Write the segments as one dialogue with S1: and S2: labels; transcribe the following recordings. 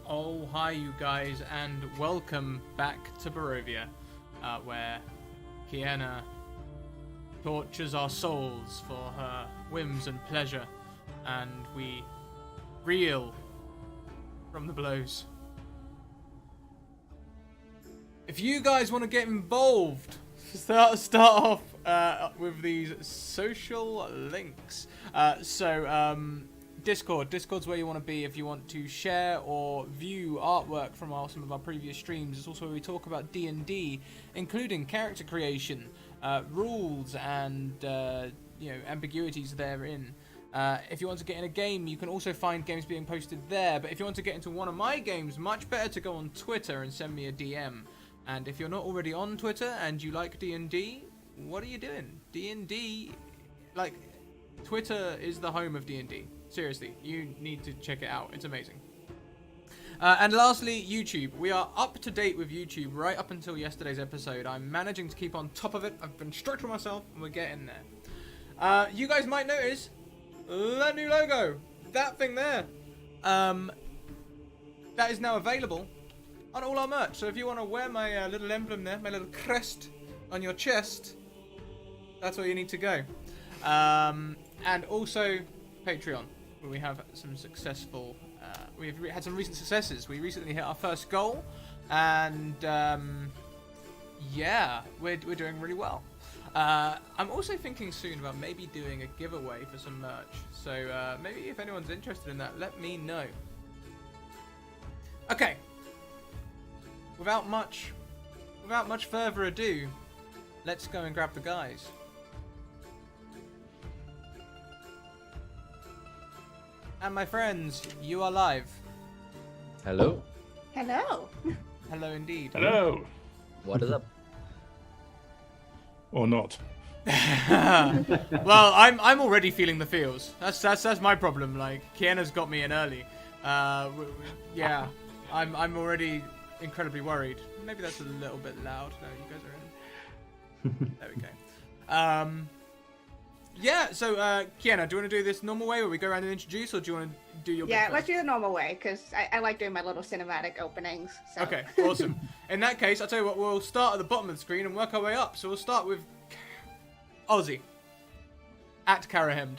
S1: Oh, hi, you guys, and welcome back to Barovia, where Kiana tortures our souls for her whims and pleasure, and we reel from the blows. If you guys want to get involved, start off with these social links. Discord's where you want to be if you want to share or view artwork from some of our previous streams. It's also where we talk about D&D, including character creation, rules, and ambiguities therein. If you want to get in a game, you can also find games being posted there. But if you want to get into one of my games, much better to go on Twitter and send me a DM. And if you're not already on Twitter and you like D&D, what are you doing? D&D, Twitter is the home of D&D. Seriously, you need to check it out. It's amazing. And lastly, YouTube. We are up to date with YouTube right up until yesterday's episode. I'm managing to keep on top of it. I've been strict with myself, and we're getting there. You guys might notice that new logo. That thing there. That is now available on all our merch. So if you want to wear my little emblem there, my little crest on your chest, that's where you need to go. And also Patreon, where we have some successful, we've had some recent successes. We recently hit our first goal, and we're doing really well. I'm also thinking soon about maybe doing a giveaway for some merch. So maybe if anyone's interested in that, let me know. Okay. Without much further ado, let's go and grab the guys. And my friends, you are live.
S2: Hello.
S3: Hello.
S1: Hello indeed.
S4: Hello.
S2: What is up?
S4: Or not.
S1: Well, I'm already feeling the feels. That's my problem. Like, Kiana's got me in early. Yeah, I'm already incredibly worried. Maybe that's a little bit loud. No, you guys are in. There we go. Yeah, so, Kiana, do you want to do this normal way where we go around and introduce, or do you want to do your bit
S3: Yeah,
S1: first?
S3: let's do the normal way, because I like doing my little cinematic openings. So.
S1: Okay, awesome. In that case, I'll tell you what, we'll start at the bottom of the screen and work our way up. So we'll start with Ozzy. At Carahemd.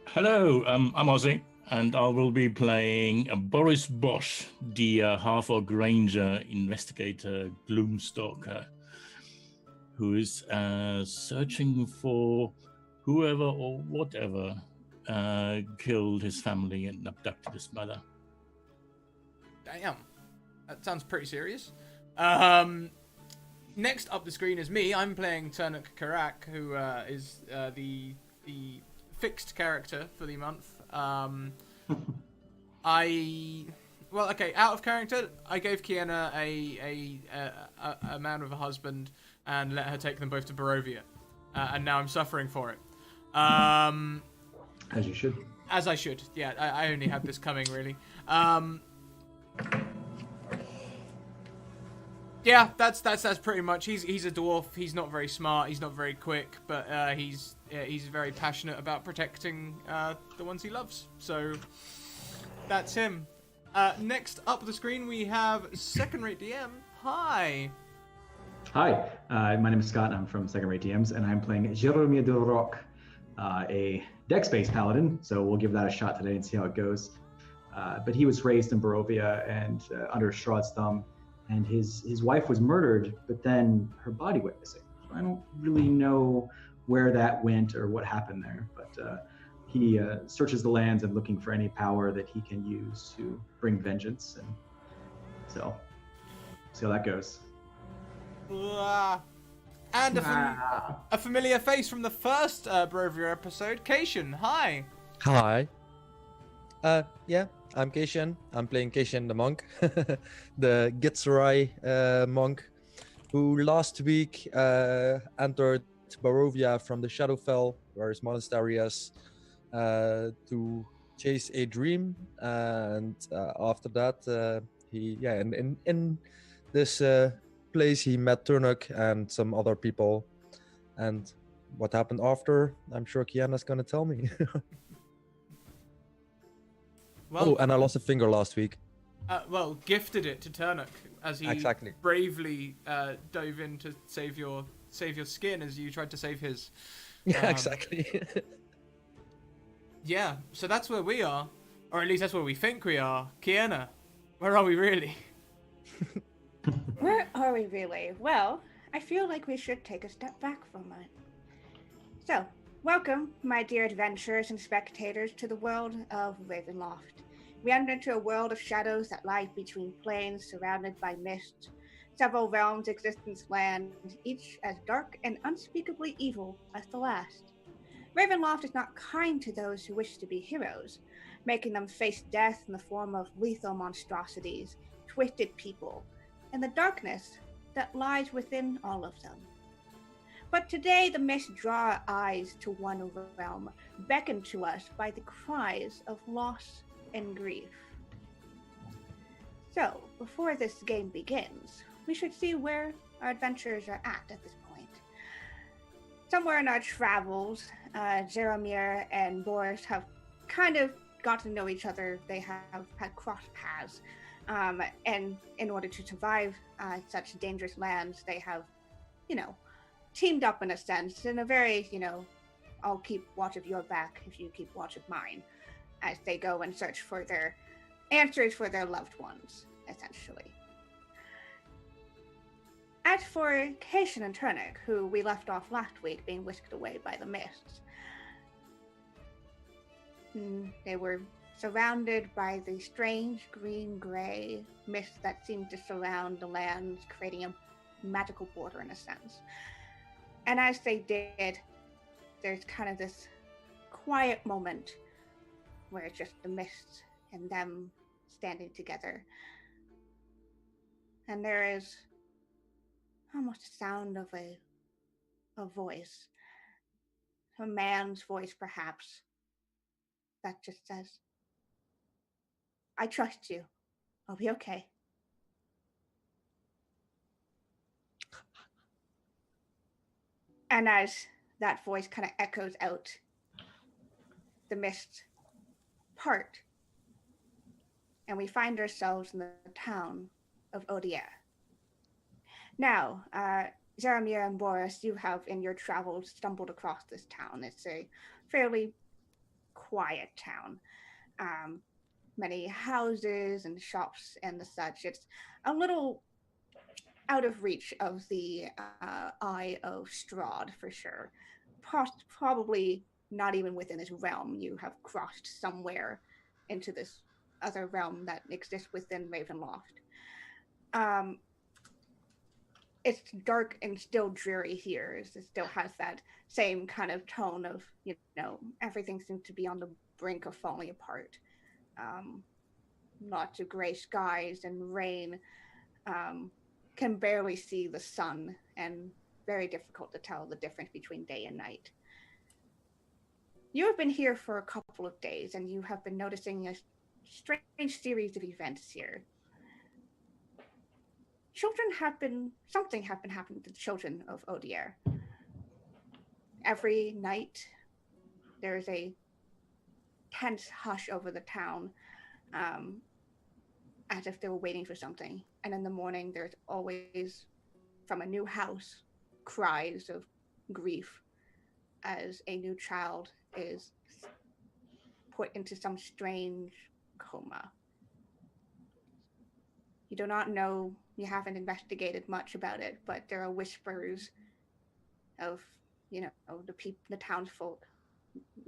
S4: Hello, I'm Ozzy, and I will be playing Boris Bosch, the Harvard Granger investigator Gloomstalker, who is searching for whoever or whatever killed his family and abducted his mother.
S1: Damn. That sounds pretty serious. Next up the screen is me. I'm playing Turnuk Karak, who is the fixed character for the month. Out of character, I gave Kiana a man with a husband and let her take them both to Barovia. And now I'm suffering for it.
S5: As you should.
S1: As I should. Yeah, I only had this coming, really. Yeah, that's pretty much. He's a dwarf. He's not very smart. He's not very quick, but he's very passionate about protecting the ones he loves. So that's him. Next up the screen we have Second Rate DM. Hi.
S5: Hi, my name is Scott. I'm from Second Rate DMs, and I'm playing Jeremy de Roc, a dex-based paladin. So we'll give that a shot today and see how it goes. But he was raised in Barovia and under Strahd's thumb, and his wife was murdered, but then her body went missing. So I don't really know where that went or what happened there, but he searches the lands and looking for any power that he can use to bring vengeance, and so see how that goes.
S1: And a familiar face from the first Barovia episode, Cation. Hi.
S2: Hi. Yeah, I'm Cation. I'm playing Cation the monk, the Gitzerai monk, who last week entered Barovia from the Shadowfell, where his monastery is, to chase a dream, and after that, in this place he met Turnuk and some other people, and what happened after, I'm sure Kiana's gonna tell me.
S1: Well,
S2: and I lost a finger last week.
S1: Well, gifted it to Turnuk as he
S2: Exactly.
S1: bravely dove in to save your skin as you tried to save his.
S2: Yeah,
S1: Um,
S2: exactly.
S1: Yeah, so that's where we are, or at least that's where we think we are. Kiana, where are we really?
S3: Where are we really? Well, I feel like we should take a step back for a moment. So, welcome, my dear adventurers and spectators, to the world of Ravenloft. We enter into a world of shadows that lie between planes surrounded by mist. Several realms exist in this land, each as dark and unspeakably evil as the last. Ravenloft is not kind to those who wish to be heroes, making them face death in the form of lethal monstrosities, twisted people, and the darkness that lies within all of them. But today the mist draw our eyes to one realm, beckoned to us by the cries of loss and grief. So, before this game begins, we should see where our adventurers are at this point. Somewhere in our travels, Jaromir and Boris have kind of got to know each other. They have had crossed paths. And in order to survive such dangerous lands, they have, teamed up in a sense, in a very, I'll keep watch of your back if you keep watch of mine, as they go and search for their answers for their loved ones, essentially. As for Cation and Turnuk, who we left off last week being whisked away by the mists, they were surrounded by the strange green-gray mist that seemed to surround the lands, creating a magical border in a sense. And as they did, there's kind of this quiet moment where it's just the mist and them standing together. And there is almost a sound of a voice, a man's voice perhaps, that just says, "I trust you. I'll be okay." And as that voice kind of echoes out, the mist part, and we find ourselves in the town of Odier. Now, Jaromir and Boris, you have in your travels stumbled across this town. It's a fairly quiet town. Many houses and shops and the such. It's a little out of reach of the eye of Strahd for sure. Probably not even within this realm. You have crossed somewhere into this other realm that exists within Ravenloft. It's dark and still dreary here. It still has that same kind of tone of, everything seems to be on the brink of falling apart. Lots of gray skies and rain. Can barely see the sun, and very difficult to tell the difference between day and night. You have been here for a couple of days, and you have been noticing a strange series of events here. Something have been happening to the children of Odier. Every night, there is a tense hush over the town, as if they were waiting for something. And in the morning, there's always, from a new house, cries of grief as a new child is put into some strange coma. You do not know, you haven't investigated much about it, but there are whispers of, the townsfolk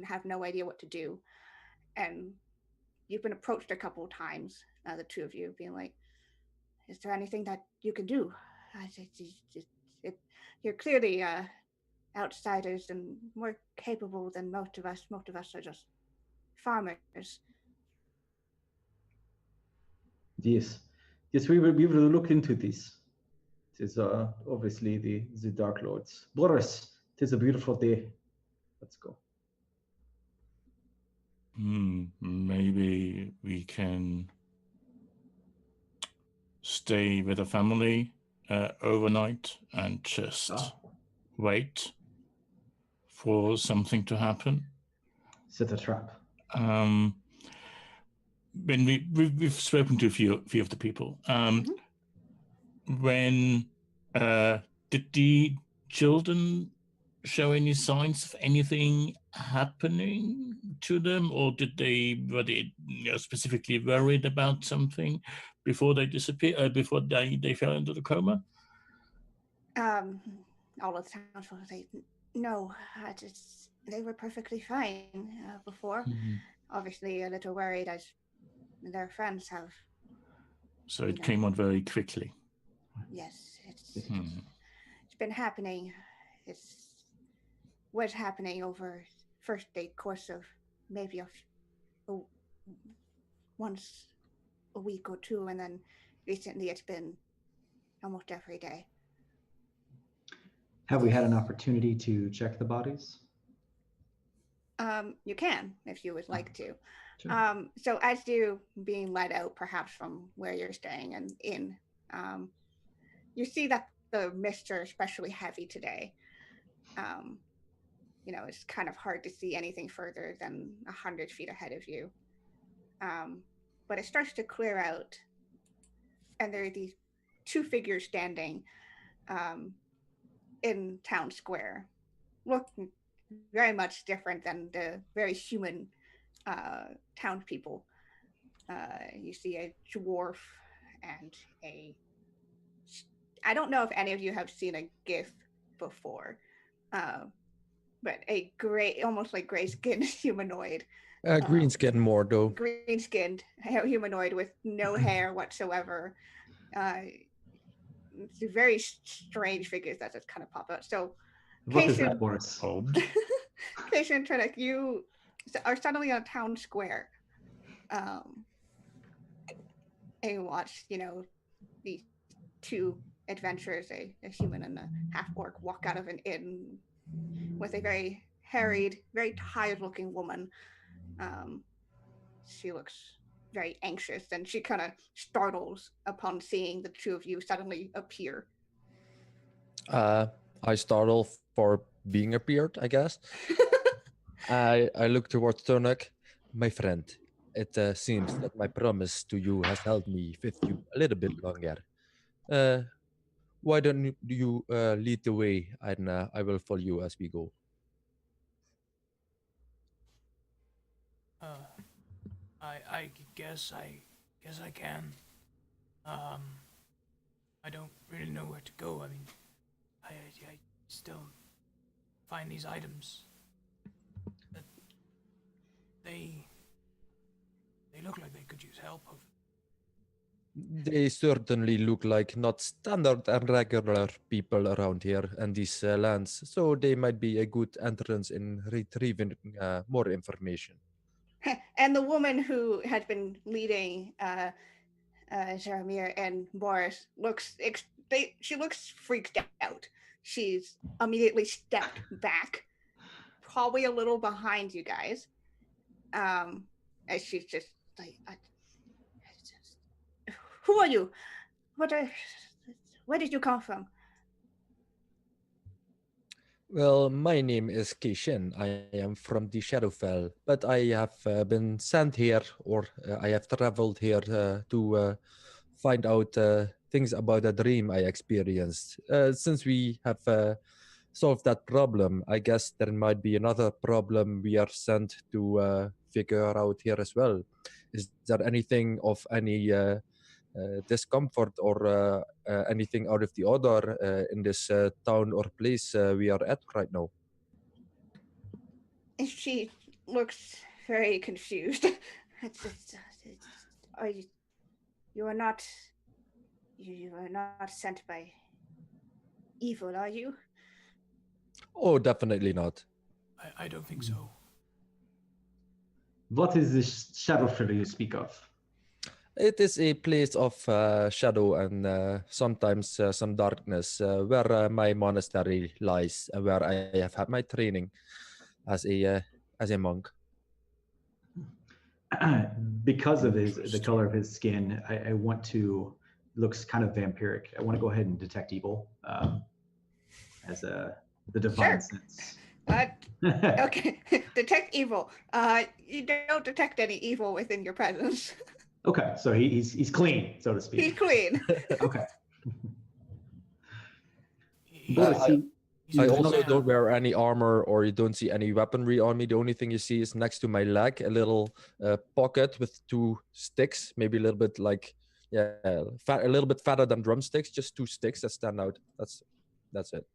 S3: have no idea what to do. And you've been approached a couple of times, the two of you, being like, "Is there anything that you can do?" You're clearly outsiders and more capable than most of us. Most of us are just farmers.
S5: Yes, yes, we will look into this. It is obviously the Dark Lords. Boris, it is a beautiful day. Let's go.
S4: Maybe we can stay with the family overnight and just wait for something to happen.
S5: Set a trap.
S4: when we've spoken to a few of the people. When did the children show any signs of anything happening to them, or were they specifically worried about something before they disappeared, before they fell into the coma?
S3: All of the townsfolk say, no, they were perfectly fine before. Obviously a little worried as their friends have.
S4: So it came on very quickly.
S3: Yes, it's been happening. It was happening over first a course of maybe once a week or two, and then recently it's been almost every day.
S5: Have we had an opportunity to check the bodies?
S3: You can, if you would like to.
S5: Sure.
S3: So as you being led out, perhaps from where you're staying and in, you see that the mists are especially heavy today. It's kind of hard to see anything further than 100 feet ahead of you. But it starts to clear out, and there are these two figures standing in town square, looking very much different than the very human townspeople. You see a dwarf and I don't know if any of you have seen a GIF before, but a gray, almost like gray-skinned humanoid.
S2: Green skin more though.
S3: Green-skinned humanoid with no hair whatsoever. It's very strange figures that just kind of pop out. So,
S5: What is that, Boris?
S3: Keisha and Turnuk, you are suddenly on a town square. And you watch, these two adventurers, a human and a half-orc, walk out of an inn with a very harried, very tired-looking woman. She looks very anxious, and she kind of startles upon seeing the two of you suddenly appear.
S2: I startle for being appeared, I guess. I look towards Turnuk. My friend, it seems that my promise to you has held me with you a little bit longer. Why don't you lead the way, and I will follow you as we go.
S1: I guess I can. I don't really know where to go. I mean, I still find these items that they look like they could use help of.
S2: They certainly look like not standard and regular people around here and these lands, so they might be a good entrance in retrieving more information.
S3: And the woman who had been leading Jaromir and Boris she looks freaked out. She's immediately stepped back, probably a little behind you guys, as she's just like, who are you? Where did you come from?
S2: Well, my name is Kishin. I am from the Shadowfell, but I have been sent here, or I have traveled here to find out things about a dream I experienced. Since we have solved that problem, I guess there might be another problem we are sent to figure out here as well. Is there anything of any discomfort or anything out of the order in this town or place we are at right now?
S3: She looks very confused. You are not sent by evil, are you?
S2: Oh, definitely not.
S1: I don't think so.
S5: What is this Shadowfell you speak of?
S2: It is a place of shadow and sometimes some darkness where my monastery lies, where I have had my training as a monk.
S5: Because of the color of his skin, I want to, looks kind of vampiric. I want to go ahead and detect evil as the divine sense.
S3: Okay, detect evil. You don't detect any evil within your presence.
S5: Okay, so he's clean, so to speak.
S3: He's clean.
S5: Okay.
S1: He's, he's
S2: I
S1: a
S5: He's
S1: good
S2: also
S1: man.
S2: don't wear any armor, or you don't see any weaponry on me. The only thing you see is next to my leg, a little pocket with 2 sticks, maybe a little bit like, a little bit fatter than drumsticks, just 2 sticks that stand out. That's it.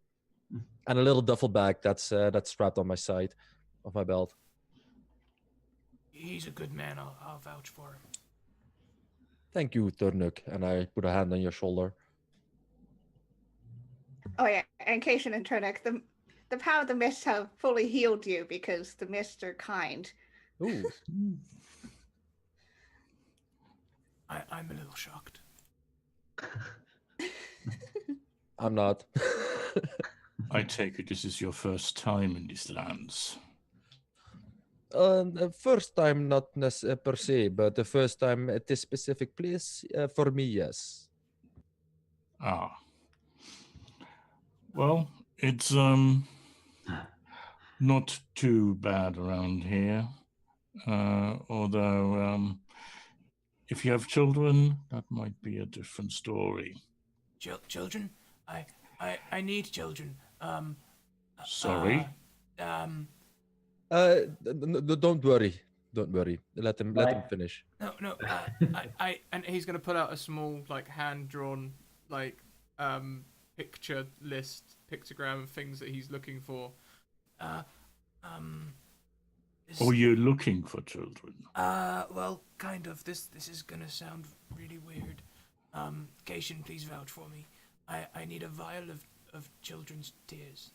S2: And a little duffel bag that's strapped on my side of my belt.
S1: He's a good man. I'll vouch for him.
S2: Thank you, Turnuk. And I put a hand on your shoulder.
S3: Oh yeah, and Cation and Turnuk, the power of the mists have fully healed you because the mists are kind.
S2: Ooh.
S1: I'm a little shocked.
S2: I'm not.
S4: I take it this is your first time in these lands.
S2: First time, not per se, but the first time at this specific place, for me, yes.
S4: Ah. Well, it's not too bad around here. Although if you have children, that might be a different story.
S1: Children? I need children.
S4: Sorry.
S2: Don't worry. Don't worry. Let him finish.
S1: No. And he's gonna put out a small, like, hand-drawn, like, picture list, pictogram of things that he's looking for.
S4: Or you're looking for children?
S1: Well, kind of. This is gonna sound really weird. Cation, please vouch for me. I need a vial of children's tears.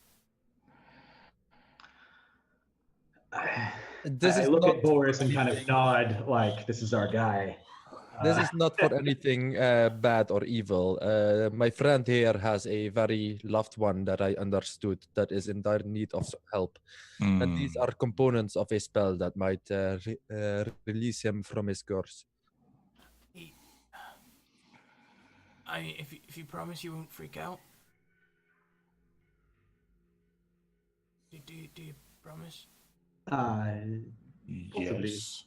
S2: This
S5: I
S2: is
S5: look
S2: not
S5: at Boris and kind of
S2: anything-
S5: nod, like this is our guy.
S2: This is not for anything bad or evil. My friend here has a very loved one that I understood that is in dire need of help. And these are components of a spell that might release him from his curse.
S1: If you promise you won't freak out. Do you promise?
S5: Possibly.
S4: Yes.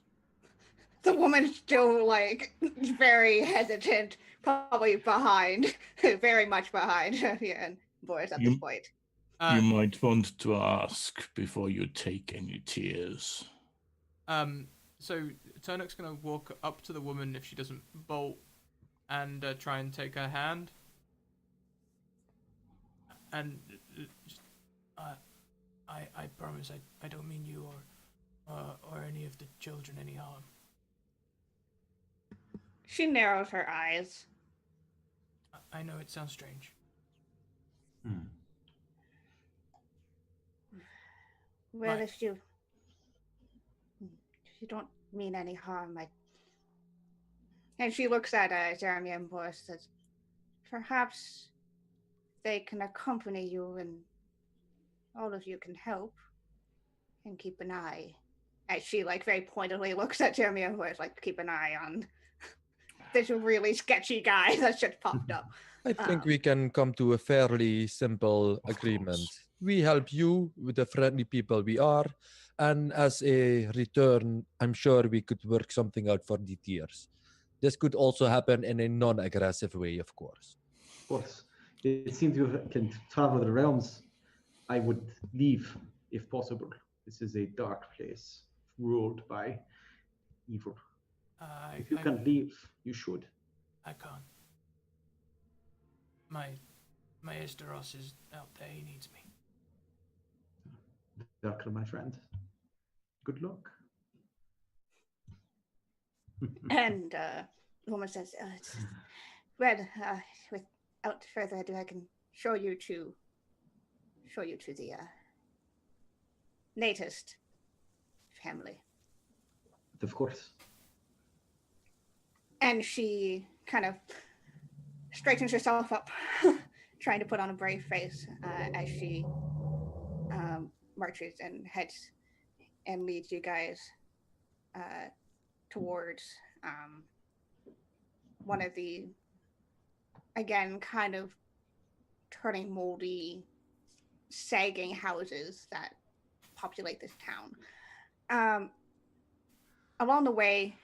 S3: The woman's still like very hesitant, probably behind, very much behind. Yeah, and Boris at this point.
S4: You might want to ask before you take any tears.
S1: So Turnuk's gonna walk up to the woman if she doesn't bolt, and try and take her hand. And I promise I don't mean you or any of the children any harm.
S3: She narrows her eyes.
S1: I know it sounds strange.
S3: Well,
S1: Right.
S3: if you don't mean any harm, And she looks at Jeremy and Boris and says, perhaps they can accompany you and all of you can help and keep an eye. As she like very pointedly looks at Jeremy and Boris, like keep an eye on this really sketchy guy that just popped up.
S2: I think we can come to a fairly simple agreement. We help you with the friendly people we are, and as a return, I'm sure we could work something out for the tears. This could also happen in a non-aggressive way, of course.
S5: Of course. It seems you can travel the realms. I would leave if possible. This is a dark place ruled by evil. If you can leave, you should.
S1: I can't. My Esteros is out there. He needs me.
S5: Darker, my friend. Good luck.
S3: And the woman says, well, without further ado, I can show you to the latest family.
S5: Of course.
S3: And she kind of straightens herself up, trying to put on a brave face as she marches and heads and leads you guys towards one of the, again, kind of turning moldy, sagging houses that populate this town. Along the way,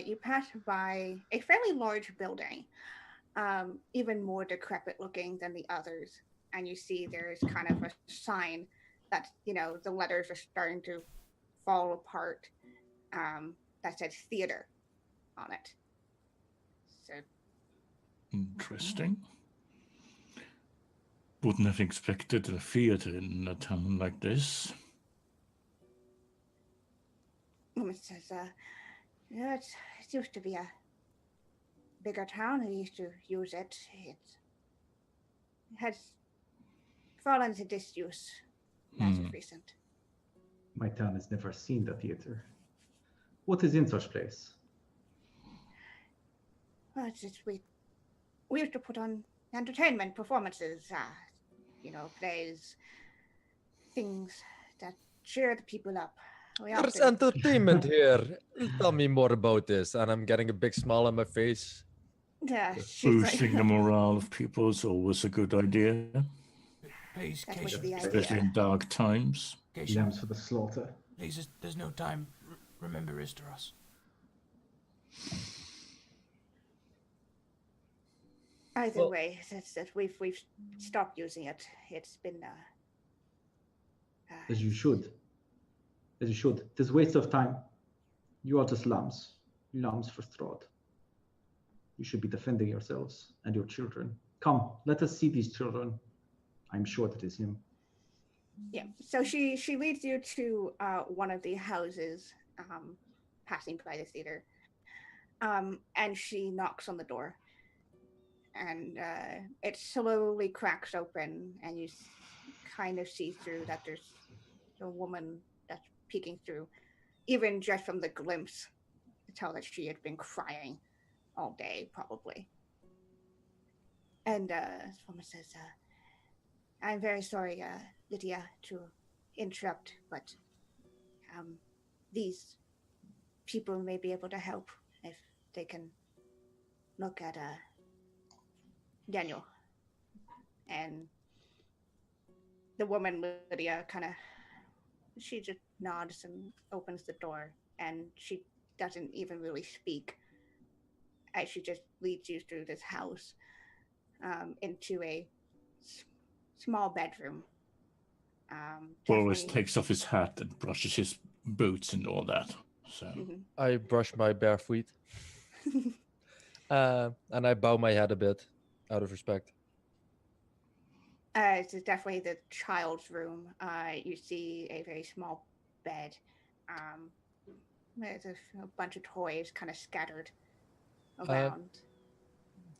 S3: you pass by a fairly large building, even more decrepit looking than the others. And you see there's kind of a sign that, the letters are starting to fall apart, that says theater on it. So
S4: Interesting. Wouldn't have expected a theater in a town like this.
S3: woman says, it used to be a bigger town. I used to use it. It has fallen into disuse as of recent.
S5: My town has never seen the theater. What is in such place?
S3: Well, it's just we used to put on entertainment performances, plays, things that cheer the people up.
S2: There's entertainment here. Tell me more about this. And I'm getting a big smile on my face.
S3: Yeah, she's
S4: Boosting the morale of people is always a good idea,
S1: Please,
S3: That's what's
S1: Cation,
S3: the
S4: especially in
S3: idea.
S4: dark times.
S1: Cation,
S5: Lambs for the slaughter.
S1: please, there's no time. Remember Isteros.
S3: Either
S2: Well-
S3: way, that's that we've stopped using it. It's been
S5: As you should. As you should. It is waste of time. You are just lambs. Lambs for Strahd. You should be defending yourselves and your children. Come, let us see these children. I'm sure that is him.
S3: yeah. So she leads you to one of the houses, passing by the theater, and she knocks on the door, and it slowly cracks open, and you kind of see through that there's a woman that's peeking through, even just from the glimpse, to tell that she had been crying all day, probably. And this woman says, I'm very sorry, Lydia, to interrupt, but these people may be able to help if they can look at Daniel. And the woman, Lydia, she just nods and opens the door, and she doesn't even really speak, as she just leads you through this house, into a small bedroom.
S4: Boris
S3: Definitely-
S4: takes off his hat and brushes his boots and all that. So
S3: Mhm.
S2: I brush my bare feet. And I bow my head a bit out of respect.
S3: It's definitely the child's room. You see a very small bed. There's a bunch of toys kind of scattered around.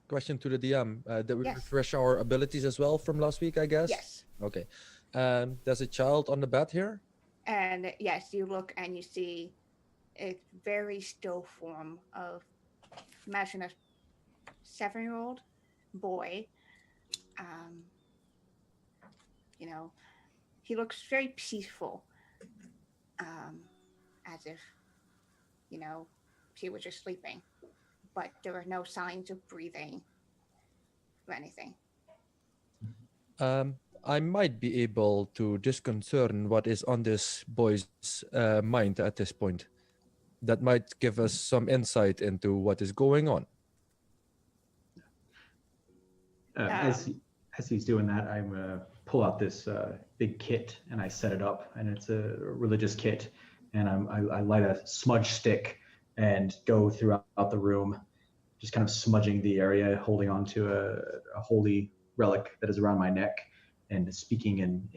S2: Question to the DM. Did we
S3: Yes.
S2: refresh our abilities as well from last week, I guess?
S3: Yes.
S2: Okay. There's a child on the bed here?
S3: And yes, you look and you see a very still form of, imagine a 7-year-old boy. He looks very peaceful, as if, he was just sleeping, but there were no signs of breathing or anything.
S2: I might be able to discern what is on this boy's mind at this point. That might give us some insight into what is going on.
S5: As he's doing that, I'm pull out this big kit and I set it up, and it's a religious kit, and I light a smudge stick and go throughout the room, just kind of smudging the area, holding on to a holy relic that is around my neck, and speaking in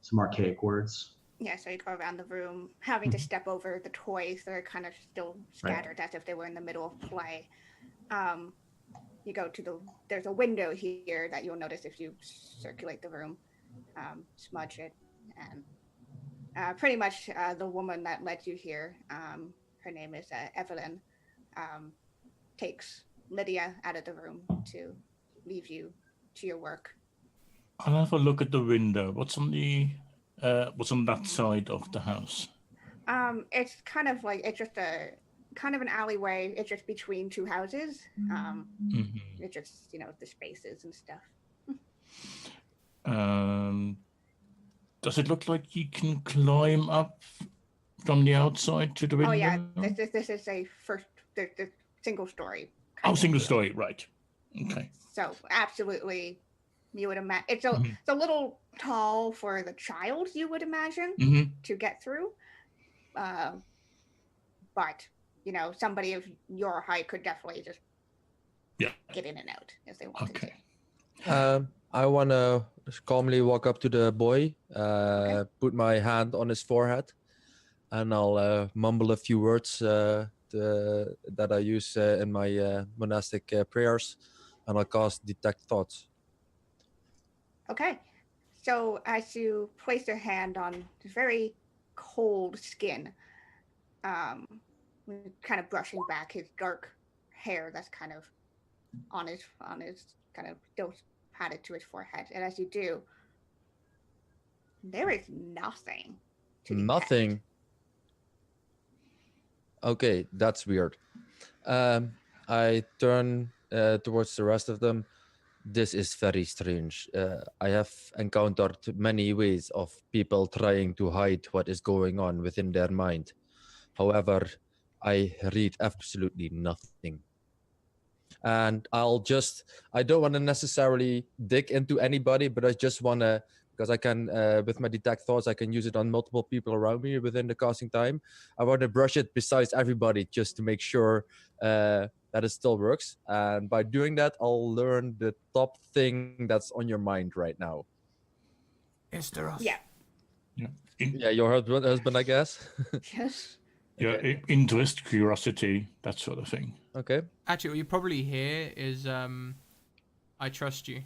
S5: some archaic words.
S3: Yeah, so you go around the room, having to step over the toys that are kind of still scattered as if they were in the middle of play. You go to there's a window here that you'll notice if you circulate the room, smudge it, and pretty much the woman that led you here, her name is Evelyn, takes Lydia out of the room to leave you to your work.
S4: I'll have a look at the window. What's on that side of the house?
S3: It's kind of like, it's just a kind of an alleyway. It's just between two houses. It's just, the spaces and stuff.
S4: Does it look like you can climb up from the outside to the window?
S3: Oh yeah, this is a the single story.
S4: Oh,
S3: kind of
S4: single
S3: deal.
S4: story, right. Okay.
S3: So absolutely, you would imagine it's
S4: Mhm.
S3: it's a little tall for the child, you would imagine,
S4: Hmm.
S3: to get through. But somebody of your height could definitely just
S4: Yeah.
S3: get in and out if they wanted
S4: Okay.
S2: I want to calmly walk up to the boy, put my hand on his forehead, and I'll mumble a few words that I use in my monastic prayers, and I'll cast Detect Thoughts.
S3: to. Okay. So as you place your hand on very cold skin, um, kind of brushing back his dark hair that's kind of on his kind of still patted to his forehead, and as you do, there is nothing to detect.
S2: Nothing. Okay, that's weird. I turn towards the rest of them. This is very strange. I have encountered many ways of people trying to hide what is going on within their mind. However, I read absolutely nothing. And I don't want to necessarily dig into anybody, but I just want to, because I can, with my detect thoughts, I can use it on multiple people around me within the casting time. I want to brush it besides everybody just to make sure that it still works. And by doing that, I'll learn the top thing that's on your mind right now.
S1: Esteros.
S3: Yeah.
S4: Yeah.
S2: Yeah, your husband, I guess.
S3: Yes.
S4: Yeah.
S2: Okay.
S4: Interest, curiosity, that sort of thing.
S2: Okay.
S1: Actually, what you probably hear is I trust you.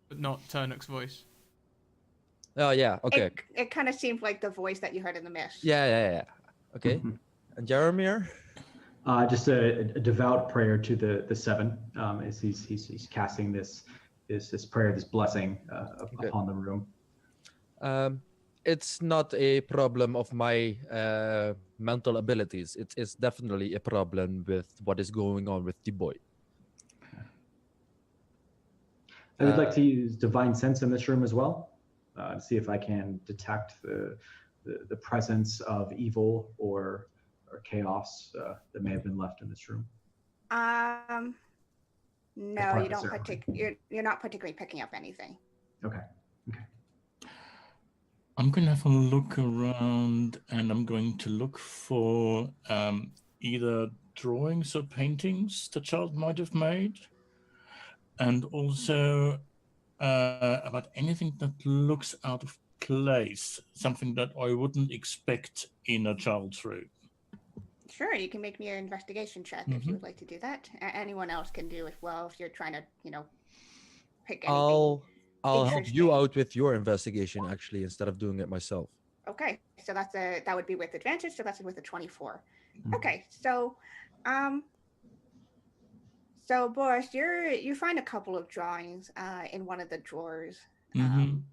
S1: But not Turnuk's voice.
S2: Oh, yeah. Okay.
S3: It kind of seemed like the voice that you heard in the mist.
S2: Yeah. Okay.
S5: Mhm.
S2: And Jaromir?
S5: Just a devout prayer to the seven. As he's casting this prayer, this blessing
S2: Okay.
S5: upon the room.
S2: It's not a problem of my mental abilities. It's definitely a problem with what is going on with the boy.
S5: I would like to use divine sense in this room as well, to see if I can detect the presence of evil or chaos that may have been left in this room.
S3: No, you don't
S5: ceremony.
S3: you're not particularly picking up anything.
S5: Okay.
S4: I'm going to have a look around, and I'm going to look for either drawings or paintings the child might have made, and also about anything that looks out of place, something that I wouldn't expect in a child's room.
S3: Sure, you can make me an investigation check if you would like to do that. Anyone else can do as well if you're trying to, pick anything.
S2: I'll help you
S3: interesting.
S2: out with your investigation actually instead of doing it myself.
S3: Okay, so that would be with advantage. So that's with a 24.
S5: Mhm.
S3: Okay, so Boris, you find a couple of drawings in one of the drawers. You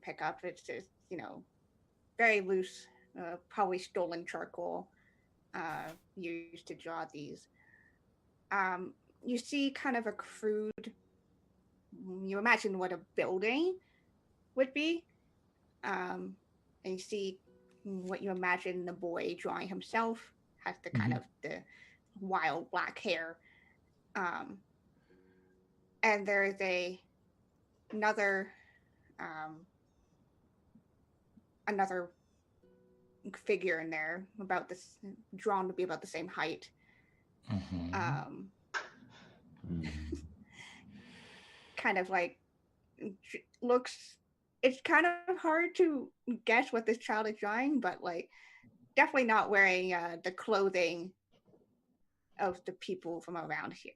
S3: pick up. It's just very loose, probably stolen charcoal used to draw these. You see kind of a crude. You imagine what a building would be, and you see what you imagine the boy drawing himself has the kind of the wild black hair, and there is another another figure in there about this drawn to be about the same height. Kind of like looks. It's kind of hard to guess what this child is drawing, but like definitely not wearing the clothing of the people from around here.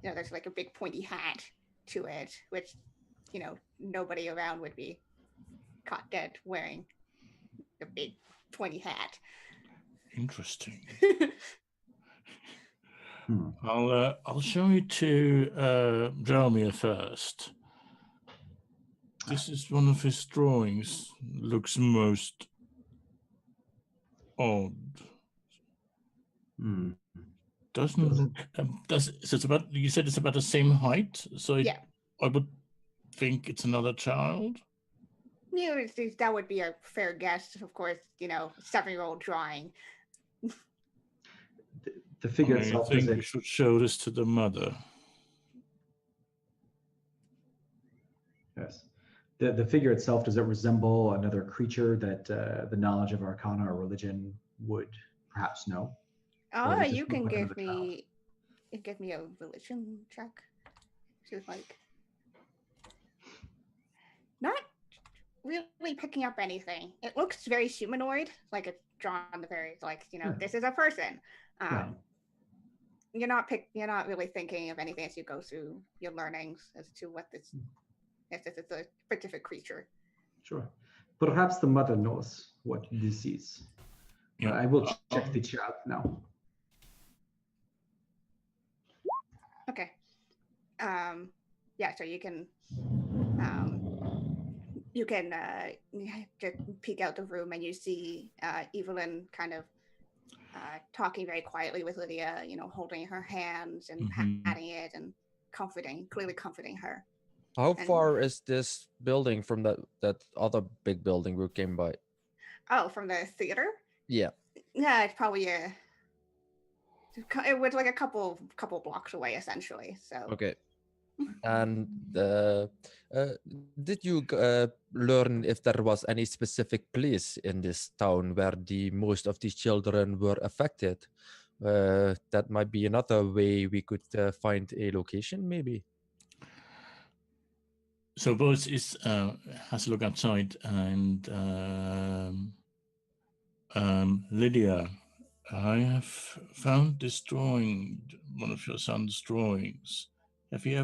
S3: There's like a big pointy hat to it, which nobody around would be caught dead wearing a big pointy hat.
S4: Interesting. I'll show you to Jeremy first. This is one of his drawings. Looks most odd. Doesn't look. So it's about. You said it's about the same height. So
S3: Yeah.
S4: I would think it's another child.
S3: Yeah, that would be a fair guess, of course. 7-year-old drawing.
S5: The figure
S4: I
S5: itself
S4: think
S5: does
S4: we
S5: it.
S4: should show this to the mother.
S5: Yes. The figure itself, does it resemble another creature that the knowledge of Arcana or religion would perhaps know? Or
S3: Oh,
S5: does it
S3: you
S5: look
S3: can
S5: like
S3: give
S5: another child?
S3: me a religion check. Just like not really picking up anything. It looks very humanoid, like it's drawn very
S5: Yeah.
S3: this is a person.
S5: Right.
S3: You're not really thinking of anything as you go through your learnings as to what this is. It's a specific creature.
S5: Sure. Perhaps the mother knows what this is.
S4: Yeah.
S5: I will check the child now.
S3: Okay. Yeah, so you can just peek out the room and you see Evelyn kind of talking very quietly with Lydia, holding her hands and patting it and clearly comforting her.
S2: How
S3: And-
S2: far is this building from that other big building we came by?
S3: Oh, from the theater?
S2: Yeah.
S3: Yeah, it's probably it was like a couple blocks away, essentially. So
S2: Okay. And did you learn if there was any specific place in this town where most of these children were affected? That might be another way we could find a location, maybe.
S4: So Boris has a look outside, and Lydia, I have found this drawing, one of your son's drawings. Has he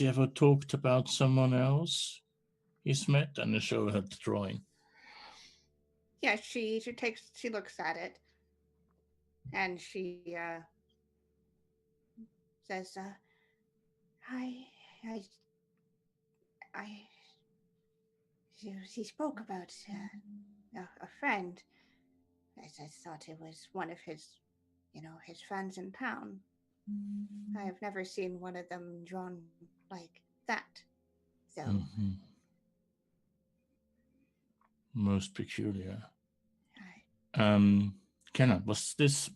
S4: ever talked about someone else he's met? And I show her the drawing.
S3: yeah, she looks at it, and she says, he spoke about a friend. I thought it was one of his friends in town. I have never seen one of them drawn like that. So
S4: Most peculiar.
S3: I,
S4: Kenna, was this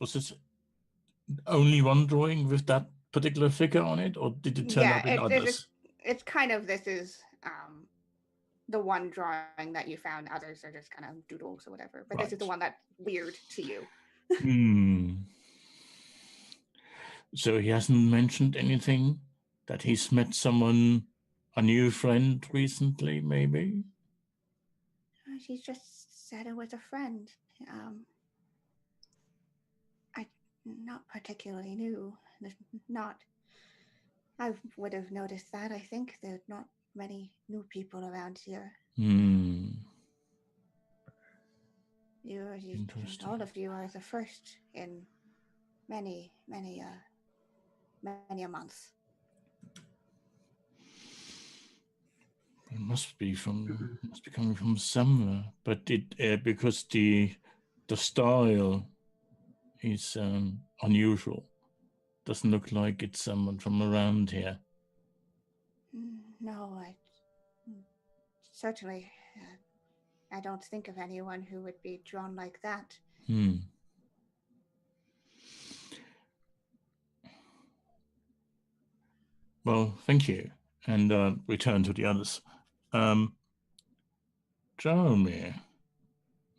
S4: only one drawing with that particular figure on it, or did it turn up in others?
S3: It's kind of, this is the one drawing that you found. Others are just kind of doodles or whatever. But This is the one that's weird to you.
S4: So he hasn't mentioned anything that he's met someone, a new friend recently, maybe?
S3: She just said it was a friend. I not particularly new. Not. I would have noticed that. I think there's not many new people around here. All of you are the first in many a month.
S4: It must be coming from somewhere, but it because the style is unusual. Doesn't look like it's someone from around here.
S3: No, certainly I don't think of anyone who would be drawn like that.
S4: Well, thank you, and return to the others. Jaromir.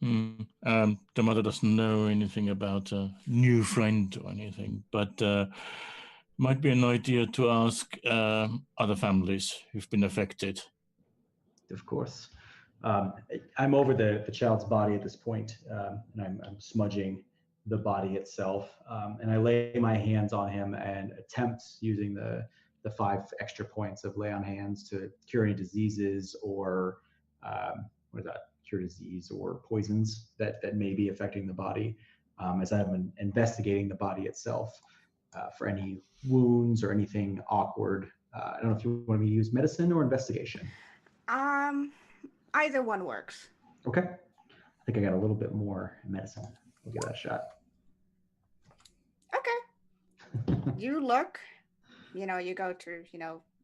S4: The mother doesn't know anything about a new friend or anything, but might be an idea to ask other families who've been affected.
S5: Of course. I'm over the child's body at this point, and I'm smudging the body itself, and I lay my hands on him and attempt, using the 5 extra points of lay on hands, to cure any diseases or cure disease or poisons that may be affecting the body, as I'm investigating the body itself for any wounds or anything awkward. I don't know if you want me to use medicine or investigation.
S3: Either one works.
S5: Okay. I think I got a little bit more medicine. We'll give that a shot.
S3: Okay. You look, you go to,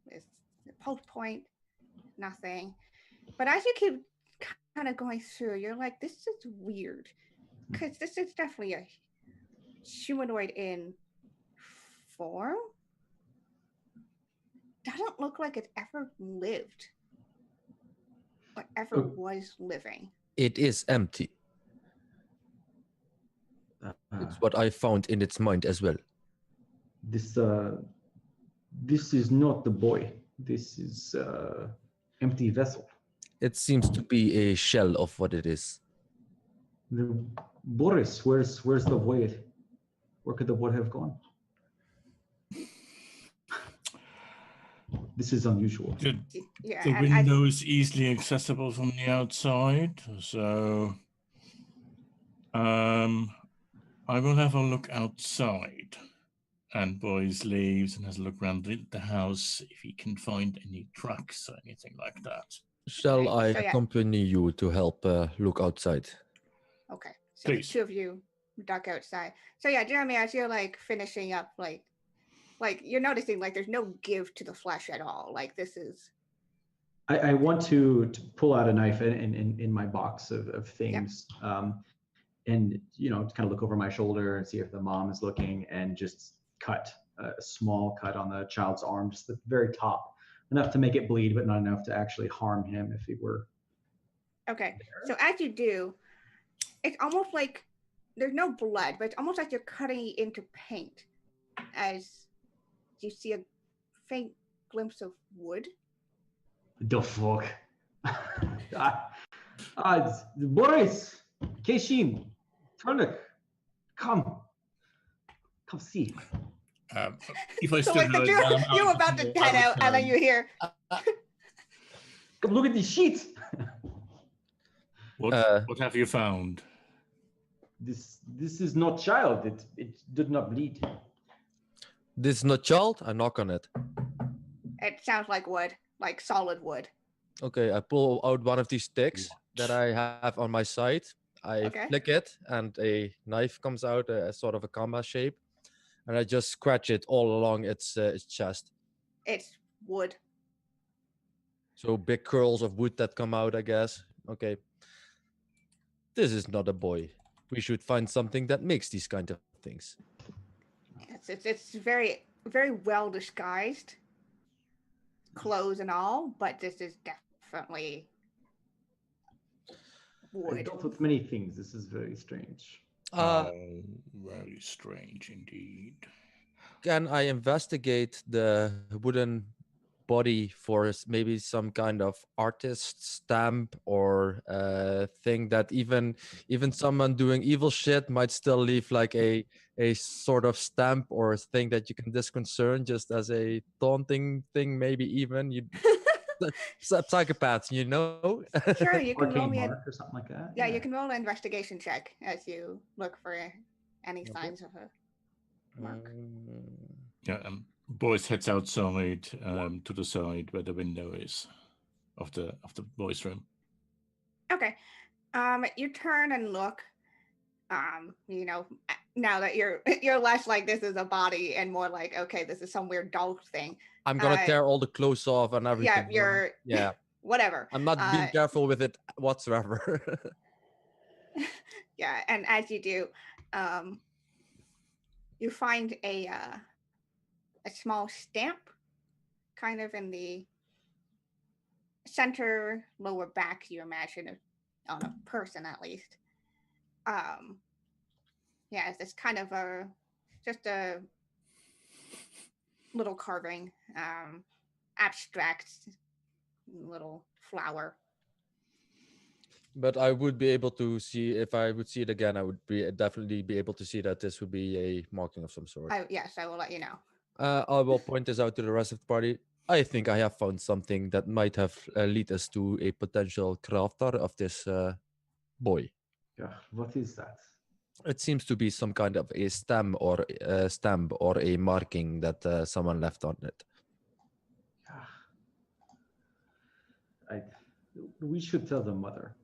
S3: It's the pulse point, nothing. But as you keep kind of going through, you're like, this is weird. Because this is definitely a humanoid in form. Doesn't look like it ever lived. Or ever
S5: Oh.
S3: was living.
S2: It is empty. It's what I found in its mind as well.
S5: This is not the boy. This is empty vessel.
S2: It seems to be a shell of what it is.
S5: The Boris, where's the boy? Where could the boy have gone? This is unusual.
S3: Yeah,
S4: The
S3: and
S4: window is easily accessible from the outside, so I will have a look outside. And Boys leaves and has a look around the house if he can find any tracks or anything like that.
S2: Shall
S3: Okay,
S2: I
S3: so yeah.
S2: accompany you to help look outside?
S3: Okay, so the
S4: Please.
S3: two of you duck outside. So yeah, Jeremy, as you're like finishing up, like you're noticing like there's no give to the flesh at all. Like this is.
S5: I want to pull out a knife in my box of things, and kind of look over my shoulder and see if the mom is looking, and just cut a small cut on the child's arm, just the very top, enough to make it bleed, but not enough to actually harm him if he were.
S3: Okay, so as you do, it's almost like there's no blood, but it's almost like you're cutting into paint as you see a faint glimpse of wood.
S5: The fuck? Boris, Keishin, Turnuk, come see.
S4: If I
S3: So
S4: stood
S3: like
S4: right
S3: you're,
S4: down,
S3: you're
S4: I
S3: about to
S4: would
S3: head out, and then
S4: turn.
S3: you hear,
S5: Come look at these sheets.
S4: What have you found?
S5: This is not child. It did not bleed.
S2: This is not child. I knock on it.
S3: it sounds like wood, like solid wood.
S2: Okay, I pull out one of these sticks that I have on my side. I
S3: Okay.
S2: flick it, and a knife comes out, a sort of a comma shape, and I just scratch it all along its chest.
S3: It's wood.
S2: So big curls of wood that come out, I guess. Okay. This is not a boy. We should find something that makes these kind of things.
S3: It's very, very well disguised, clothes and all, but this is definitely
S5: I
S3: wood.
S5: dealt with many things. This is very strange.
S4: Very strange indeed.
S2: Can I investigate the wooden body for maybe some kind of artist stamp or thing that even someone doing evil shit might still leave like a sort of stamp or thing that you can disconcern just as a taunting thing, maybe even you psychopaths, you know.
S3: Sure, you can roll
S5: Arcane
S3: me a,
S5: mark or something like that.
S3: yeah, you can roll an investigation check as you look for any
S2: Okay.
S3: signs of a mark.
S4: Yeah, Boys heads outside to the side where the window is of the boys' room.
S3: Okay. You turn and look. Now that you're less like this is a body and more like, okay, this is some weird doll thing.
S2: I'm gonna tear all the clothes off and everything.
S3: Yeah, whatever.
S2: I'm not being careful with it whatsoever.
S3: Yeah, and as you do, you find a small stamp kind of in the center lower back, you imagine, on a person at least. Yeah, it's kind of just a little carving, abstract little flower.
S2: But I would be able to see, if I would see it again, I would definitely be able to see that this would be a marking of some sort.
S3: Yes, I will let you know.
S2: I will point this out to the rest of the party. I think I have found something that might have lead us to a potential crafter of this boy.
S5: Yeah, what is that?
S2: It seems to be some kind of a stamp or a marking that someone left on it.
S5: We should tell the mother.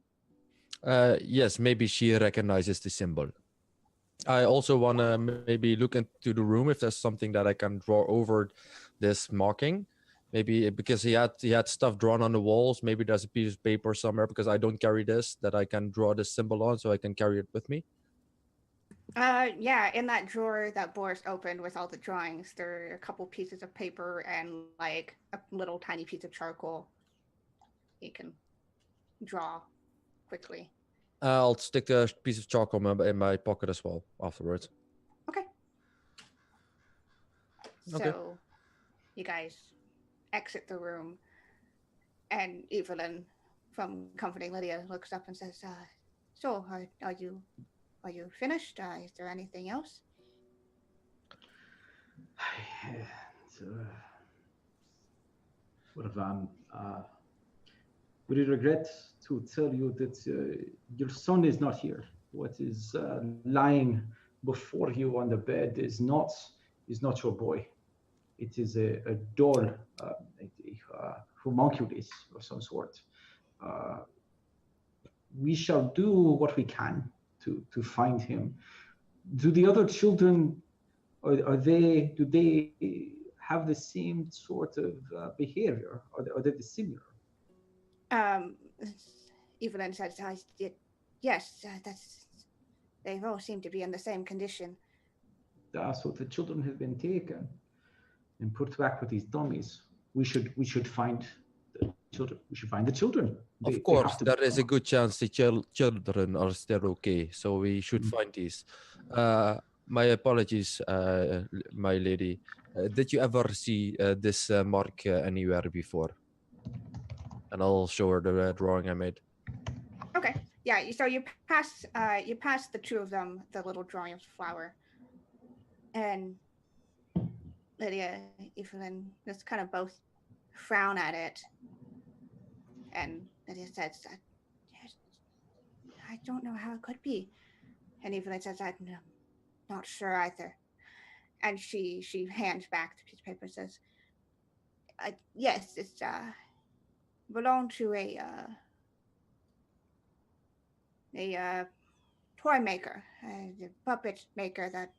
S2: Yes, maybe she recognizes the symbol. I also want to maybe look into the room if there's something that I can draw over this marking Maybe because he had stuff drawn on the walls. Maybe there's a piece of paper somewhere because I don't carry this that I can draw this symbol on, so I can carry it with me.
S3: Yeah, in that drawer that Boris opened with all the drawings, there are a couple pieces of paper and like a little tiny piece of charcoal. You can draw quickly.
S2: I'll stick a piece of charcoal in my pocket as well afterwards.
S3: Okay.
S2: Okay.
S3: So you guys exit the room, and Evelyn, from comforting Lydia, looks up and says, "So, are you finished? Is there anything else?"
S5: So, we regret to tell you that your son is not here. What is lying before you on the bed is not your boy. It is a doll, a homunculus of some sort. We shall do what we can to find him. Do the other children, do they have the same sort of behavior? Are they similar?
S3: Evelyn says, "Yes, they all seem to be in the same condition."
S5: So the children have been taken and put back with these dummies. We should find the children. We should find the children.
S2: Of course, there is a good chance the children are still okay, so we should find these. My apologies, my lady. Did you ever see this mark anywhere before? And I'll show her the drawing I made.
S3: Okay. Yeah. So you pass the two of them the little drawing of the flower, and Lydia, Evelyn just kind of both frown at it, and Lydia says, "I don't know how it could be," and Evelyn says, "I'm not sure either." And she hands back the piece of paper and says, "Yes, it's belonged to a toy maker, the puppet maker that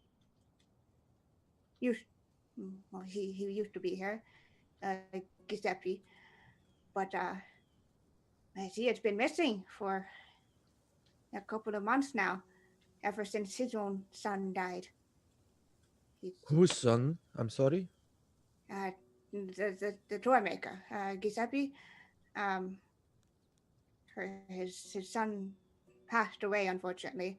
S3: used, well, he used to be here, Giuseppe, but he has been missing for a couple of months now, ever since his own son died."
S2: Whose son? I'm sorry?
S3: The toy maker, Giuseppe, his son passed away, unfortunately,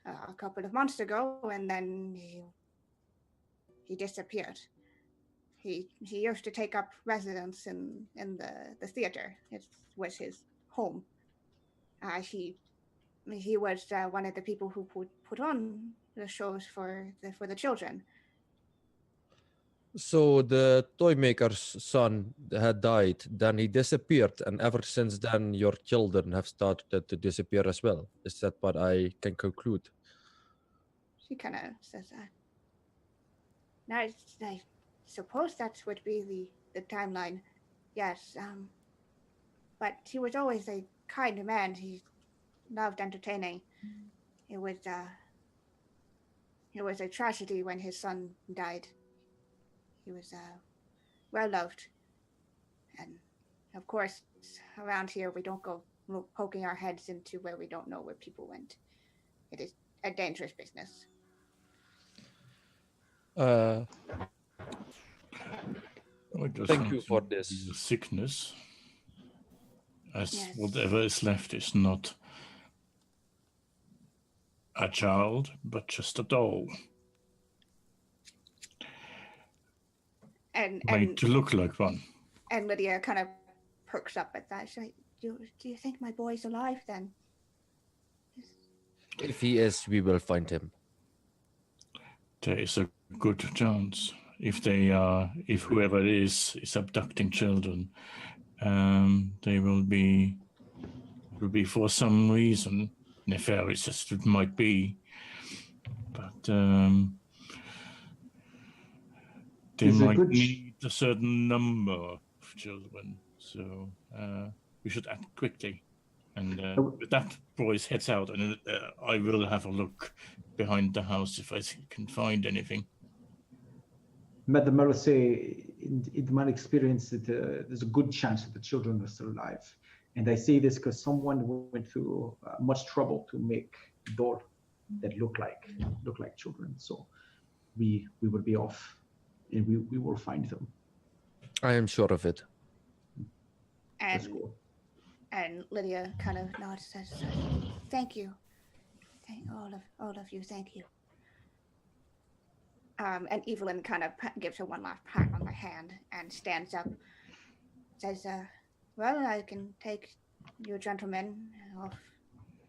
S3: a couple of months ago, and then he disappeared. He used to take up residence in the theater. It was his home. He was one of the people who put on the shows for the children.
S2: So the toy maker's son had died, then he disappeared, and ever since then your children have started to disappear as well. Is that what I can conclude?
S3: She kind of says that. I suppose that would be the timeline. Yes. But he was always a kind man. He loved entertaining. It was a tragedy when his son died. He was well loved, and of course, around here we don't go poking our heads into where we don't know where people went. It is a dangerous business.
S2: Thank you for this.
S4: Sickness, as
S3: Yes.
S4: whatever is left is not a child, but just a doll. Made to look like one.
S3: And Lydia kind of perks up at that. She's like, do you think my boy's alive then?
S2: If he is, we will find him.
S4: There is a good chance. If whoever it is abducting children, they will be for some reason, nefarious as it might be, but they might need a certain number of children, so we should act quickly. And with that, Boris heads out, and I will have a look behind the house if I can find anything.
S5: Madame Merle say, in my experience, that there's a good chance that the children are still alive. And I say this because someone went through much trouble to make door that look like children. So we will be off, and we will find them.
S2: I am sure of it.
S5: That's
S3: And
S5: cool.
S3: and Lydia kind of nods, says, "Thank you, thank all of you, thank you." And Evelyn kind of gives her one last pat on the hand and stands up, says, "Well, I can take you gentlemen off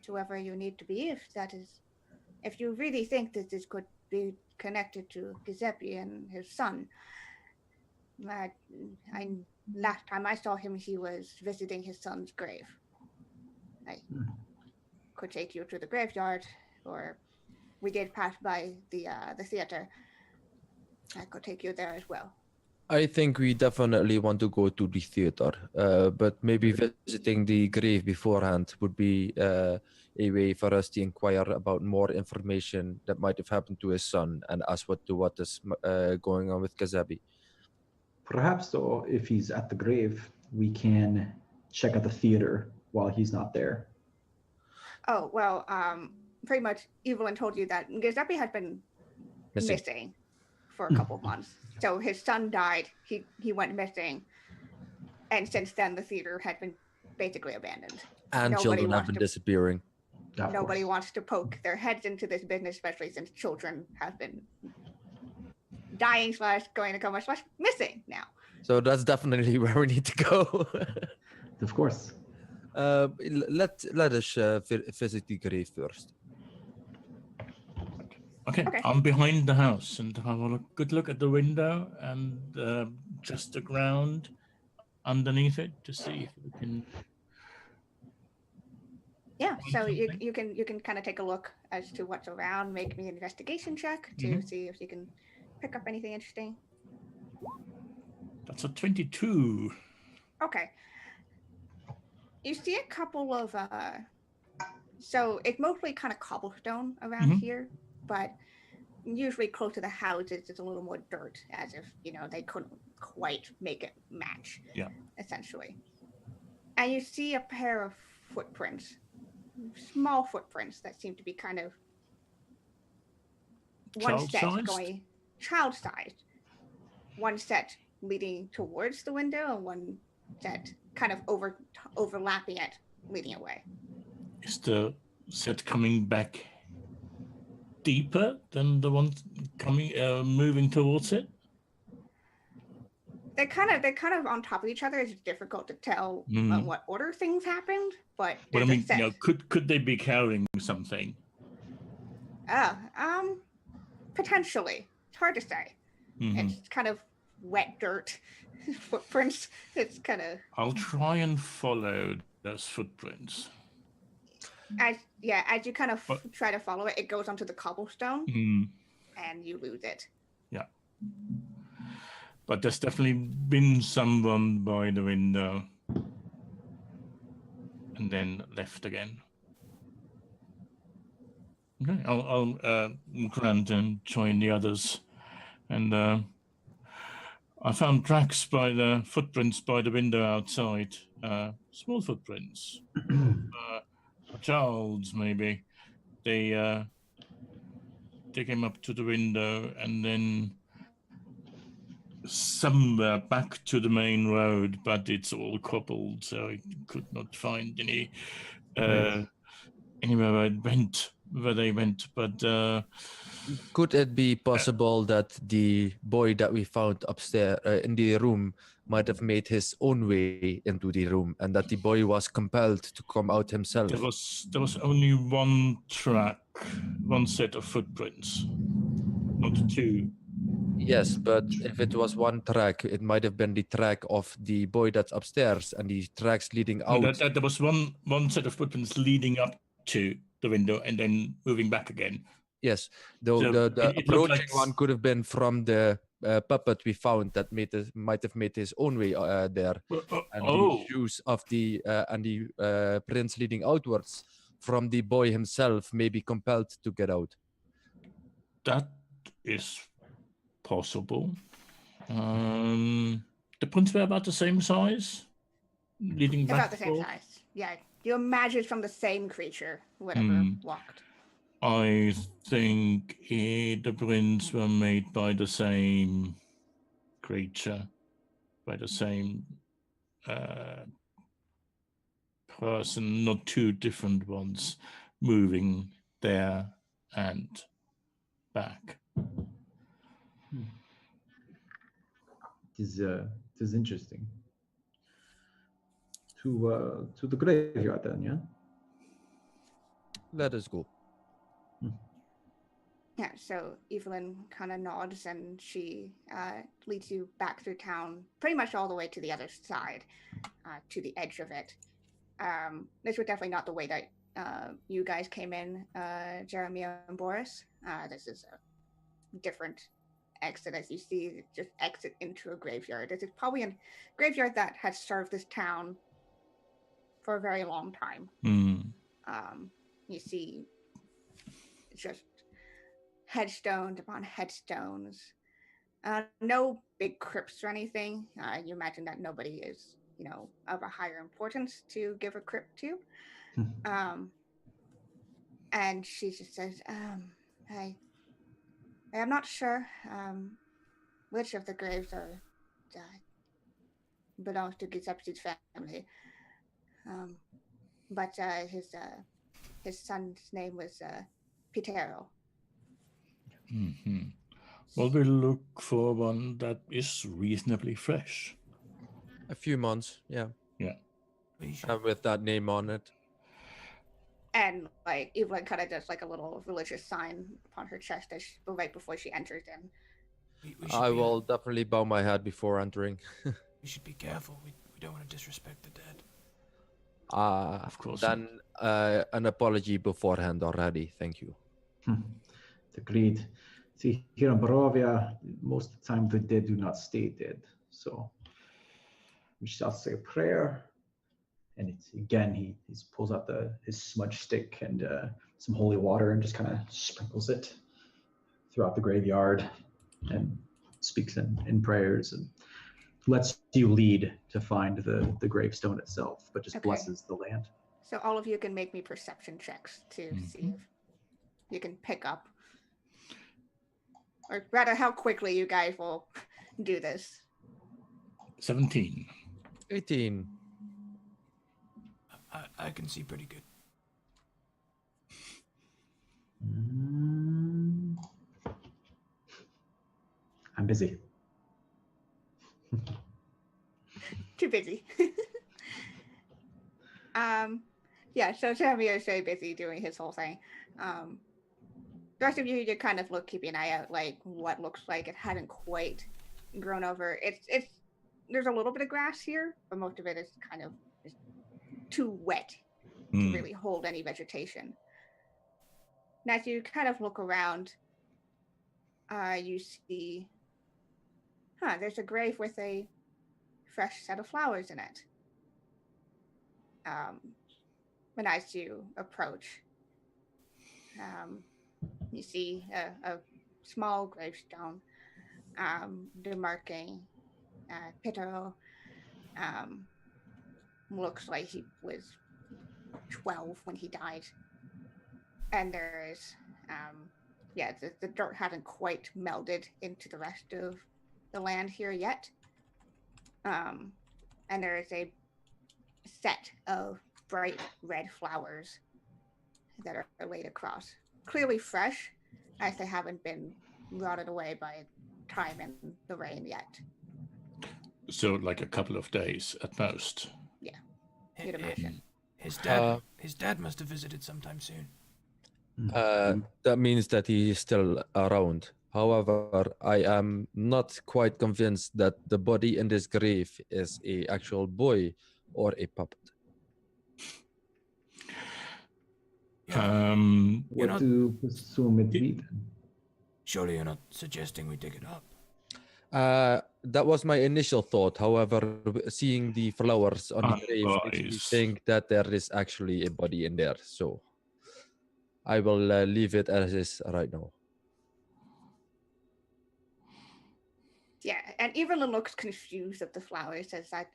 S3: to wherever you need to be if you really think that this could be connected to Giuseppe and his son. Last time I saw him, he was visiting his son's grave. I could take you to the graveyard, or we did pass by the theater. I could take you there as well."
S2: I think we definitely want to go to the theater, but maybe visiting the grave beforehand would be a way for us to inquire about more information that might have happened to his son and ask what is going on with Giuseppe.
S5: Perhaps, though, if he's at the grave, we can check out the theater while he's not there.
S3: Oh, well, pretty much Evelyn told you that Giuseppe had been missing for a couple of months. So his son died, he went missing, and since then the theater had been basically abandoned.
S2: And children have been disappearing.
S3: Nobody wants to poke their heads into this business, especially since children have been dying / going to coma / missing now.
S2: So that's definitely where we need to go.
S5: Of course.
S2: Let us visit the grave first.
S4: Okay,
S3: Okay.
S4: I'm behind the house and have a good look at the window and just the ground underneath it to see if we can.
S3: Yeah, so
S4: something.
S3: you can kind of take a look as to what's around. Make me an investigation check to see if you can pick up anything interesting.
S4: That's a 22.
S3: Okay. You see a couple of so it's mostly kind of cobblestone around here, but usually close to the houses it's a little more dirt, as if they couldn't quite make it match.
S4: Yeah.
S3: Essentially. And you see a pair of footprints, small footprints that seem to be kind of child-sized. One set leading towards the window and one set kind of overlapping it, leading away.
S4: Is the set coming back deeper than the one coming moving towards it?
S3: They're kind of on top of each other. It's difficult to tell in what order things happened, but
S4: I mean, could they be carrying something?
S3: Potentially. It's hard to say. It's kind of wet dirt footprints. It's kind of.
S4: I'll try and follow those footprints.
S3: As you kind of try to follow it, it goes onto the cobblestone, and you lose it.
S4: Yeah. But there's definitely been someone by the window and then left again. Okay, I'll look around and join the others. And I found tracks by the footprints by the window outside. Small footprints. A child's maybe. They came up to the window and then somewhere back to the main road, but it's all cobbled, so I could not find anywhere where they went. But
S2: could it be possible that the boy that we found upstairs in the room might have made his own way into the room, and that the boy was compelled to come out himself?
S4: There was only one track, one set of footprints, not two.
S2: Yes, but if it was one track, it might have been the track of the boy that's upstairs and the tracks leading out.
S4: No, there was one set of footprints leading up to the window and then moving back again.
S2: Yes, the approaching one could have been from the puppet we found that might have made his own way there. And the shoes of the prints leading outwards from the boy himself may be compelled to get out.
S4: That is possible. The points were about the same size, leading back
S3: About the
S4: and
S3: same
S4: forth.
S3: size. Yeah, you imagine it's from the same creature, whatever walked.
S4: I think the prints were made by the same creature, by the same person, not two different ones moving there and back.
S5: It is interesting. To the graveyard then, yeah.
S2: Let us go.
S3: Yeah, so Evelyn kind of nods and she leads you back through town, pretty much all the way to the other side, to the edge of it. This was definitely not the way that you guys came in, Jeremy and Boris. This is a different exit, as you see, just exit into a graveyard. This is probably a graveyard that has served this town for a very long time. You see just headstones upon headstones. No big crypts or anything. You imagine that nobody is, of a higher importance to give a crypt to. And she just says, I am not sure which of the graves are belongs to Giuseppe's family. But his son's name was Pitero.
S4: Well, we'll look for one that is reasonably fresh.
S2: A few months, yeah.
S4: Yeah.
S2: With that name on it.
S3: And like Evelyn kind of does like a little religious sign upon her chest right before she enters in.
S2: I will definitely bow my head before entering.
S1: We should be careful. We don't want to disrespect the dead.
S4: Of course.
S2: Then an apology beforehand already. Thank you.
S5: Agreed. See, here in Barovia, most of the time the dead do not stay dead. So we shall say a prayer. And it's, again, he pulls out his smudge stick and some holy water and just kind of sprinkles it throughout the graveyard and speaks in prayers and lets you lead to find the gravestone itself, but just blesses the land.
S3: So all of you can make me perception checks to see if you can pick up, or rather how quickly you guys will do this.
S4: 17.
S2: 18.
S1: I can see pretty good.
S5: I'm busy.
S3: Too busy. Yeah, so Jeremy is very busy doing his whole thing. The rest of you kind of keeping an eye out, like what looks like it hadn't quite grown over. It's there's a little bit of grass here, but most of it is kind of just too wet to really hold any vegetation. And as you kind of look around, you see, there's a grave with a fresh set of flowers in it. And as you approach, you see a small gravestone demarking Pitero. Looks like he was 12 when he died. And there is, the dirt hadn't quite melded into the rest of the land here yet. And there is a set of bright red flowers that are laid across. Clearly fresh, as they haven't been rotted away by time and the rain yet.
S4: So like a couple of days at most.
S3: Yeah, you'd imagine.
S1: His dad must have visited sometime soon.
S2: That means that he is still around. However, I am not quite convinced that the body in this grave is a actual boy or a puppet.
S5: What do you assume it be then?
S1: Surely you're not suggesting we dig it up.
S2: That was my initial thought. However, seeing the flowers on the grave makes me think that there is actually a body in there. So I will leave it as is right now.
S3: Yeah, and Evelyn looks confused at the flowers, says I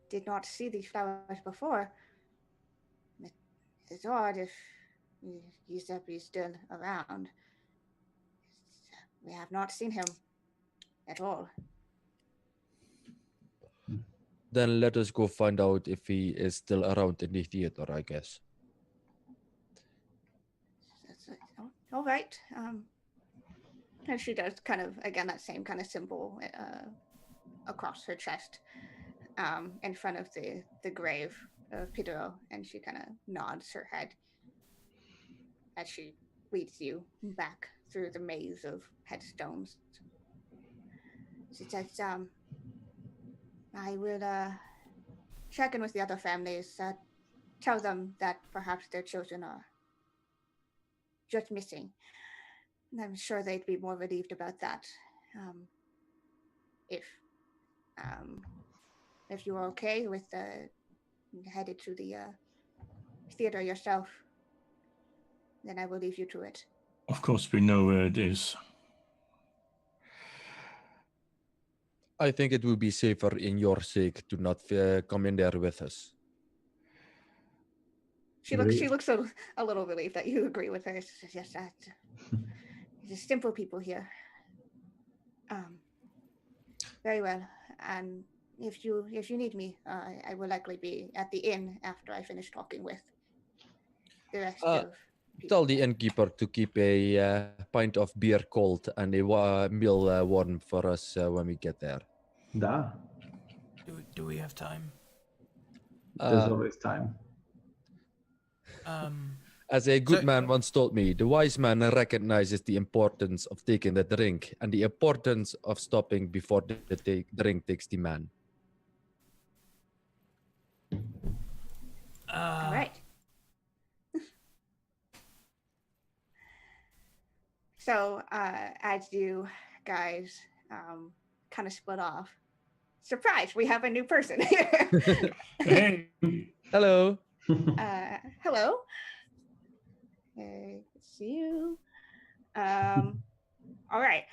S3: did not see these flowers before. It's odd if Giuseppe's still around. We have not seen him at all.
S2: Then let us go find out if he is still around in the theater, I guess.
S3: All right. And she does kind of, again, that same kind of symbol across her chest in front of the grave of Pedro, and she kind of nods her head as she leads you back through the maze of headstones. She says, I will check in with the other families, tell them that perhaps their children are just missing. And I'm sure they'd be more relieved about that. If you are okay with headed to the theater yourself, then I will leave you to it.
S4: Of course, we know where it is.
S2: I think it would be safer in your sake to not come in there with us.
S3: She looks a little relieved that you agree with her. She says, yes, that just simple people here. Very well. And if you need me, I will likely be at the inn after I finish talking with the rest of people.
S2: Tell the innkeeper to keep a pint of beer cold and a meal warm for us when we get there.
S5: Da.
S1: Do we have time?
S5: There's always time.
S2: As a good man once told me, the wise man recognizes the importance of taking the drink and the importance of stopping before the drink takes the man.
S3: All right. So as you guys kind of split off, surprise, we have a new person here.
S4: Hey.
S2: Hello.
S3: Hello. Good to see you. All right.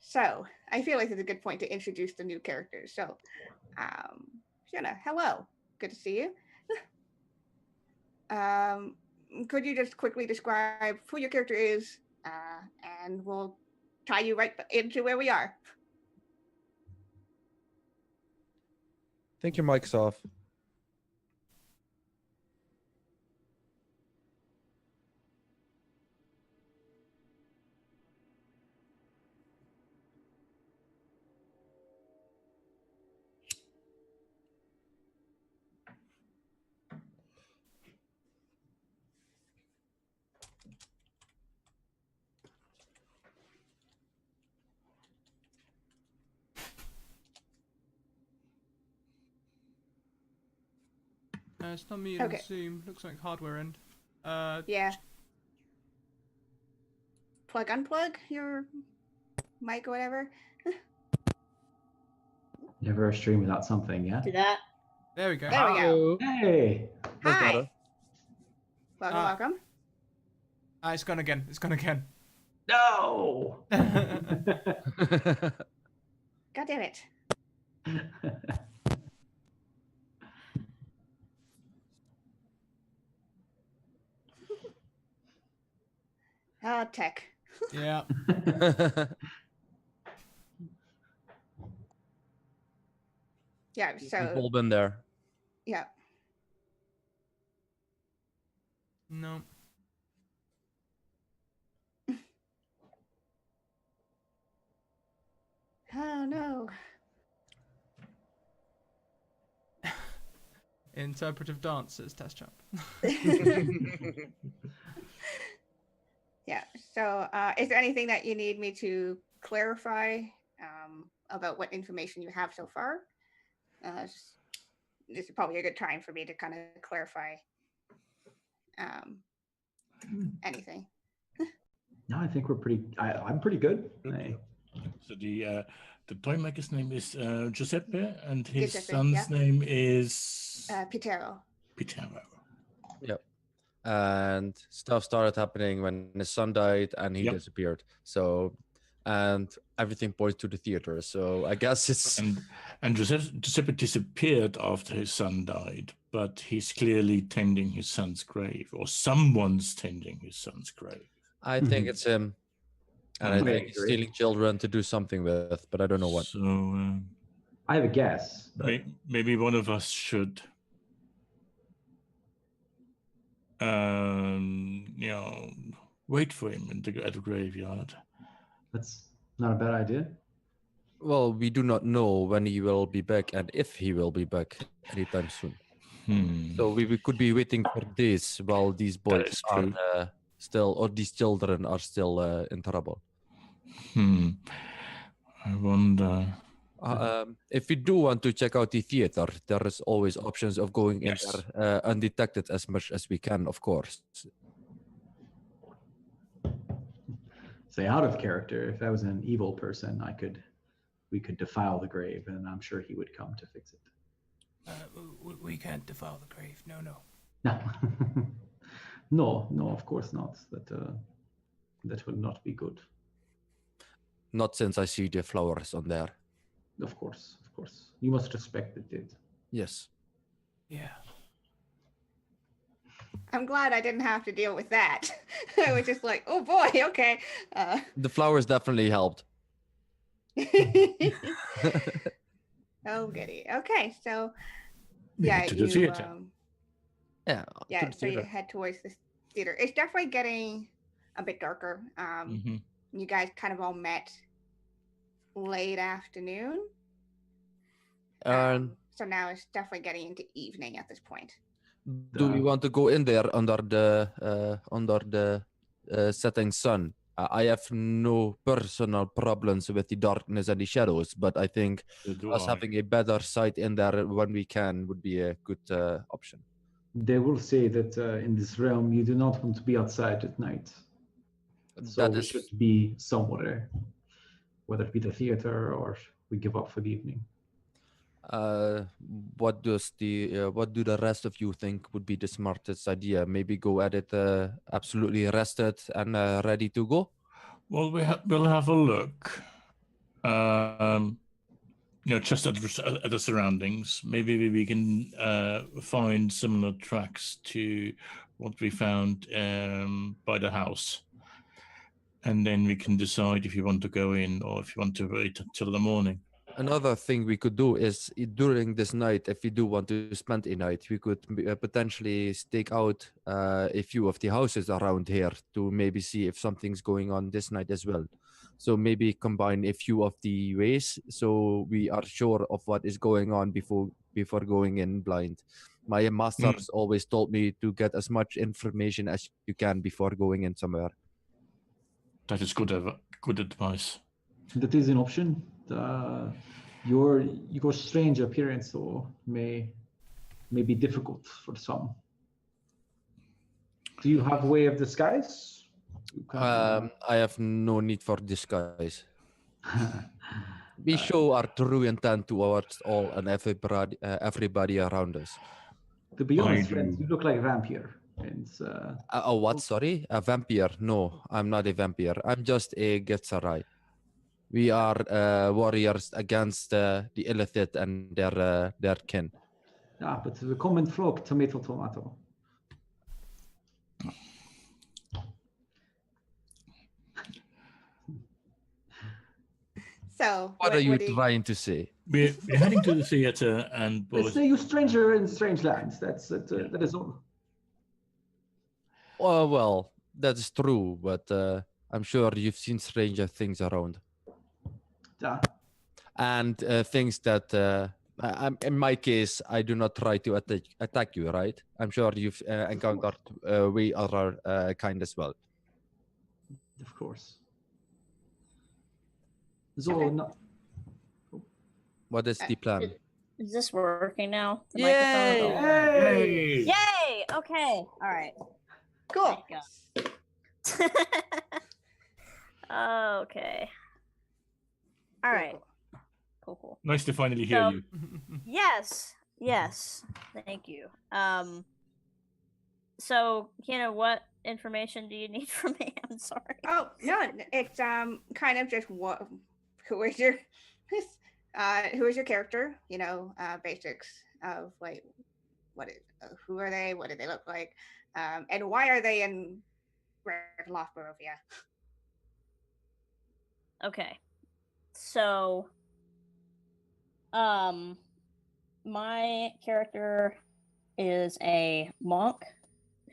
S3: So I feel like it's a good point to introduce the new characters. So, Jenna, hello. Good to see you. Could you just quickly describe who your character is, and we'll tie you right into where we are.
S2: Think your mic's off.
S1: It's not me
S3: Okay.
S1: on Zoom. Looks like hardware end.
S3: Yeah. Unplug your mic or whatever.
S5: Never a stream without something, yeah?
S6: Do that.
S1: There we go.
S3: There we go.
S5: Hey!
S2: That's
S3: Hi.
S2: better.
S3: Welcome.
S1: It's gone again. It's gone again.
S5: No!
S3: God damn it. Tech.
S1: Yeah.
S3: Yeah,
S2: We've
S3: so
S2: all been there.
S3: yeah.
S1: No.
S3: Oh no.
S1: Interpretive dance, says Test Chop.
S3: Yeah. So is there anything that you need me to clarify about what information you have so far? This is probably a good time for me to kind of clarify anything.
S5: No, I think we're I'm pretty good. Hey.
S4: So the toy maker's name is Giuseppe, and his
S3: Giuseppe,
S4: son's
S3: yeah.
S4: name is
S3: Pitero.
S4: Pitero.
S2: Yep. And stuff started happening when his son died and he
S4: Yep.
S2: disappeared. So and everything points to the theater. So I guess it's
S4: And Giuseppe disappeared after his son died, but he's clearly tending his son's grave, or someone's tending his son's grave.
S2: I think it's him, and I
S4: Mm.
S2: think he's stealing children to do something with, but I don't know what.
S4: So
S5: I have a guess. But
S4: maybe one of us should, wait for him at the graveyard.
S5: that's not a bad idea.
S2: Well, we do not know when he will be back and if he will be back anytime soon. So we could be waiting for days while these boys
S4: is
S2: are
S4: true.
S2: still, or these children are still in trouble.
S4: I wonder.
S2: If we do want to check out the theater, there is always options of going in
S4: Yes.
S2: there undetected as much as we can, of course.
S5: Say out of character. If I was an evil person, we could defile the grave, and I'm sure he would come to fix it.
S1: We can't defile the grave. No.
S5: No. No, of course not. That would not be good.
S2: Not since I see the flowers on there.
S5: Of course. You must respect the dead.
S2: Yes.
S1: Yeah.
S3: I'm glad I didn't have to deal with that. I was just like, oh boy, okay.
S2: The flowers definitely helped.
S3: Oh goody. Okay, so
S4: Yeah, to the theater.
S2: Yeah.
S3: Yeah,
S2: to the
S3: so you
S2: theater.
S3: head towards the theater. It's definitely getting a bit darker. You guys kind of all met late afternoon. So now it's definitely getting into evening at this point.
S2: Do we want to go in there under the setting sun? I have no personal problems with the darkness and the shadows, but I think us having a better sight in there when we can would be a good option.
S5: They will say that in this realm you do not want to be outside at night. So we should be somewhere, whether it be the theater or we give up for the evening.
S2: What do the rest of you think would be the smartest idea? Maybe go at it absolutely rested and ready to go?
S4: Well, we'll have a look. Just at the surroundings. Maybe we can find similar tracks to what we found by the house. And then we can decide if you want to go in or if you want to wait until the morning.
S2: Another thing we could do is during this night, if we do want to spend a night, we could potentially stake out a few of the houses around here to maybe see if something's going on this night as well. So maybe combine a few of the ways so we are sure of what is going on before going in blind. My masters always told me to get as much information as you can before going in somewhere.
S4: That is good advice.
S5: That is an option. Your strange appearance though may be difficult for some. Do you have a way of disguise?
S2: I have no need for disguise. We show our true intent towards all and everybody around us.
S5: To be honest, friends, you look like a vampire. And,
S2: what? Sorry? A vampire? No, I'm not a vampire. I'm just a Getsarai. We are warriors against the Illithid and their kin.
S5: Yeah, but the common folk, tomato.
S3: So
S2: what are you trying to say?
S4: We're heading to the theater and...
S5: Let's say you stranger in strange lands. That is all.
S2: Well, that is true, but I'm sure you've seen stranger things around.
S5: Yeah.
S2: And things that, in my case, I do not try to attack you, right? I'm sure you've encountered way other kind as well.
S5: Of course. So,
S2: what is the plan?
S6: Is this working now? The
S2: Yay!
S6: microphone?
S5: Yay!
S6: Yay! Okay. All right.
S3: Cool.
S6: Okay. All right. Cool.
S4: Nice to finally hear you.
S6: Yes. Thank you. So, you know what? information do you need from me? I'm sorry.
S3: Oh no, it's kind of just what who is your who is your character? You know, basics of like who are they? What do they look like? And why are they in Ravenloft, Barovia?
S6: Okay. So, my character is a monk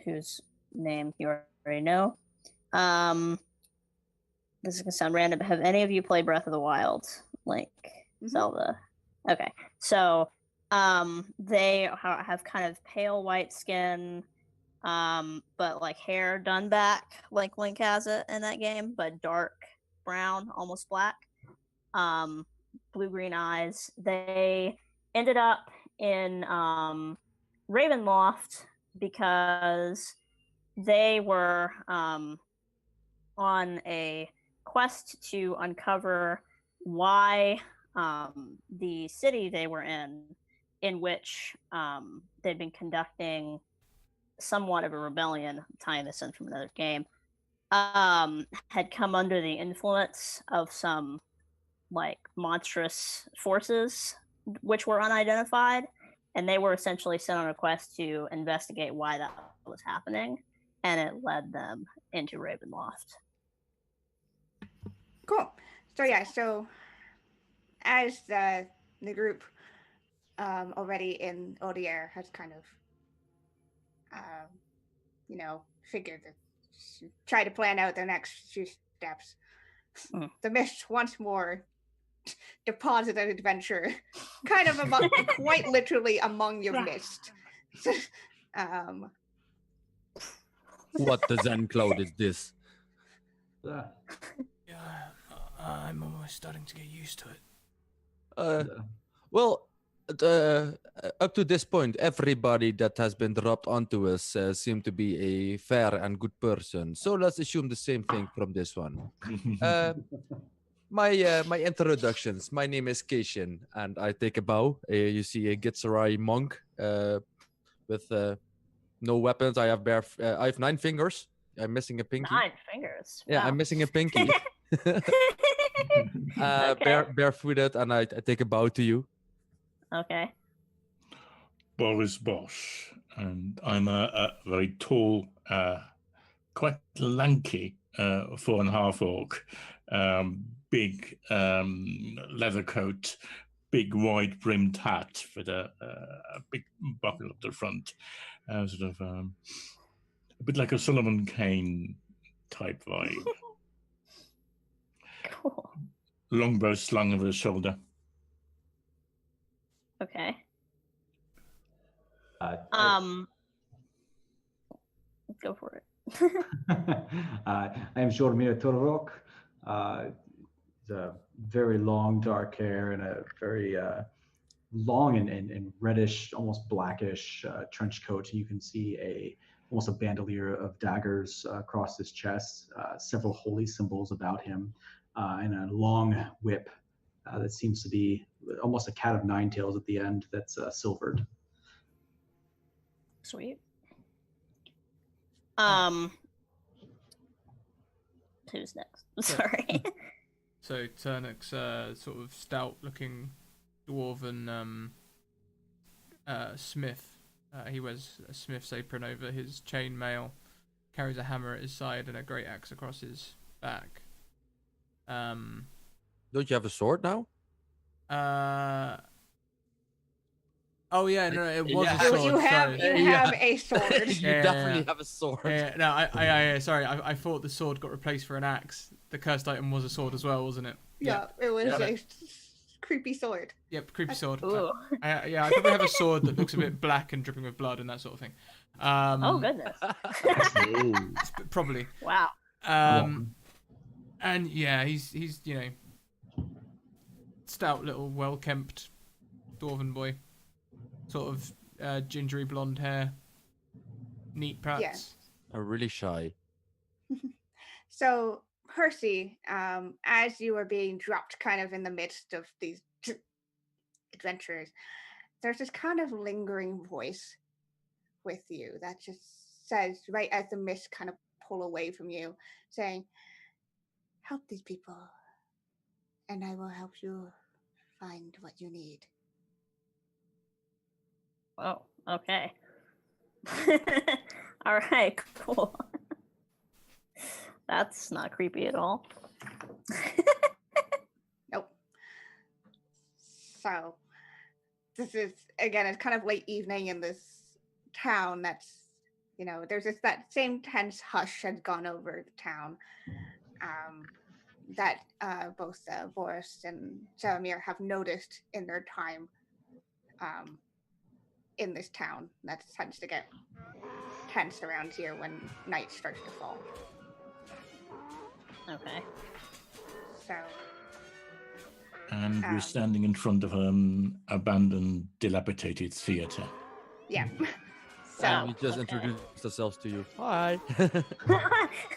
S6: whose name you already know. This is gonna sound random, but have any of you played Breath of the Wild? Like Zelda? Okay. So, they have kind of pale white skin, but like hair done back, like Link has it in that game, but dark brown, almost black. Blue-green eyes. They ended up in Ravenloft because they were on a quest to uncover why the city they were in which they'd been conducting somewhat of a rebellion, tying this in from another game, had come under the influence of some like monstrous forces which were unidentified, and they were essentially sent on a quest to investigate why that was happening, and it led them into Ravenloft.
S3: Cool. So yeah, so as the group already in Odier has kind of you know, figured that try to plan out their next few steps. The mist once more deposited adventure, kind of among, quite literally among your mist.
S2: What the Zen cloud is this?
S1: Yeah, I'm almost starting to get used to it.
S2: Well, up to this point, everybody that has been dropped onto us seem to be a fair and good person. So let's assume the same thing from this one. My introductions. My name is Keishin, and I take a bow. You see a Gitsarai monk with no weapons. I have 9 fingers. I'm missing a pinky.
S6: 9 fingers.
S2: Yeah,
S6: Wow.
S2: I'm missing a pinky.
S6: Okay.
S2: Barefooted, and I take a bow to you.
S6: Okay.
S4: Boris Bosch, and I'm a very tall, quite lanky 4.5 orc, big leather coat, big wide brimmed hat with a big buckle at the front, sort of a bit like a Solomon Kane type vibe.
S6: Cool.
S4: Longbow slung over his shoulder.
S6: Okay. Go for it.
S5: I am Jormir Turnuk. He's a very long, dark hair and a very long and reddish, almost blackish trench coat. You can see almost a bandolier of daggers across his chest, several holy symbols about him, and a long whip that seems to be almost a cat of 9 tails at the end that's silvered.
S6: Sweet. Who's next? Sorry.
S1: So Turnuk's sort of stout-looking dwarven smith. He wears a smith's apron over his chainmail, carries a hammer at his side and a great axe across his back.
S2: Don't you have a sword now?
S1: Oh yeah, no, it was a sword.
S3: You have
S1: sorry.
S3: a sword.
S2: You definitely have a sword.
S1: Yeah, no, I sorry, I thought the sword got replaced for an axe. The cursed item was a sword as well, wasn't it?
S3: Yeah, it was a creepy sword.
S1: Yep, creepy sword.
S6: Ooh.
S1: I probably have a sword that looks a bit black and dripping with blood and that sort of thing.
S6: Oh goodness.
S1: Probably.
S6: Wow.
S1: And yeah, he's you know, stout little well-kempt dwarven boy, sort of gingery blonde hair, neat prats.
S3: Yeah.
S2: I'm really shy.
S3: So Percy, as you are being dropped kind of in the midst of these adventures, there's this kind of lingering voice with you that just says right as the mist kind of pull away from you, saying, "Help these people, and I will help you find what you need."
S6: Oh, okay. All right, cool. That's not creepy at all.
S3: Nope. So this is, again, it's kind of late evening in this town that's, there's that same tense hush had gone over the town, that both Boris and Jaromir have noticed in their time in this town. That tends to get tense around here when night starts to fall.
S6: Okay.
S3: So
S4: And we're standing in front of an abandoned, dilapidated theater.
S3: yeah. So
S2: And we just
S6: okay.
S2: introduced ourselves to you. Hi.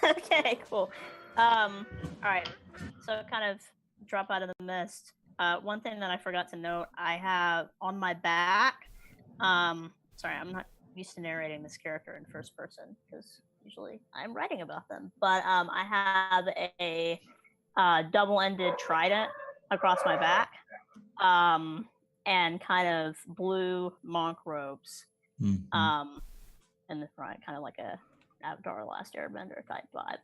S6: Okay, cool. All right. So kind of drop out of the mist. One thing that I forgot to note, I have on my back. Sorry, I'm not used to narrating this character in first person because usually I'm writing about them. But I have a double-ended trident across my back, and kind of blue monk robes.
S4: Mhm.
S6: In the front, kind of like a Avatar: Last Airbender type vibe.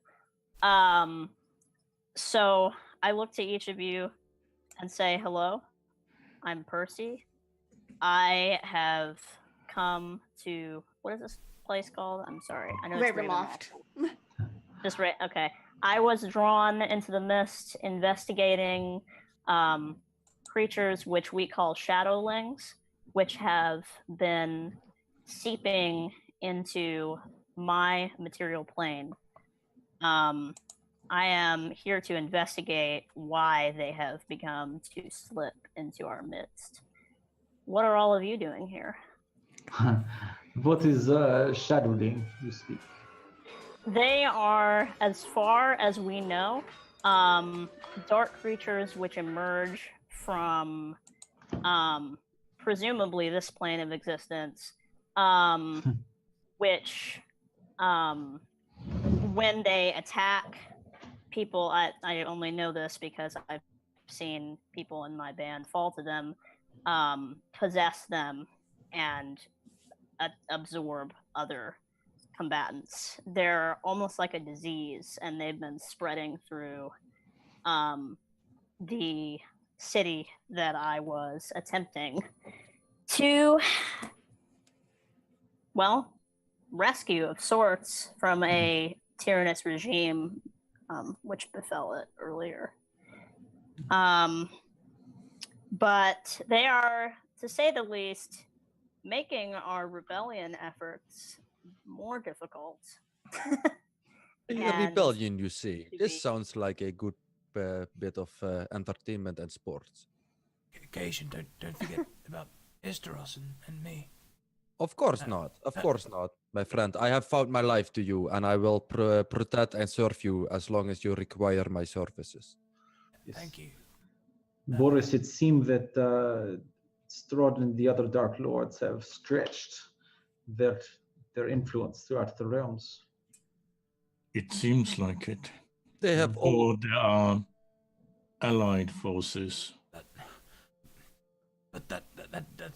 S6: So I look to each of you and say, "Hello, I'm Percy. I have come to, what is this place called? I'm sorry, I know it's
S3: Ravenloft.
S6: Just right. Okay. I was drawn into the mist investigating creatures which we call shadowlings, which have been seeping into my material plane. I am here to investigate why they have begun to slip into our midst. What are all of you doing here?
S5: What is shadowing you speak?
S6: They are, as far as we know, dark creatures which emerge from presumably this plane of existence, which when they attack people, I only know this because I've seen people in my band fall to them, possess them, and absorb other combatants. They're almost like a disease, and they've been spreading through the city that I was attempting to, well, rescue of sorts from a tyrannous regime, which befell it earlier. But they are, to say the least, making our rebellion efforts more difficult.
S2: A
S6: And
S2: rebellion, you see.
S6: to
S2: This
S6: be-
S2: sounds like a good bit of entertainment and sports.
S1: Occasion, don't forget about Esteros and me.
S2: Of course not. Of course not, my friend. I have found my life to you, and I will protect and serve you as long as you require my services.
S5: Yes.
S1: Thank you.
S5: Boris, it seemed that Strahd and the other Dark Lords have stretched their influence throughout the realms.
S4: It seems like it.
S2: They have all.
S4: Or there are allied forces.
S1: But that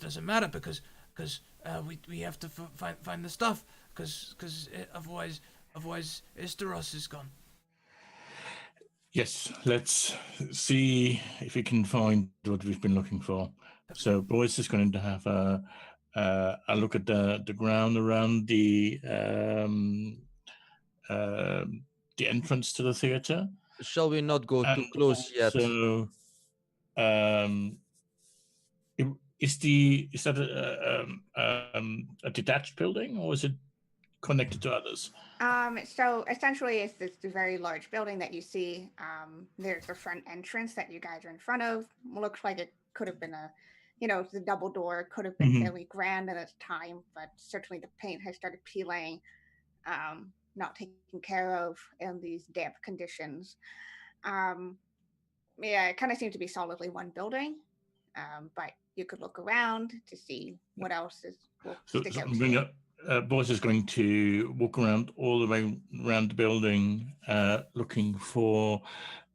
S1: doesn't matter because we have to find the stuff because otherwise Esteros is gone.
S4: Yes, let's see if we can find what we've been looking for. So Boris is going to have a look at the ground around the entrance to the theater.
S2: Shall we not go too
S4: And
S2: close yet?
S4: So, is that a detached building, or is it connected to others?
S3: So essentially it's this very large building that you see. There's the front entrance that you guys are in front of. Looks like it could have been the double door could have been fairly grand at its time, but certainly the paint has started peeling, not taken care of in these damp conditions. Yeah, it kind of seems to be solidly one building, but you could look around to see what else will
S4: So
S3: stick out
S4: I'm
S3: to
S4: going
S3: you.
S4: to Boris is going to walk around all the way around the building, looking for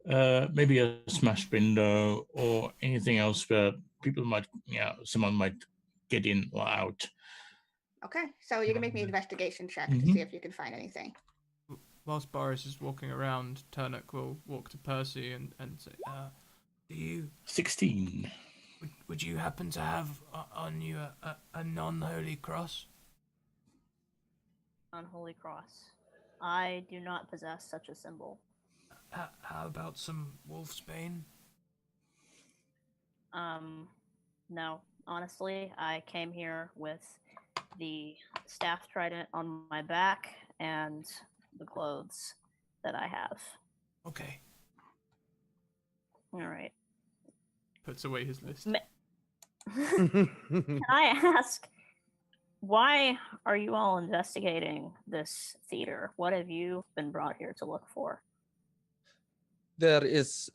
S4: maybe a smashed window or anything else where people might, someone might get in or out.
S3: Okay, so you can make me an investigation check to
S4: Mhm.
S3: see if you can find anything.
S1: Whilst Boris is walking around, Turnuk will walk to Percy and say, do you
S4: 16.
S1: would you happen to have on you a non-holy cross?
S6: Unholy cross. I do not possess such a symbol.
S1: How about some wolfsbane?
S6: No. Honestly, I came here with the staff trident on my back and the clothes that I have.
S1: Okay.
S6: All right.
S1: Puts away his list.
S6: Can I ask, why are you all investigating this theater? What have you been brought here to look for?
S2: There is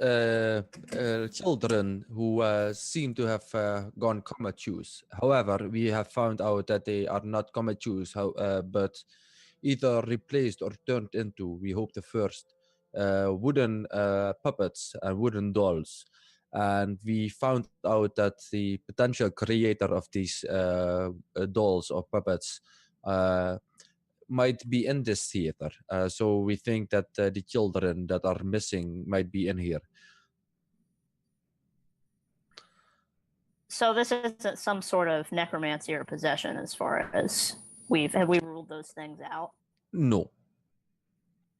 S2: children who seem to have gone comatose. However, we have found out that they are not comatose, but either replaced or turned into, we hope the first, wooden puppets and wooden dolls. And we found out that the potential creator of these dolls or puppets might be in this theater. So we think that the children that are missing might be in here.
S6: So this isn't some sort of necromancy or possession as far as have we ruled those things out?
S2: No,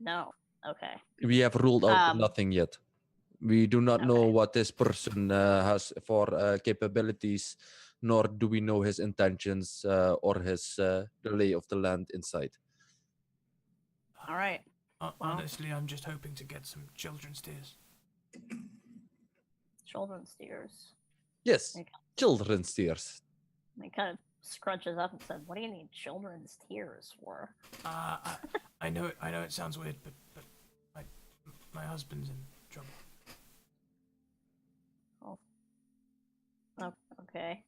S6: No. Okay.
S2: we have ruled out nothing yet. We do not know
S6: Okay.
S2: what this person has for capabilities, nor do we know his intentions or his the lay of the land inside.
S6: All right.
S1: Honestly, I'm just hoping to get some children's tears.
S6: Children's tears.
S2: Yes,
S6: Okay.
S2: children's tears.
S6: He kind of scrunches up and said, "What do you need children's tears for?"
S1: I know it sounds weird, but my husband's in trouble.
S6: Oh, okay.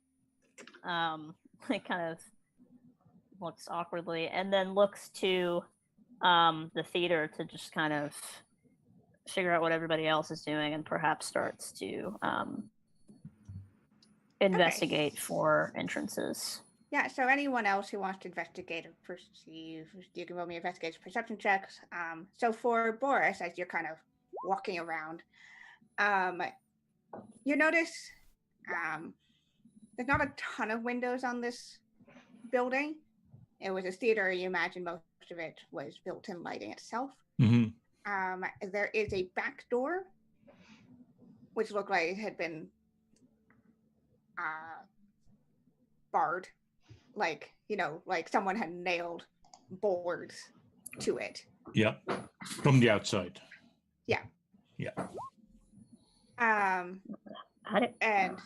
S6: He kind of looks awkwardly and then looks to the theater to just kind of figure out what everybody else is doing and perhaps starts to investigate for entrances.
S3: Yeah, so anyone else who wants to investigate or perceive, you can roll me investigation perception checks. So for Boris, as you're kind of walking around, you notice there's not a ton of windows on this building. It was a theater. You imagine most of it was built-in lighting itself.
S4: Mm-hmm.
S3: There is a back door, which looked like it had been barred, like someone had nailed boards to it.
S4: Yeah, from the outside.
S3: Yeah. And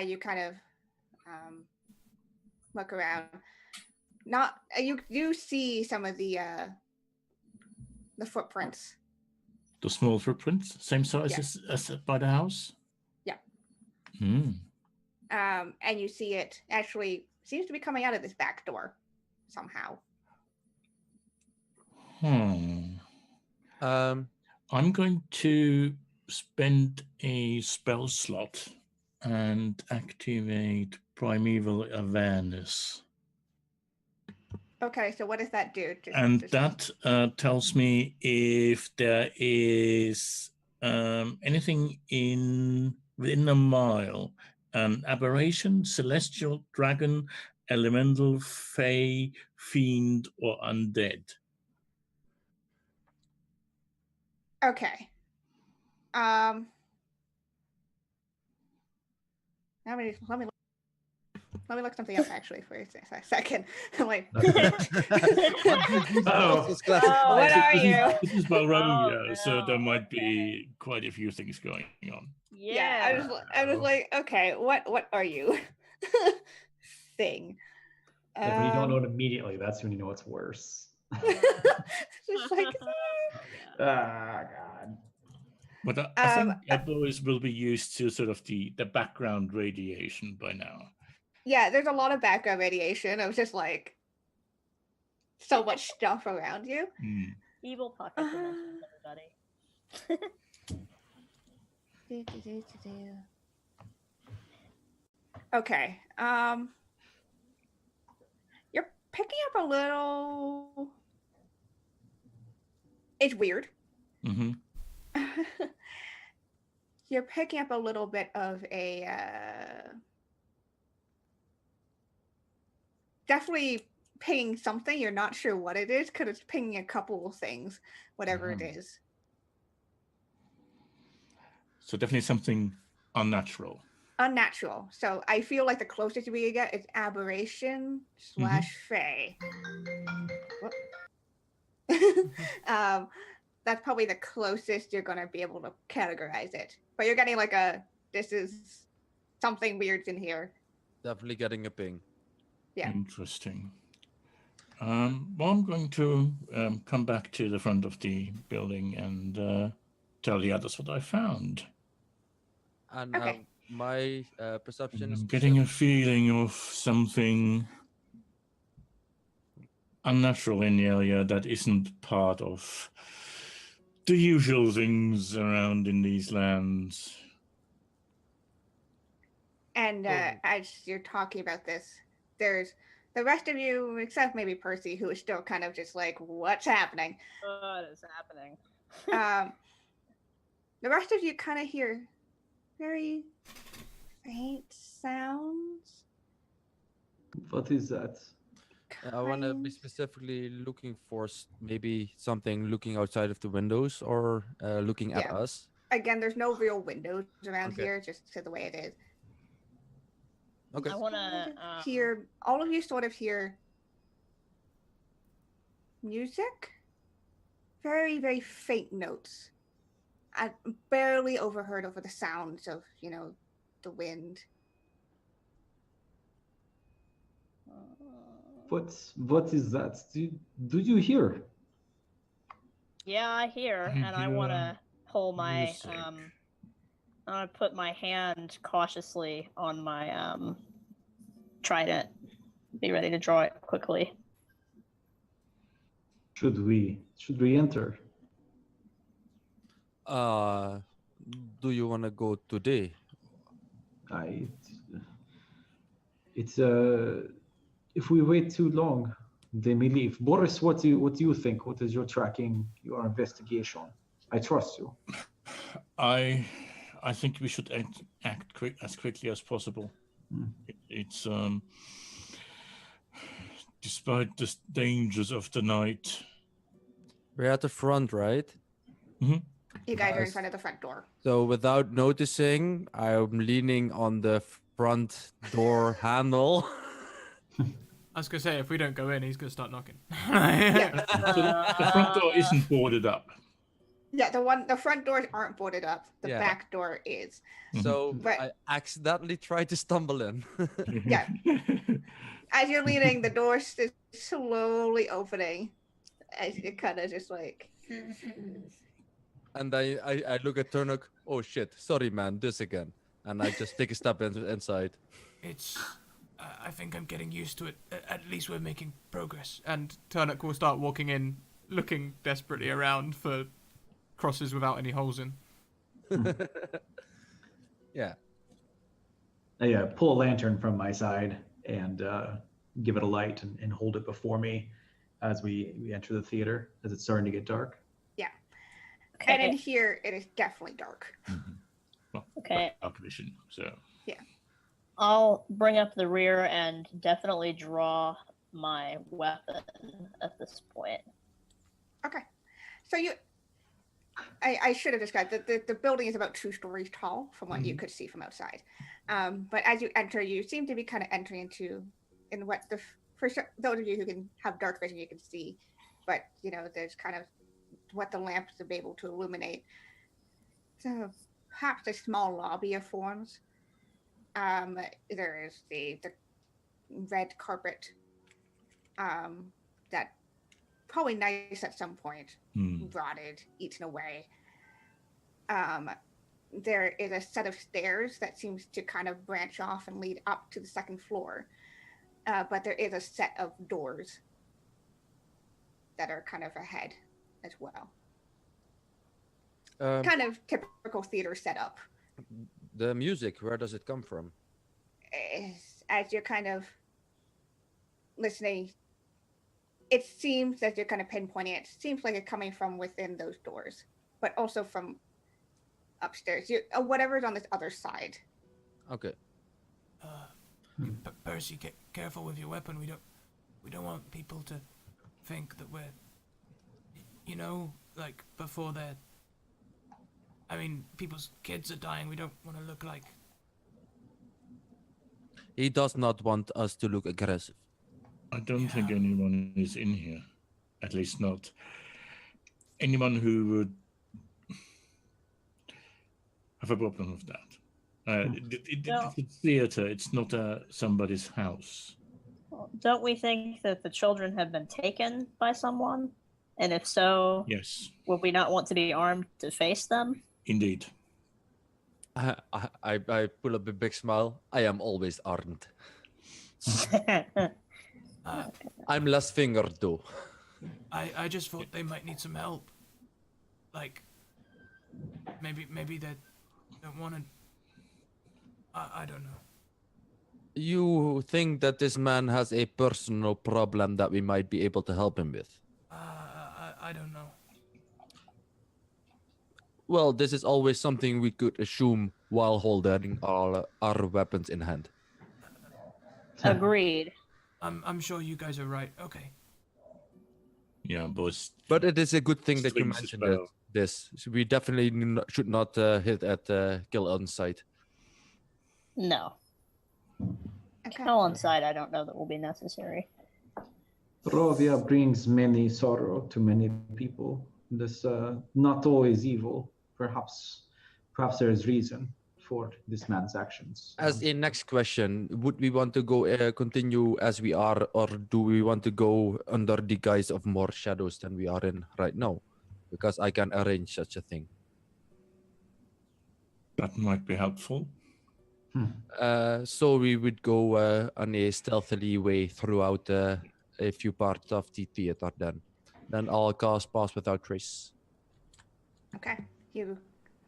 S3: you kind of look around. Not you see some of the footprints.
S4: The small footprints, same size as by the house.
S3: Yeah.
S4: Hmm.
S3: And you see it actually seems to be coming out of this back door somehow.
S4: I'm going to spend a spell slot and activate Primeval Awareness.
S3: Okay, so what does that do?
S4: That tells me if there is anything within a mile, an aberration, celestial, dragon, elemental, fey, fiend, or undead.
S3: Okay. Let me look something up actually for a second. I'm like,
S6: Oh,
S3: what are you?
S4: This is Balrog, so there might be quite a few things going on.
S3: Yeah, I was like, okay, what are you? Thing.
S5: Like when you don't know it immediately, that's when you know it's worse.
S3: Just like,
S5: ah, God.
S4: But I think boys will be used to sort of the background radiation by now.
S3: Yeah, there's a lot of background radiation. It was just like so much stuff around you.
S4: Hmm.
S6: Evil pocket dimensions, everybody.
S3: Okay. You're picking up a little. It's weird.
S4: Mm-hmm.
S3: You're picking up a little bit of a definitely pinging something. You're not sure what it is because it's pinging a couple of things, whatever it is.
S4: So definitely something unnatural.
S3: Unnatural. So I feel like the closest we get is aberration / fey. That's probably the closest you're gonna be able to categorize it. But you're getting like this is something weird's in here.
S2: Definitely getting a ping.
S3: Yeah.
S4: Interesting. Well, I'm going to come back to the front of the building and tell the others what I found.
S2: And
S3: Okay.
S2: my perception is
S4: I'm getting a feeling of something unnatural in the area that isn't part of the usual things around in these lands.
S3: And as you're talking about this, there's the rest of you, except maybe Percy, who is still kind of just like, what's happening?
S6: What is happening?
S3: The rest of you kind of hear very faint sounds.
S5: What is that?
S2: I want to be
S3: Kind-
S2: specifically looking for maybe something looking outside of the windows or looking at
S3: Yeah.
S2: us.
S3: Again, there's no real windows around
S2: Okay.
S3: here, just to the way it is.
S2: Okay.
S6: I want to
S3: hear all of you sort of hear music, very very faint notes, barely overheard over the sounds of the wind.
S5: What is that? Do you hear?
S6: Yeah, I hear, and I want to pull my
S4: music.
S6: I want to put my hand cautiously on my trident, be ready to draw it quickly.
S5: Should we enter?
S2: Do you want to go today?
S5: It's if we wait too long, they may leave. Boris, what do you think? What is your tracking, your investigation? I trust you.
S4: I think we should act as quickly as possible. It's despite the dangers of the night.
S2: We're at the front, right?
S4: Mm-hmm.
S3: You guys are in front of the front door.
S2: So without noticing, I'm leaning on the front door handle.
S1: I was gonna say, if we don't go in, he's gonna start knocking.
S3: Yeah.
S4: So the front door isn't boarded up.
S3: Yeah, the front doors aren't boarded up. The
S2: Yeah.
S3: back door is.
S2: So
S3: But-
S2: I accidentally tried to stumble in.
S3: Yeah. As you're leaning, the door is slowly opening. As you kind of just like.
S2: And I look at Turnuk. Oh shit! Sorry, man. This again. And I just take a step inside.
S1: It's. I think I'm getting used to it. At least we're making progress. And Turnuk will start walking in, looking desperately around for crosses without any holes in.
S2: Yeah.
S5: I pull a lantern from my side and give it a light and hold it before me as we enter the theater, as it's starting to get dark.
S3: Yeah.
S6: Okay.
S3: And in here, it is definitely dark.
S4: Well,
S6: Okay.
S4: dark vision. So
S6: I'll bring up the rear and definitely draw my weapon at this point.
S3: Okay. So I should have described that the building is about 2 stories tall from what you could see from outside. But as you enter, you seem to be kind of entering in what for those of you who can have dark vision, you can see. But, there's kind of what the lamps will be able to illuminate. So perhaps a small lobby of forms. There is the red carpet that probably nice at some point, rotted, eaten away. there is a set of stairs that seems to kind of branch off and lead up to the second floor. But there is a set of doors that are kind of ahead as well. Kind of typical theater setup.
S2: The music, where does it come from?
S3: As you're kind of listening, it seems as you're kind of pinpointing it, seems like it's coming from within those doors, but also from upstairs. Whatever's on this other side.
S2: Okay.
S1: Percy, get careful with your weapon. We don't want people to think that we're, like before they're. I mean, people's kids are dying. We don't want to look like.
S2: He does not want us to look aggressive.
S4: I don't think anyone is in here. At least not anyone who would have a problem with that. It's a theater. It's not somebody's house.
S6: Don't we think that the children have been taken by someone? And if so,
S4: Yes,
S6: would we not want to be armed to face them?
S4: indeed.
S2: I pull up a big smile. I am always armed. I'm less fingered though.
S1: I just thought they might need some help. Like, maybe they don't want to. I don't know.
S2: You think that this man has a personal problem that we might be able to help him with?
S1: I don't know.
S2: Well, this is always something we could assume while holding our weapons in hand.
S6: Agreed.
S1: I'm sure you guys are right. Okay.
S4: Yeah, boys.
S2: But it is a good thing that you
S4: Strings as
S2: mentioned
S4: well.
S2: this. We definitely should not hit at kill on sight.
S6: No.
S3: Okay.
S6: Kill on sight, I don't know that will be necessary.
S5: Rovia brings many sorrow to many people. This not always evil. Perhaps there is reason for this man's actions.
S2: As a next question, would we want to go continue as we are, or do we want to go under the guise of more shadows than we are in right now? Because I can arrange such a thing.
S4: That might be helpful.
S2: So we would go on a stealthily way throughout a few parts of the theater then. Then I'll cast Pass Without Trace.
S3: Okay. You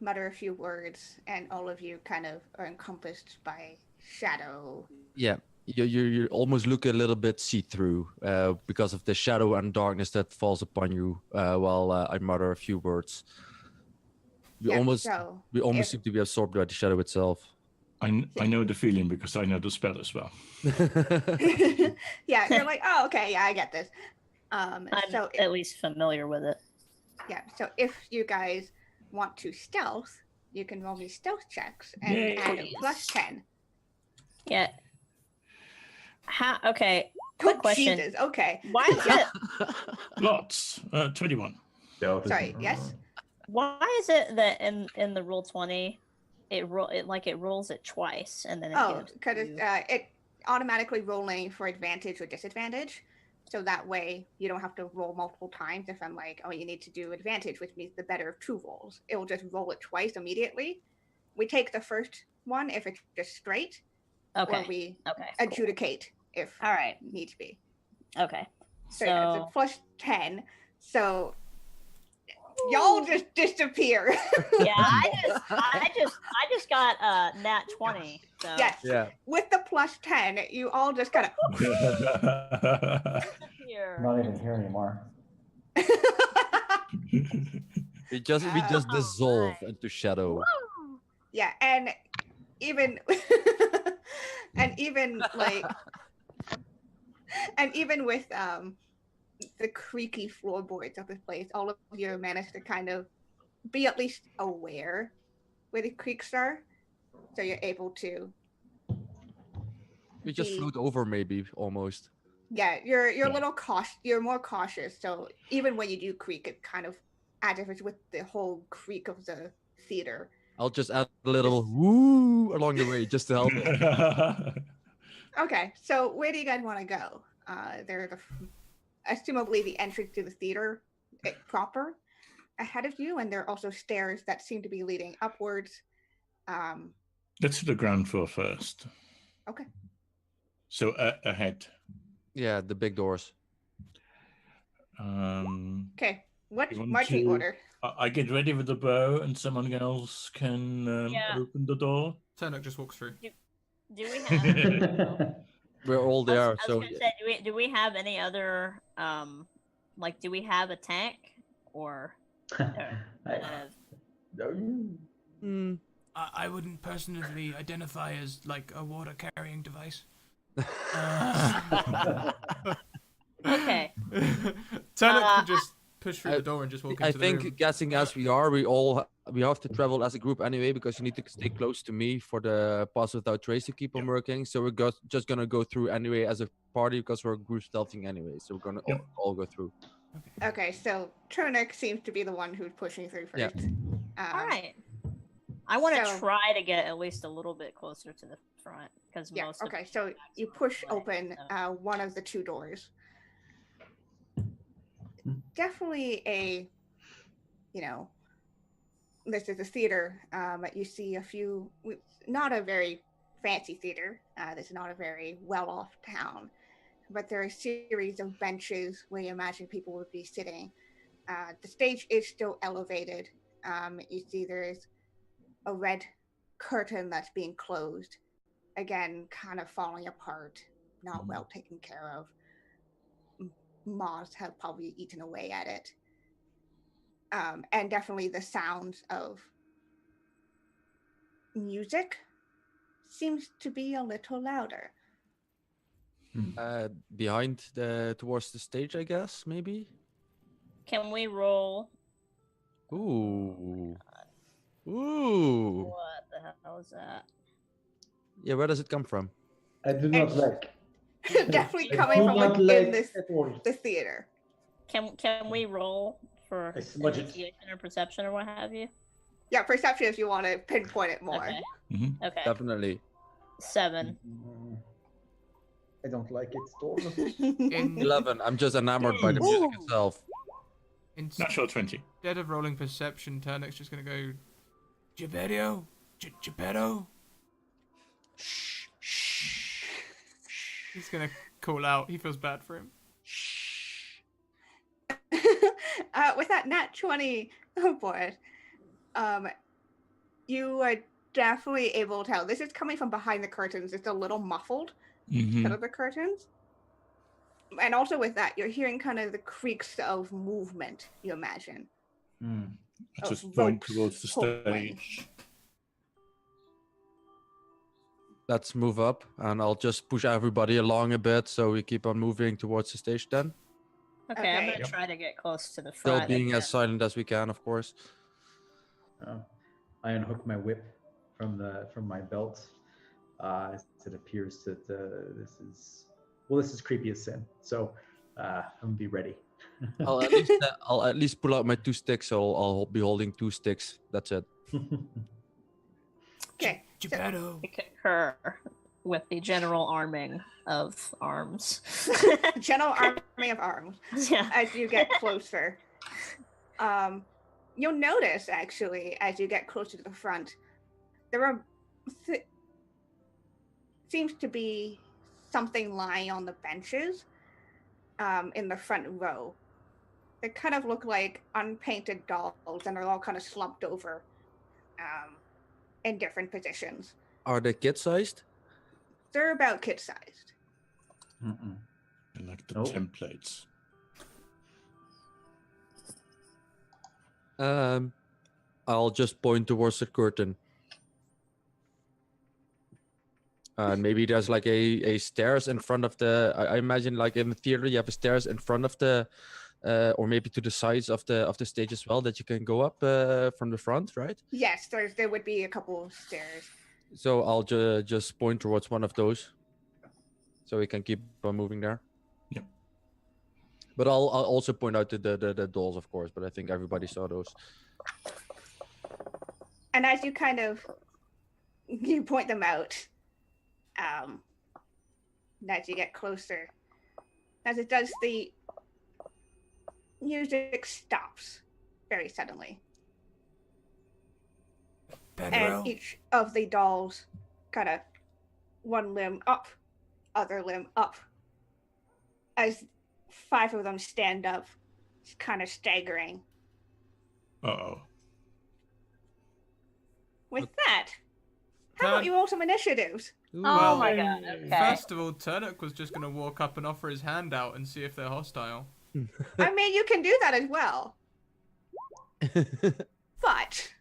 S3: mutter a few words, and all of you kind of are encompassed by shadow.
S2: Yeah, you almost look a little bit see-through because of the shadow and darkness that falls upon you while I mutter a few words. We almost seem to be absorbed by the shadow itself.
S4: I know the feeling because I know the spell as well.
S3: Yeah, you're like, oh, okay, yeah, I get this.
S6: I'm
S3: So
S6: at least familiar with it.
S3: yeah, so if you guys want to stealth, you can roll me stealth checks and
S4: Yay.
S3: add a plus 10.
S6: Yeah. Okay. Quick question.
S3: Jesus, okay.
S6: Why is it?
S4: Lots. 21.
S3: Sorry, yes?
S6: Why is it that in the Roll20, it rolls it twice and then it
S3: Oh,
S6: gives
S3: because
S6: you-
S3: it automatically rolling for advantage or disadvantage. So that way you don't have to roll multiple times. If I'm like, oh, you need to do advantage, which means the better of two rolls. It will just roll it twice immediately. We take the first one if it's just straight,
S6: Okay.
S3: or we
S6: Okay. cool.
S3: adjudicate if
S6: All right.
S3: needs be.
S6: Okay.
S3: So yeah, it's a plus 10. So y'all just disappear.
S6: Yeah, I just got nat 20. So
S3: Yes.
S2: Yeah.
S3: With the plus 10, you all just kind of
S6: Here.
S5: Not even here anymore.
S2: We just dissolve
S6: right.
S2: into shadow.
S3: yeah, and even with the creaky floorboards of this place, all of you managed to kind of be at least aware where the creaks are, so you're able to.
S2: We just
S3: the-
S2: float over, maybe almost.
S3: Yeah, you're a little cautious. You're more cautious, so even when you do creak, it kind of as if it's with the whole creak of the theater.
S2: I'll just add a little woo along the way just to help.
S3: Okay, so where do you guys want to go? There's assumably the entrance to the theater proper ahead of you, and there are also stairs that seem to be leading upwards
S4: Let's do the ground floor first.
S3: Okay.
S4: So ahead.
S2: Yeah, the big doors.
S3: Okay. What
S4: You want
S3: marching
S4: to-
S3: order?
S4: I get ready with the bow, and someone else can
S6: Yeah.
S4: open the door.
S1: Turnuk just walks through.
S6: Do we have?
S2: We're all
S6: I was
S2: there, so
S6: gonna say, do we have any other like do we have a tank or
S2: Hmm.
S1: I wouldn't personally identify as like a water carrying device.
S6: okay.
S1: Turnuk could just push through the door and just walk into
S2: I
S1: the
S2: think
S1: room.
S2: guessing as we are, we have to travel as a group anyway because you need to stay close to me for the pass without trace to keep on working. So we're just gonna go through anyway as a party because we're group stealthing anyway. So we're gonna all go through.
S3: Okay, so Turnuk seems to be the one who's pushing through
S2: Yeah.
S3: first.
S6: All right. I want to
S3: so-
S6: try to get at least a little bit closer to the front because
S3: Yeah.
S6: most.
S3: Okay,
S6: of
S3: so
S6: the
S3: you
S6: attacks
S3: push
S6: are away,
S3: open
S6: so-
S3: one of the two doors. Definitely a, this is a theater. You see a few, not a very fancy theater. This is not a very well-off town, but there are a series of benches where you imagine people would be sitting. The stage is still elevated. You see there's a red curtain that's being closed. Again, kind of falling apart, not well taken care of. Moths have probably eaten away at it. And definitely the sounds of music seems to be a little louder.
S2: Behind towards the stage, I guess maybe.
S6: Can we roll?
S2: Ooh. Ooh.
S6: What the hell is that?
S2: Yeah, where does it come from?
S7: I do not
S3: It's-
S7: like.
S3: Definitely
S7: I
S3: coming
S7: do
S3: from
S7: not
S3: within
S7: like
S3: this
S7: at all.
S3: the theater.
S6: Can we roll for
S7: I smudge it.
S6: investigation or perception or what have you?
S3: Yeah, perception if you want to pinpoint it more.
S6: Okay.
S4: Mhm.
S6: Okay.
S2: Definitely.
S6: 7.
S7: I don't like it at all.
S1: In
S2: 11. I'm just enamored by the music
S6: Ooh.
S2: itself.
S4: Natural 20.
S1: Instead of rolling perception, Turnuk's just gonna go, Geppetto, Geppetto. He's gonna call out. He feels bad for him.
S3: With that nat 20 board, you are definitely able to tell. This is coming from behind the curtains. It's a little muffled
S4: Mhm.
S3: out of the curtains. And also with that, you're hearing kind of the creaks of movement, you imagine.
S7: Hmm.
S4: I just
S3: ropes
S4: point towards the
S3: pulling.
S4: stage.
S2: Let's move up, and I'll just push everybody along a bit so we keep on moving towards the stage then.
S6: Okay, I'm
S3: Okay.
S6: gonna
S4: Yep.
S6: try to get close to the
S2: Still
S6: front.
S2: being
S6: again.
S2: as silent as we can, of course.
S5: I unhook my whip from my belt. As it appears that this is creepy as sin. So I'm gonna be ready.
S2: I'll at least pull out my 2 sticks. So I'll be holding 2 sticks. That's it.
S3: Okay. So,
S1: Geppetto.
S6: I concur with the general arming of arms.
S3: general army of arms.
S6: Yeah.
S3: As you get closer, you'll notice actually as you get closer to the front, there are seems to be something lying on the benches in the front row. They kind of look like unpainted dolls, and they're all kind of slumped over in different positions.
S2: Are they kid-sized?
S3: They're about kid-sized.
S5: Mm-mm.
S4: I like the
S5: Nope.
S4: templates.
S2: I'll just point towards the curtain. Maybe there's like a stairs in front of the. I imagine like in the theater you have a stairs in front of the, or maybe to the sides of the stage as well that you can go up from the front, right?
S3: Yes, there would be a couple of stairs.
S2: So I'll just point towards one of those, so we can keep on moving there.
S4: Yep.
S2: But I'll also point out the dolls, of course. But I think everybody saw those.
S3: And as you kind of you point them out, as you get closer, as it does, the music stops very suddenly. and each of the dolls kind of one limb up, other limb up, as 5 of them stand up, kind of staggering.
S4: Uh-oh.
S3: With that, how about you roll some initiatives?
S6: Oh my god, okay.
S1: First of all, Turnuk was just going to walk up and offer his hand out and see if they're hostile.
S3: I mean, you can do that as well. But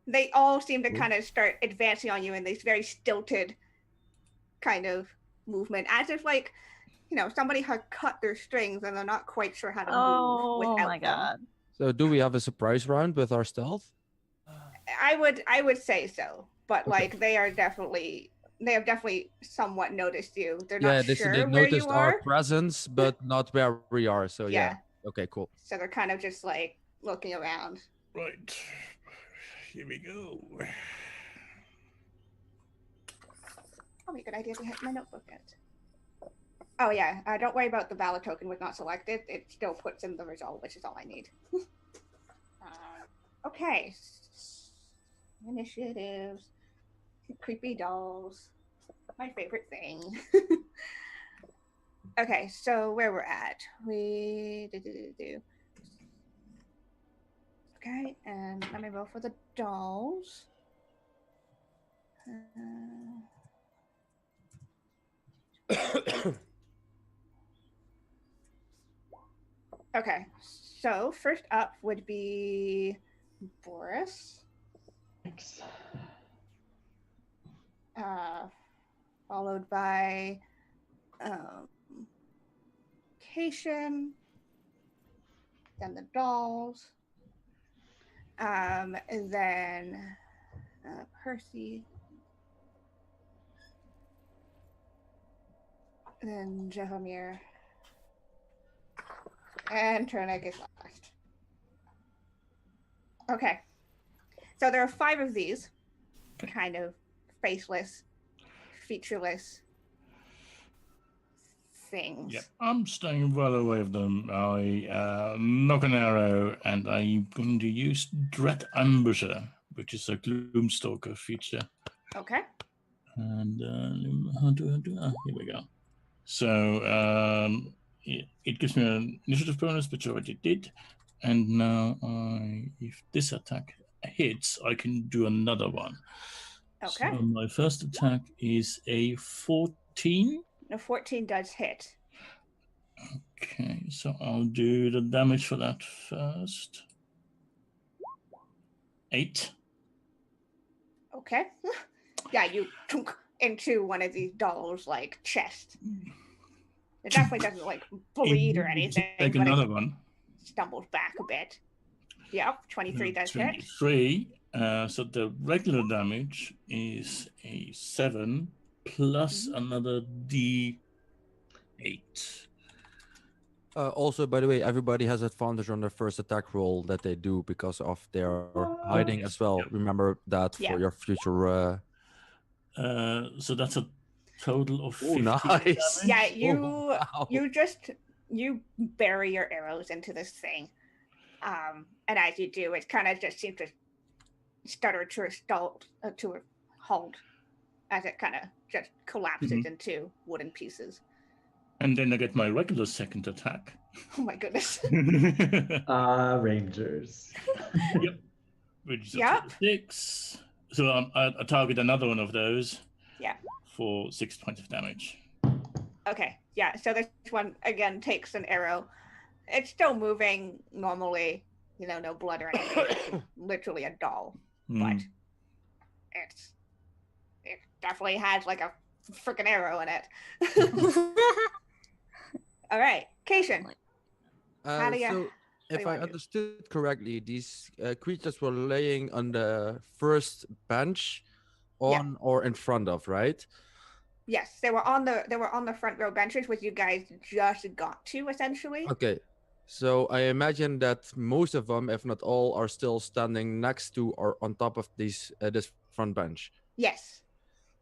S3: they all seem to kind of start advancing on you in this very stilted kind of movement, as if like, somebody had cut their strings and they're not quite sure how to move without
S6: my
S3: them.
S6: god.
S2: So do we have a surprise round with our stealth?
S3: I would say so, but like they have definitely somewhat noticed you. They're not
S2: they
S3: sure
S2: they
S3: where you
S2: noticed
S3: are.
S2: our presence, but not where we are. So
S3: Yeah.
S2: Okay, cool.
S3: So they're kind of just like looking around.
S4: Right. Here we go.
S3: Probably a good idea to hit my notebook out. Oh yeah, don't worry about the valid token was not selected. It still puts in the result, which is all I need. Okay. Initiatives. Creepy dolls. My favorite thing. Okay, so where we're at. Okay, and let me roll for the dolls. Okay, so first up would be Boris.
S7: Thanks.
S3: Followed by Cation, then the dolls, and then Percy, then Jehomir, and Turnuk is last. Okay, so there are 5 of these, kind of faceless, featureless things.
S4: Yep, I'm staying well away from them. I knock an arrow, and I'm going to use Dread Ambusher, which is a Gloomstalker feature.
S3: Okay.
S4: And here we go. So it gives me an initiative bonus, which I already did. And now, if this attack hits, I can do another one.
S3: Okay.
S4: So my first attack is a 14.
S3: A 14 does hit.
S4: Okay, so I'll do the damage for that first. 8.
S3: Okay. Yeah, you chunk into one of these dolls' like chest. It definitely doesn't like bleed or anything.
S4: Take
S3: but
S4: another
S3: it
S4: one.
S3: stumbles back a bit. Yep, 23 does hit.
S4: 23. So the regular damage is a 7 plus another D8.
S2: Also, by the way, everybody has advantage on their first attack roll that they do because of their hiding as well.
S4: Yep.
S2: Remember that for your future.
S4: So that's a total of 15
S2: nice.
S4: damage.
S3: Yeah, you bury your arrows into this thing. And as you do, it kind of just seems to stutter to a halt as it kind of just collapses into wooden pieces.
S4: And then I get my regular second attack.
S3: Oh my goodness.
S5: Rangers.
S4: Yep. Which is a 6. So I target another one of those.
S3: Yeah.
S4: For 6 points of damage.
S3: Okay. Yeah. So this one again takes an arrow. It's still moving normally. No blood or anything. It's literally a doll, but it definitely has like a freaking arrow in it. All right, Cation. How do you?
S2: So, if I understood correctly, these creatures were laying on the first bench, or in front of, right?
S3: Yes, they were on the front row benches, which you guys just got to essentially.
S2: Okay, so I imagine that most of them, if not all, are still standing next to or on top of this front bench.
S3: Yes.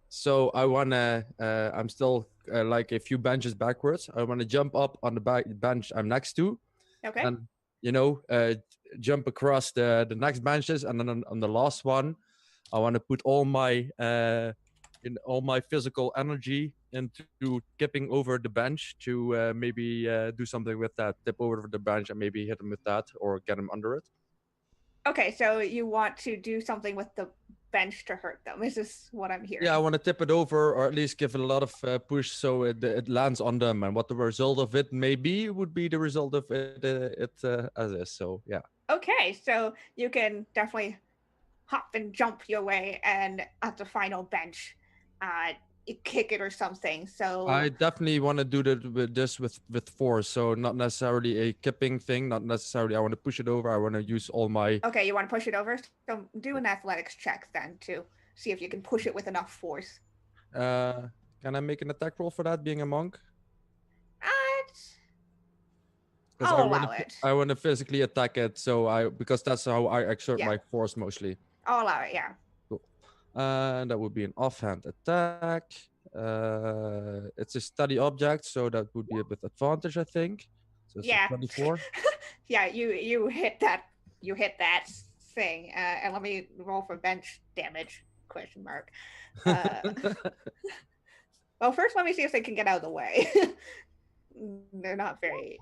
S2: So I wanna, I'm still like a few benches backwards. I wanna jump up on the bench I'm next to,
S3: Okay.
S2: and jump across the next benches, and then on the last one, I want to put all my physical energy into tipping over the bench to maybe do something with that. Tip over the bench and maybe hit him with that or get him under it.
S3: Okay, so you want to do something with the bench to hurt them. Is this what I'm hearing?
S2: Yeah, I want to tip it over or at least give it a lot of push so it lands on them. And what the result of it may be would be the result of it as is. So, yeah.
S3: Okay, so you can definitely hop and jump your way, and at the final bench, you kick it or something. So
S2: I definitely want to do this with force. So not necessarily a kipping thing. Not necessarily I want to push it over. I want to use all my...
S3: okay, you want to push it over? So do an athletics check then to see if you can push it with enough force.
S2: Can I make an attack roll for that, being a monk?
S3: I'll allow it.
S2: I want to physically attack it, because that's how I exert my force mostly.
S3: I'll allow it, yeah.
S2: Cool. And that would be an offhand attack. It's a steady object, so that would be with advantage, I think. So it's a 24.
S3: Yeah, you hit that. You hit that thing. And let me roll for bench damage? Question mark. Well, first let me see if they can get out of the way. They're not very.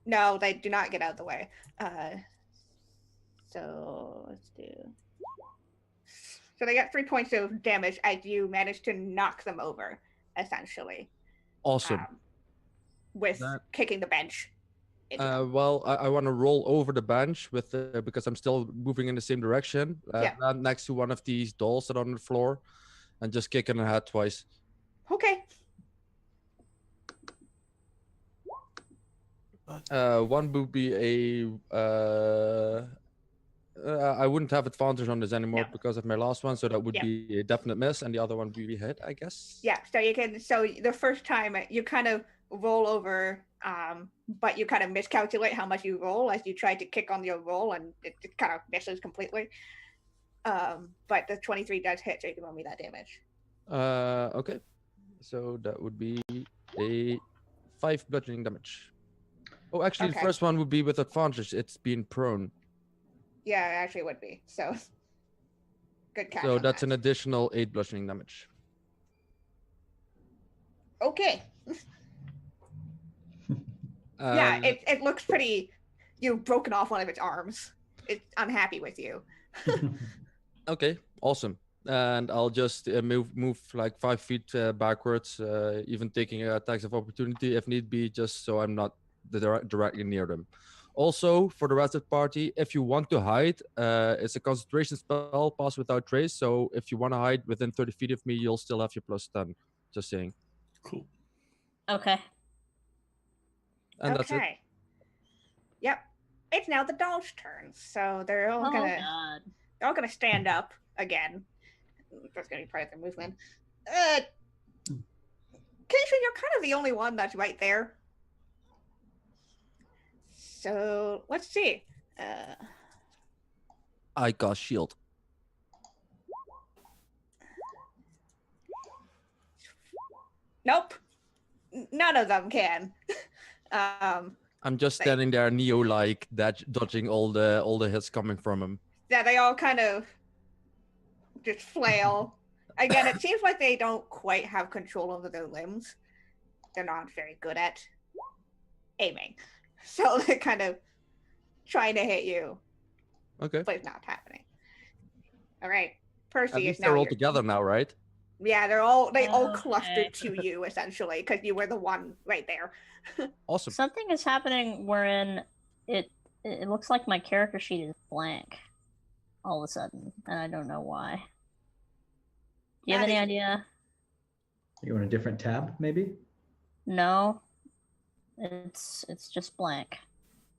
S3: No, they do not get out of the way. So let's do. So they got 3 points of damage as you managed to knock them over, essentially.
S2: Awesome.
S3: With kicking the bench.
S2: Well, I want to roll over the bench because I'm still moving in the same direction. Land next to one of these dolls that are on the floor, and just kick in the head twice.
S3: Okay.
S2: One would be I wouldn't have advantage on this anymore because of my last one, so that would be a definite miss, and the other one would be a hit, I guess.
S3: Yeah, so you can. So the first time you kind of roll over, but you kind of miscalculate how much you roll as you try to kick on your roll, and it kind of misses completely. But the 23 does hit, so you can roll me that damage.
S2: Okay. So that would be a 5 bludgeoning damage. Oh, actually, the first one would be with advantage. It's being prone.
S3: Yeah, it actually would be. So good catch.
S2: So that's an additional 8 bludgeoning damage.
S3: Okay. Yeah, it looks pretty. You've broken off one of its arms. It's unhappy with you.
S2: Okay, awesome. And I'll just move like 5 feet backwards, even taking attacks of opportunity if need be, just so I'm not directly near them. Also, for the rest of the party, if you want to hide, it's a concentration spell, pass without trace. So if you want to hide within 30 feet of me, you'll still have your +10. Just saying.
S4: Cool.
S6: Okay.
S2: And that's it.
S3: Yep. It's now the doll's turn, so they're all gonna stand up again. That's gonna be part of their movement. Keisha, you're kind of the only one that's right there. So let's see.
S2: I cast shield.
S3: Nope. None of them can.
S2: I'm just standing there, Neo-like, dodging all the hits coming from him.
S3: Yeah, they all kind of just flail. Again, it seems like they don't quite have control over their limbs. They're not very good at aiming. So they're kind of trying to hit you.
S2: Okay.
S3: But it's not happening. All right. Percy
S2: At
S3: is
S2: least
S3: now.
S2: they're all together now, right?
S3: Yeah, they all clustered to you, essentially, because you were the one right there.
S2: Awesome.
S6: Something is happening wherein it looks like my character sheet is blank all of a sudden, and I don't know why. Do you have any idea?
S5: You on a different tab, maybe?
S6: No. It's just blank.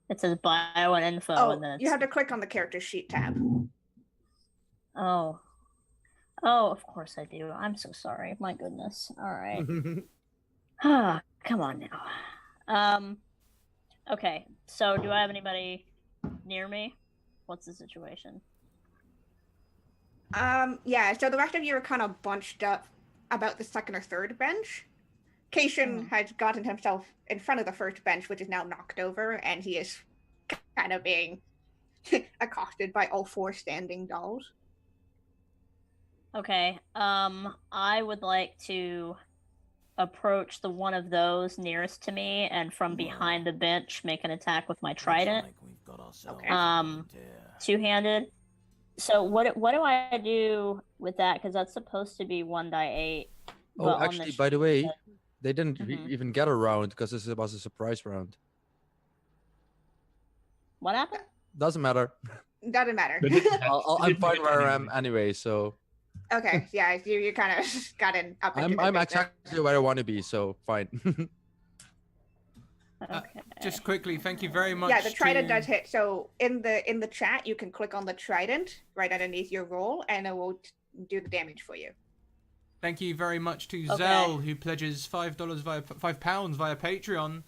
S6: It says bio and info,
S3: Oh,
S6: and then
S3: you have to click on the character sheet tab.
S6: Oh, of course I do. I'm so sorry. My goodness. All right. Come on now. Okay. So, do I have anybody near me? What's the situation?
S3: Yeah. So the rest of you are kind of bunched up about the second or third bench. Cation has gotten himself in front of the first bench, which is now knocked over, and he is kind of being accosted by all 4 standing dolls.
S6: Okay. I would like to approach the one of those nearest to me, and from behind the bench, make an attack with my trident.
S3: Okay.
S6: Two-handed. So what do I do with that? Because that's supposed to be 1d8.
S2: Oh,
S6: but on
S2: actually,
S6: the
S2: by the
S6: sheet
S2: way,
S6: it
S2: they didn't
S6: Mhm.
S2: even get a round because this was a surprise round.
S6: said- what happened?
S2: Doesn't matter.
S3: Doesn't matter.
S4: They didn't have- they
S2: I'm
S4: didn't
S2: fine
S4: hit
S2: where I am
S4: anyway.
S2: anyway. So
S3: Okay, yeah, you kind of got in up into
S2: I'm
S3: the
S2: exactly where I want to be. So fine.
S6: Okay.
S1: Just quickly, thank you very much.
S3: Yeah, the trident
S1: to-
S3: does hit. So in the chat, you can click on the trident right underneath your roll, and it will do the damage for you.
S1: Thank you very much to
S6: Okay.
S1: Zell, who pledges £5 via £5 via Patreon.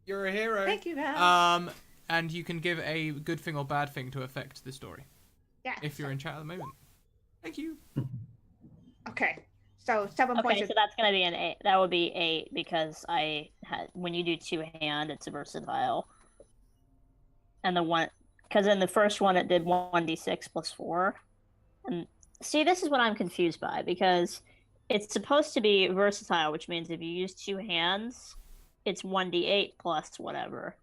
S1: You're a hero.
S3: Thank you, guys.
S1: And you can give a good thing or bad thing to affect the story
S3: Yeah.
S1: if you're in chat at the moment. Thank you.
S3: Okay. So 7 points.
S6: Okay,
S3: Of,
S6: so that's gonna be an 8. That would be 8 because I had when you do two-hand, it's a versatile. And the one, because in the first one it did 1d6 plus 4. And see, this is what I'm confused by because it's supposed to be versatile, which means if you use two hands, it's 1d8 plus whatever.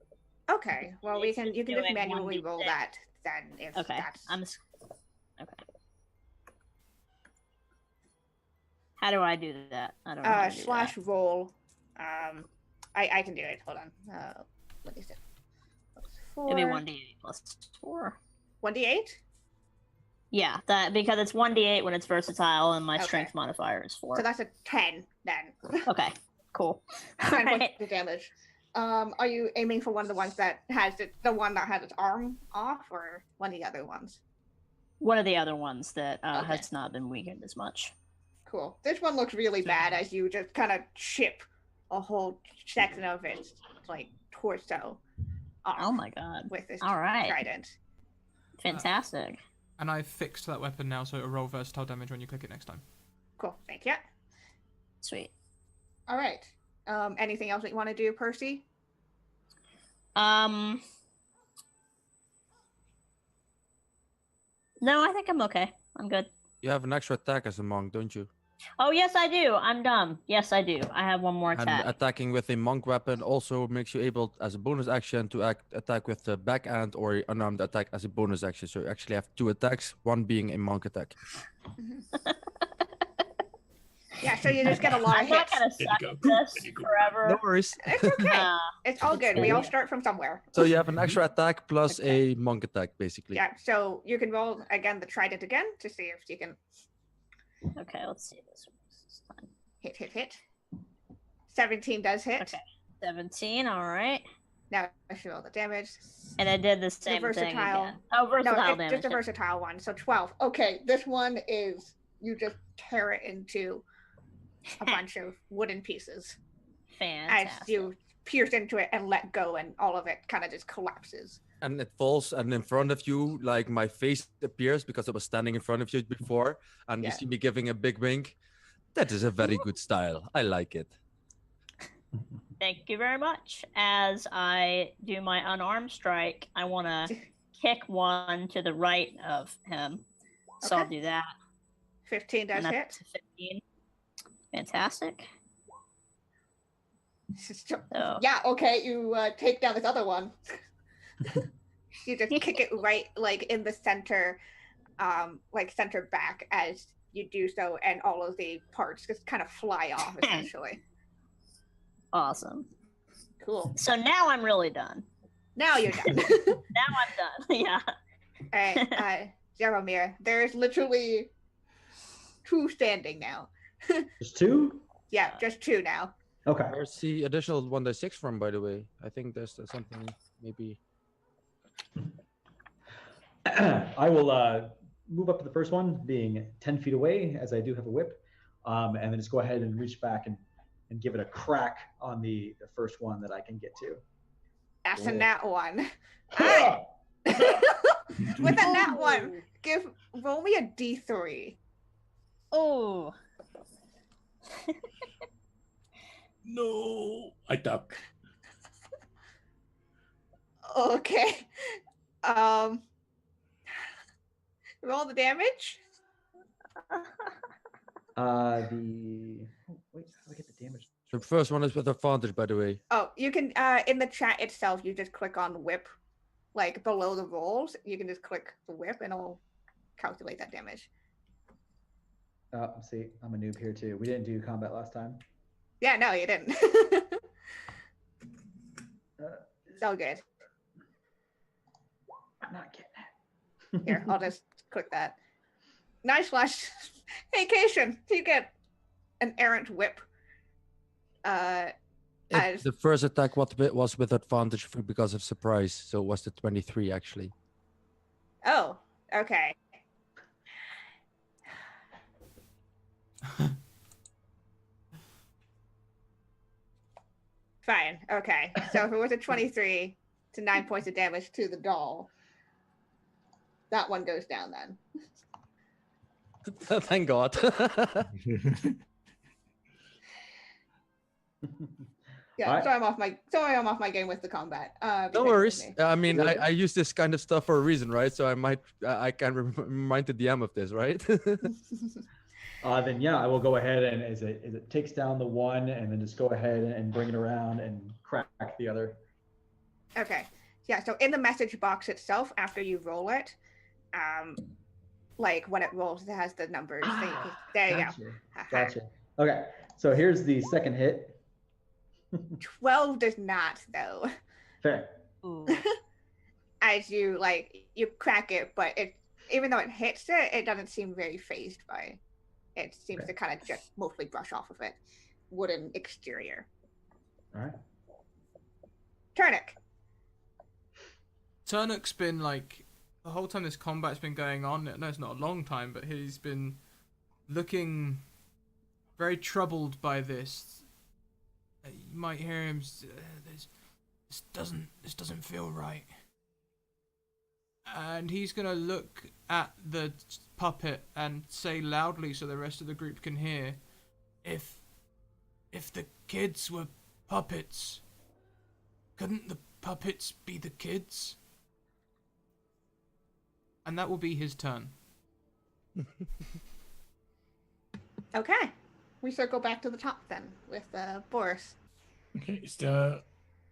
S3: okay. Well,
S6: It's
S3: you can
S6: just
S3: just
S6: doing
S3: manually roll
S6: 1d6.
S3: that then if
S6: Okay,
S3: that's.
S6: okay. How do I do that? I don't know. How to do
S3: Slash roll. I can do it. Hold on. What is it?
S6: that. It'd be 1d8 plus 4.
S3: 1d8.
S6: Yeah, that because it's 1d8 when it's versatile, and my
S3: Okay.
S6: strength modifier is 4.
S3: So that's a 10 then.
S6: Okay, cool.
S3: 10
S6: Alright.
S3: points of damage. Are you aiming for one of the ones that has it, the one that has its arm off, or one of the other ones?
S6: One of the other ones that
S3: Okay.
S6: has not been weakened as much.
S3: Cool. This one looks really bad as you just kind of chip a whole section of its like torso off
S6: Oh my god.
S3: with this
S6: All right.
S3: trident.
S6: Fantastic.
S1: And I've fixed that weapon now, so it'll roll versatile damage when you click it next time.
S3: Cool. Thank you.
S6: Sweet.
S3: All right. Anything else that you want to do, Percy?
S6: No, I think I'm okay. I'm good.
S2: You have an extra attack as a monk, don't you?
S6: Oh, yes, I do. I'm dumb. Yes, I do. I have one more
S2: And
S6: attack.
S2: attacking with a monk weapon also makes you able, as a bonus action, to attack with the backhand or unarmed attack as a bonus action. So you actually have 2 attacks, one being a monk attack.
S3: Yeah, so you just get a lot
S6: I'm
S3: of
S6: not
S3: hits.
S6: gonna
S4: There you
S6: suck
S4: go.
S6: at this
S4: There you go.
S6: forever.
S2: No worries.
S3: It's okay. It's all good. We all
S6: Yeah.
S3: start from somewhere.
S2: So you have an extra attack plus a monk attack, basically.
S3: Yeah, so you can roll again the trident again to see if you can
S6: Okay, let's see this one. This time.
S3: hit. 17 does hit.
S6: Okay. 17, all right.
S3: Now I should roll the damage.
S6: And I did the same thing
S3: versatile-
S6: again. Oh,
S3: No,
S6: versatile
S3: it's
S6: damage.
S3: just a versatile one. So 12. Okay, this one is you just tear it into a bunch of wooden pieces as
S6: Fantastic.
S3: you pierce into it and let go, and all of it kind of just collapses.
S2: And it falls, and in front of you, like my face appears because I was standing in front of you before, and
S3: Yeah.
S2: you see me giving a big wink. That is a very good style. I like it.
S6: Thank you very much. As I do my unarmed strike, I want to kick one to the right of him. So I'll
S3: Okay.
S6: do that.
S3: 15 does
S6: And
S3: hit.
S6: that's a 15. Fantastic.
S3: So-
S6: So,
S3: yeah, okay, you take down this other one. You just kick it right, like in the center, like center back as you do so, and all of the parts just kind of fly off, essentially.
S6: awesome.
S3: Cool.
S6: So now I'm really done.
S3: Now you're done.
S6: Now I'm done. Yeah.
S3: All right, Jaromir, there's literally 2 standing now.
S5: Just 2?
S3: Yeah, just 2 now.
S5: Okay.
S2: Where's the additional 1d6 from, by the way? I think there's something maybe.
S5: I will move up to the first one, being 10 feet away, as I do have a whip, and then just go ahead and reach back and give it a crack on the first one that I can get to.
S3: That's a
S5: Cool.
S3: nat 1. Alright. With a nat 1, roll me a d3.
S6: Oh.
S4: No, I duck.
S3: Okay. Roll the damage.
S5: The wait, how do I get the damage?
S2: The first one is with advantage, by the way.
S3: Oh, you can in the chat itself. You just click on whip, like below the rolls. You can just click the whip, and it'll calculate that damage.
S5: See, I'm a noob here too. We didn't do combat last time.
S3: Yeah, no, you didn't. It's all good.
S5: I'm not getting it.
S3: Here, I'll just click that. Nice flash. Hey, Cation, you get an errant whip. As
S2: The first attack was with advantage because of surprise, so it was the 23 actually.
S3: oh, okay. Fine. Okay. So if it was a 23 to 9 points of damage to the doll, that one goes down then.
S2: Thank God.
S3: Yeah.
S5: Alright.
S3: Sorry, I'm off my game with the combat.
S2: No
S3: because of
S2: worries.
S3: me.
S2: I mean,
S5: Yeah.
S2: I use this kind of stuff for a reason, right? So I can remind the DM of this, right?
S5: Then yeah, I will go ahead and as it takes down the one, and then just go ahead and bring it around and crack the other.
S3: Okay. Yeah, so in the message box itself, after you roll it, like when it rolls, it has the numbers. There you
S5: Gotcha.
S3: go.
S5: Gotcha. Okay, so here's the second hit.
S3: 12 does not, though.
S5: Fair.
S6: Ooh.
S3: As you crack it, but even though it hits it, it doesn't seem very phased by it. It seems
S5: Okay.
S3: to kind of just mostly brush off of it. Wooden exterior.
S5: All right.
S3: Turnuk.
S1: Turnuk's been like the whole time this combat's been going on. No, it's not a long time, but he's been looking very troubled by this. You might hear him. This doesn't feel right. And he's gonna look at the puppet and say loudly so the rest of the group can hear, if the kids were puppets, couldn't the puppets be the kids? And that will be his turn.
S3: Okay. We circle back to the top then with Boris.
S4: Okay, is there...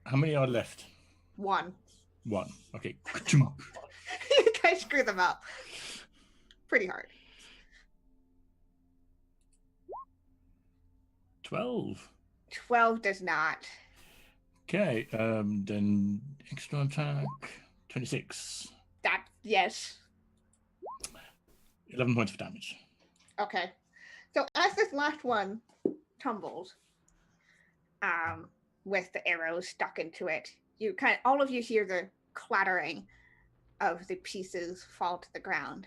S4: How many are left?
S3: 1.
S4: One. Okay.
S3: You guys screw them up. Pretty hard.
S4: 12.
S3: 12 does not.
S4: Okay, then extra attack, 26.
S3: That, yes.
S4: 11 points of damage.
S3: Okay. So as this last one tumbles, with the arrows stuck into it, all of you hear the clattering of the pieces fall to the ground.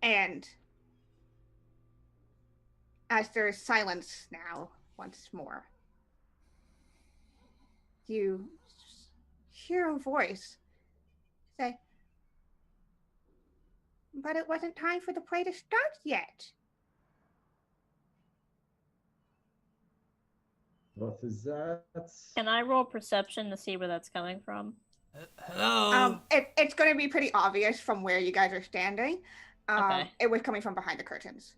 S3: And as there's silence now, once more, you hear a voice say, "But it wasn't time for the play to start yet."
S7: What is that?
S6: Can I roll perception to see where that's coming from?
S1: Hello.
S3: It's going to be pretty obvious from where you guys are standing.
S6: Okay.
S3: It was coming from behind the curtains.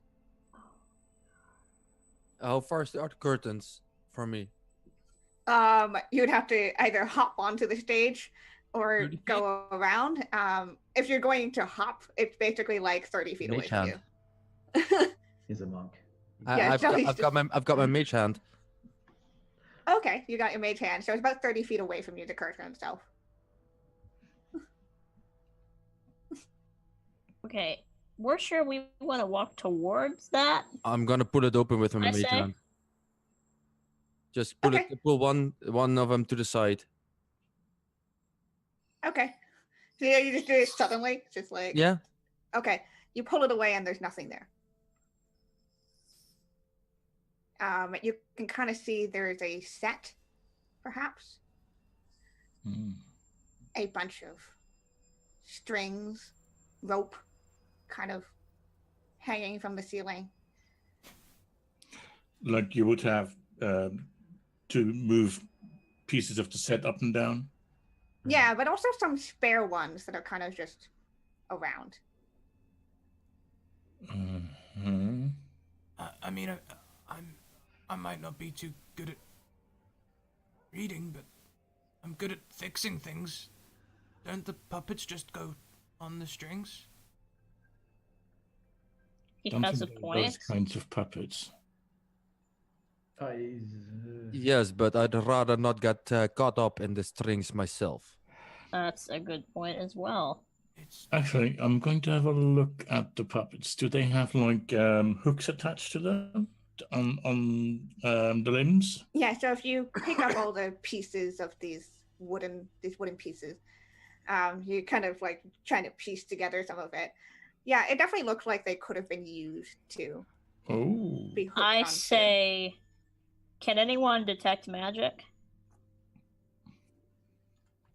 S2: How far are the curtains from me?
S3: You'd have to either hop onto the stage or
S2: 30 feet?
S3: go around. If you're going to hop, it's basically like 30 feet away
S2: Mage
S3: from
S2: hand.
S3: you.
S5: He's a monk.
S3: Yeah,
S2: I've got my mage hand.
S3: Okay, you got your mage hand, so it's about 30 feet away from you, the curtain itself.
S6: Okay. We're sure we want to walk towards that.
S2: I'm gonna pull it open with my
S6: I
S2: mage
S6: say.
S2: hand. Just pull
S3: Okay.
S2: pull one of them to the side.
S3: Okay. So you just do it suddenly, just like...
S2: Yeah.
S3: Okay, you pull it away and there's nothing there. You can kind of see there's a set, perhaps. A bunch of strings, rope, kind of hanging from the ceiling.
S4: Like you would have to move pieces of the set up and down.
S3: Yeah, but also some spare ones that are kind of just around.
S4: Uh-huh.
S1: I mean, I might not be too good at reading, but I'm good at fixing things. Don't the puppets just go on the strings?
S6: He
S4: Don't
S6: has a
S4: think
S6: point.
S4: those kinds of puppets.
S7: I,
S2: Yes, but I'd rather not get caught up in the strings myself.
S6: That's a good point as well.
S1: It's
S4: Actually, I'm going to have a look at the puppets. Do they have like hooks attached to them on the limbs?
S3: Yeah, so if you pick up all the pieces of these wooden pieces, you kind of like trying to piece together some of it. Yeah, it definitely looks like they could have been used to
S4: Oh,
S3: be hooked
S6: I
S3: onto.
S6: say, can anyone detect magic?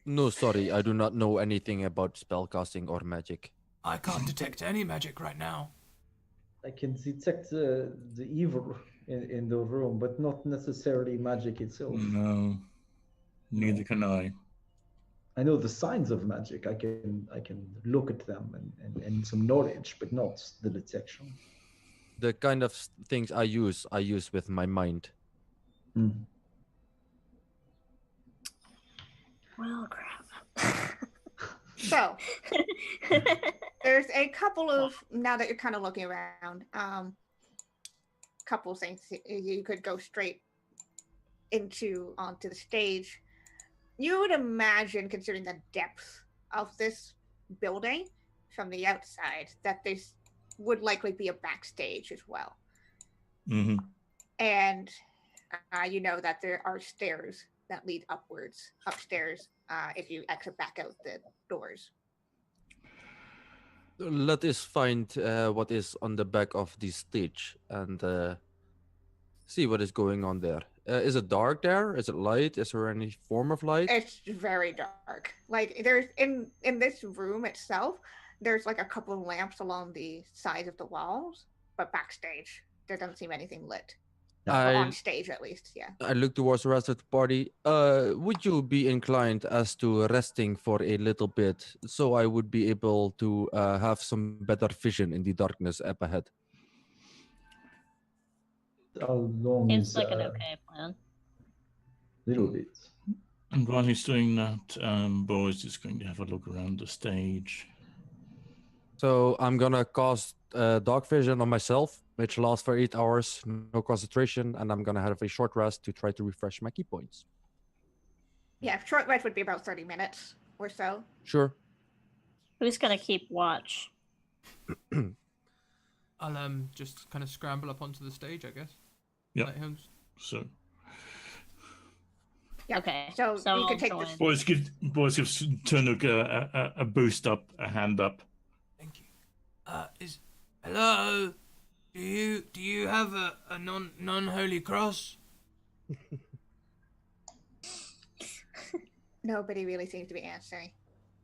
S2: No, sorry, I do not know anything about spellcasting or magic.
S1: I can't detect any magic right now.
S7: I can detect the evil in the room, but not necessarily magic itself.
S4: no. Neither
S7: No.
S4: can I.
S7: I know the signs of magic. I can look at them and some knowledge, but not the detection.
S2: The kind of things I use with my mind.
S7: Hmm.
S6: Well, crap.
S3: So there's a couple of, now that you're kind of looking around, couple of things you could go straight onto the stage. You would imagine, considering the depth of this building from the outside, that this would likely be a backstage as well.
S4: Mm-hmm.
S3: And you know that there are stairs that lead upstairs, if you exit back out the doors.
S2: Let us find what is on the back of the stage and see what is going on there. Is it dark there? Is it light? Is there any form of light?
S3: It's very dark. Like there's in this room itself, there's like a couple of lamps along the sides of the walls, but backstage there doesn't seem anything lit. On stage, at least, yeah.
S2: I look towards the rest of the party. Would you be inclined as to resting for a little bit, so I would be able to have some better vision in the darkness up ahead?
S7: How long
S6: Seems
S7: is
S6: like an okay plan.
S7: little bit?
S4: And while he's doing that, Boris is going to have a look around the stage.
S2: So I'm gonna cast dark vision on myself, which lasts for 8 hours, no concentration, and I'm gonna have a short rest to try to refresh my key points.
S3: Yeah, short rest would be about 30 minutes or so.
S2: Sure.
S6: Who's gonna keep watch?
S1: I'll just kind of scramble up onto the stage, I guess.
S4: Yeah.
S1: Let him...
S4: So
S3: Yeah.
S6: Okay,
S3: So
S6: so
S3: you
S6: I'll
S3: could take
S6: join.
S3: this.
S4: Boris gives Turnuk a boost up, a hand up.
S1: Thank you. Hello? Do you have a non-holy cross?
S3: Nobody really seems to be answering.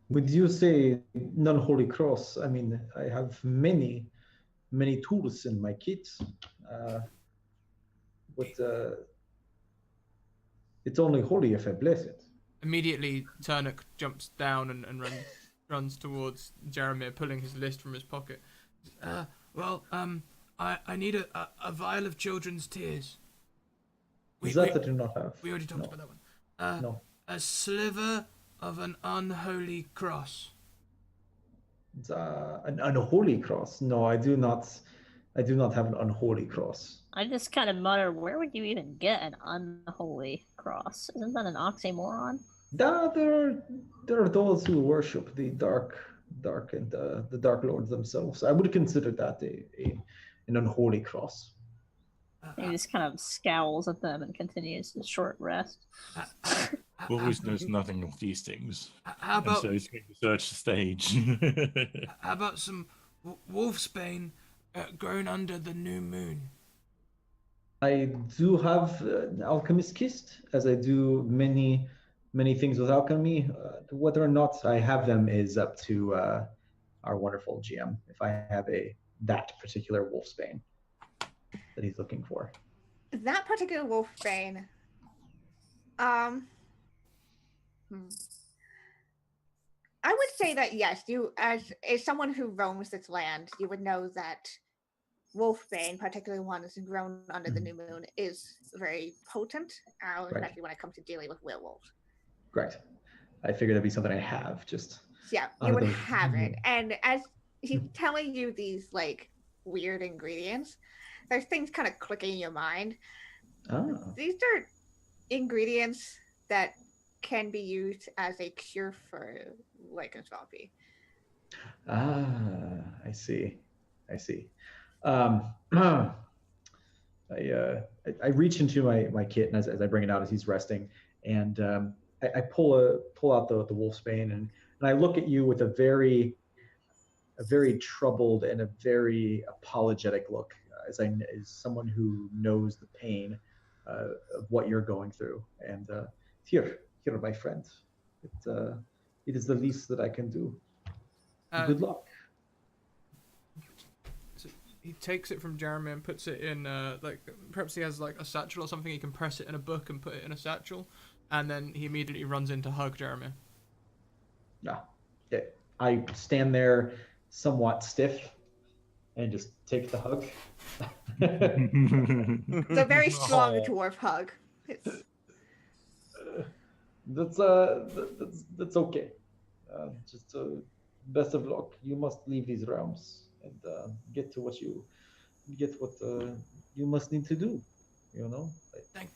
S7: Would you say non-holy cross? I mean, I have many tools in my kit, but it's only holy if I bless it.
S1: Immediately, Turnuk jumps down and runs towards Jaromir, pulling his list from his pocket. I need a vial of children's tears.
S7: I do not have.
S1: We already talked about that one.
S7: No.
S1: A sliver of an unholy cross.
S7: An unholy cross? No, I do not. I do not have an unholy cross.
S6: I just kind of mutter, where would you even get an unholy cross? Isn't that an oxymoron?
S7: There are those who worship the dark and the dark lords themselves. I would consider that an unholy cross.
S6: He just kind of scowls at them and continues his short rest.
S4: Boris knows nothing of these things.
S1: How about
S4: So he's going to search the stage.
S1: how about some wolfsbane grown under the new moon?
S7: I do have an alchemist kit, as I do many things with alchemy. Whether or not I have them is up to our wonderful GM. If I have that particular wolfsbane that he's looking for.
S3: That particular wolfbane, I would say that yes, you as someone who roams this land, you would know that wolfbane, particularly one that's grown under the new moon, is very potent, especially when it comes to dealing with werewolves.
S5: Correct. I figured that'd be something I have. Just
S3: So yeah,
S5: out
S3: you
S5: of
S3: would
S5: those-
S3: have it. And as he's telling you these like weird ingredients, there's things kind of clicking in your mind.
S5: Oh.
S3: These are ingredients that can be used as a cure for lycanthropy.
S5: I see. I see. I reach into my kit, and as I bring it out as he's resting, and I pull out the wolfsbane, and I look at you with a very troubled and a very apologetic look, as someone who knows the pain of what you're going through. And here, my friend, it is the least that I can do. Good luck.
S1: So he takes it from Jeremy and puts it in, like, perhaps he has like a satchel or something. He can press it in a book and put it in a satchel, and then he immediately runs in to hug Jeremy.
S5: I stand there somewhat stiff and just take the hug.
S3: It's a very strong
S1: Oh.
S3: dwarf hug. It's
S5: That's okay. Just best of luck. You must leave these realms and get what you must need to do. You know.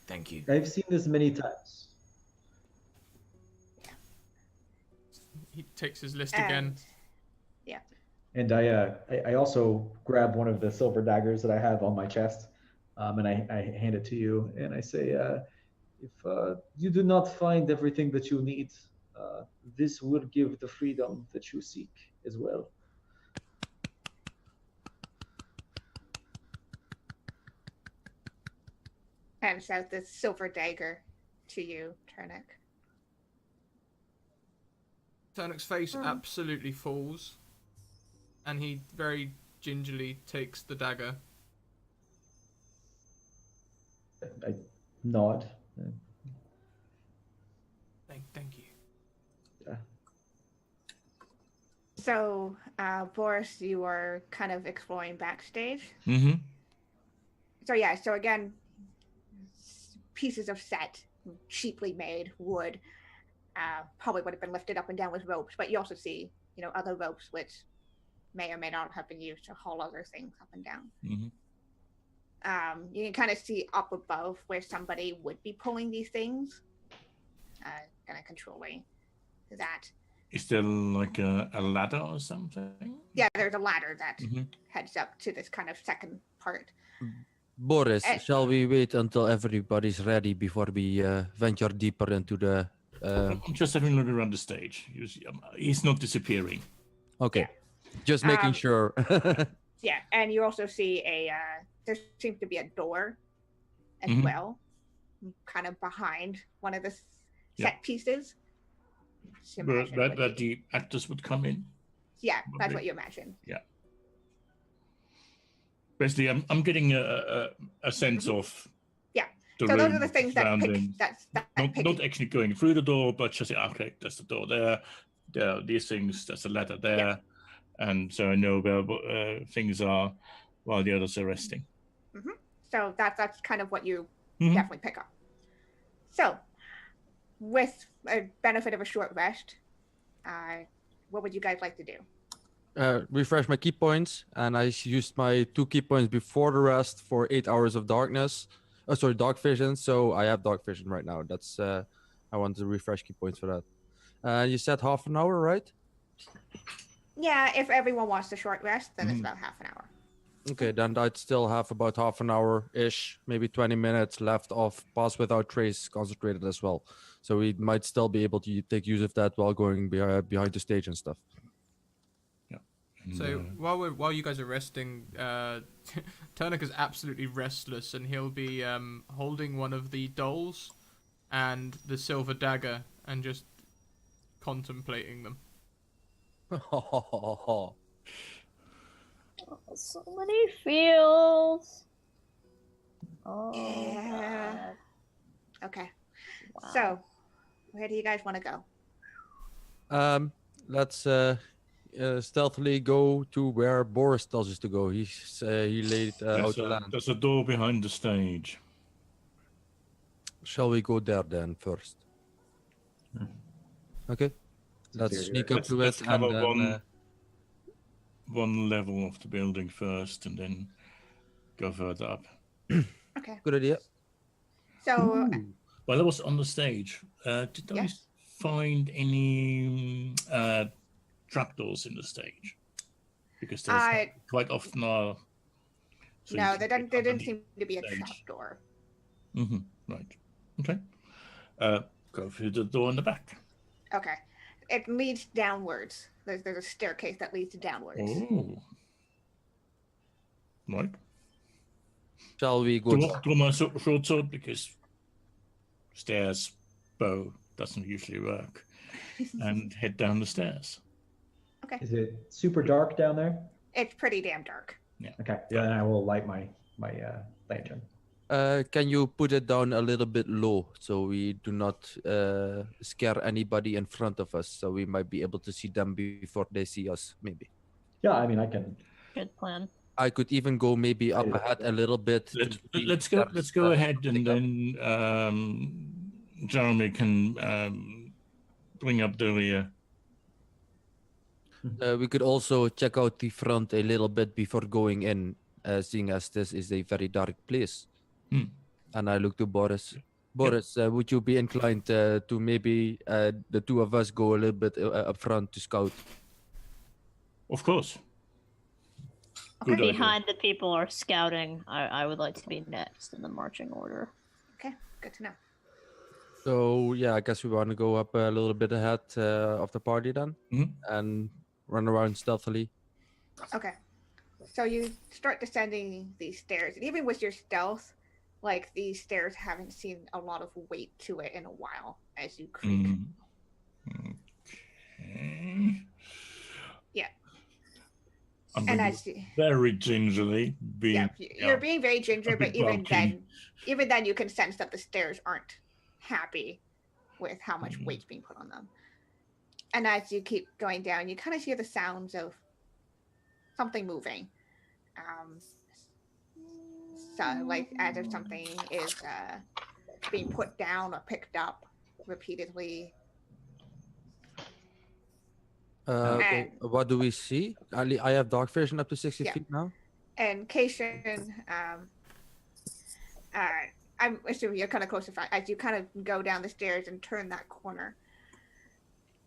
S1: Thank you.
S5: I've seen this many times.
S1: He takes his list again.
S3: Yeah.
S5: And I also grab one of the silver daggers that I have on my chest, and I hand it to you, and I say, if you do not find everything that you need, this will give the freedom that you seek as well.
S3: And shows this silver dagger to you, Turnuk.
S1: Turnuk's face absolutely falls, and he very gingerly takes the dagger.
S5: I nod.
S1: Thank you.
S5: Yeah.
S3: So, Boris, you are kind of exploring backstage.
S4: Mm-hmm.
S3: So again, pieces of set, cheaply made wood, probably would have been lifted up and down with ropes, but you also see, other ropes which may or may not have been used to haul other things up and down.
S4: Mm-hmm.
S3: You can kind of see up above where somebody would be pulling these things, kind of controlling that.
S4: Is there like a ladder or something?
S3: Yeah, there's a ladder that
S4: Mm-hmm.
S3: heads up to this kind of second part.
S2: Boris,
S3: Eh.
S2: shall we wait until everybody's ready before we venture deeper into the...
S4: I'm just having a look around the stage. He's not disappearing.
S2: Okay, just making sure.
S3: Yeah, and you also see there seems to be a door as
S4: Mhm.
S3: well, kind of behind one of the set pieces. So imagine it would
S4: That
S3: be-
S4: the actors would come in.
S3: Yeah, that's
S4: probably.
S3: what you imagine.
S4: Basically, I'm getting a sense of
S3: Yeah.
S4: the
S3: So those
S4: room,
S3: are the things that
S4: surroundings.
S3: pick
S4: Not actually going through the door, but just okay, that's the door there. There are these things. That's a ladder there, and so I know where things are while the others are resting.
S3: So that's kind of what you
S4: Mhm.
S3: definitely pick up. So, with a benefit of a short rest, what would you guys like to do?
S2: Refresh my key points, and I used my 2 key points before the rest for 8 hours of darkness. Dark vision. So I have dark vision right now. That's I want to refresh key points for that. You said half an hour, right?
S3: Yeah, if everyone wants a short rest, then it's
S4: Mhm.
S3: about half an hour.
S2: Okay, then I'd still have about half an hour-ish, maybe 20 minutes left of Pass Without Trace concentrated as well. So we might still be able to take use of that while going behind the stage and stuff.
S1: So while you guys are resting, Turnuk is absolutely restless, and he'll be holding one of the dolls and the silver dagger and just contemplating them.
S6: Oh, so many feels. Oh,
S3: Yeah.
S6: God.
S3: Okay.
S6: Wow.
S3: So, where do you guys want to go?
S2: Let's stealthily go to where Boris tells us to go. He laid out the land.
S4: There's a door behind the stage.
S2: Shall we go there then first? Okay. Let's
S5: figure
S2: sneak
S5: it
S2: up to
S4: Let's
S2: it and
S4: cover
S2: then.
S4: one level of the building first, and then go further up.
S3: Okay.
S2: Good idea.
S3: So
S4: While I was on the stage, did I
S3: Yes.
S4: find any trapdoors in the stage? Because there's quite often are.
S3: no, there didn't seem to be a
S4: stage.
S3: trapdoor.
S4: Right. Okay. Go through the door in the back.
S3: Okay. It leads downwards. There's a staircase that leads downwards.
S4: Oh. Right.
S2: Shall we go?
S4: Draw my short sword because stairs bow doesn't usually work, and head down the stairs.
S3: Okay.
S7: Is it super dark down there?
S3: It's pretty damn dark.
S7: Okay. Yeah, then I will light my lantern.
S2: Can you put it down a little bit low so we do not scare anybody in front of us? So we might be able to see them before they see us, maybe.
S7: Yeah, I mean, I can.
S6: Good plan.
S2: I could even go maybe up ahead a little bit.
S4: Let's go ahead, and then Jeremy can bring up the rear.
S2: We could also check out the front a little bit before going in, seeing as this is a very dark place. And I look to Boris. Boris, would you be inclined to maybe the two of us go a little bit up front to scout?
S4: Of course.
S3: Okay.
S4: Good idea.
S6: Behind the people are scouting. I would like to be next in the marching order.
S3: Okay, good to know.
S2: So yeah, I guess we want to go up a little bit ahead of the party then, and run around stealthily.
S3: Okay. So you start descending these stairs, and even with your stealth, like these stairs haven't seen a lot of weight to it in a while as you creak.
S4: Okay.
S3: Yeah.
S4: I'm
S3: And
S4: being
S3: as you,
S4: very gingerly.
S3: you're being very ginger,
S4: a
S3: but
S4: bit bulky.
S3: even then, you can sense that the stairs aren't happy with how much weight's being put on them. And as you keep going down, you kind of hear the sounds of something moving. So, like, as if something is being put down or picked up repeatedly.
S2: Okay. What do we see? I have dark vision up to 60
S3: Yeah.
S2: feet now.
S3: And Cation, I'm assuming you're kind of close to front. As you kind of go down the stairs and turn that corner,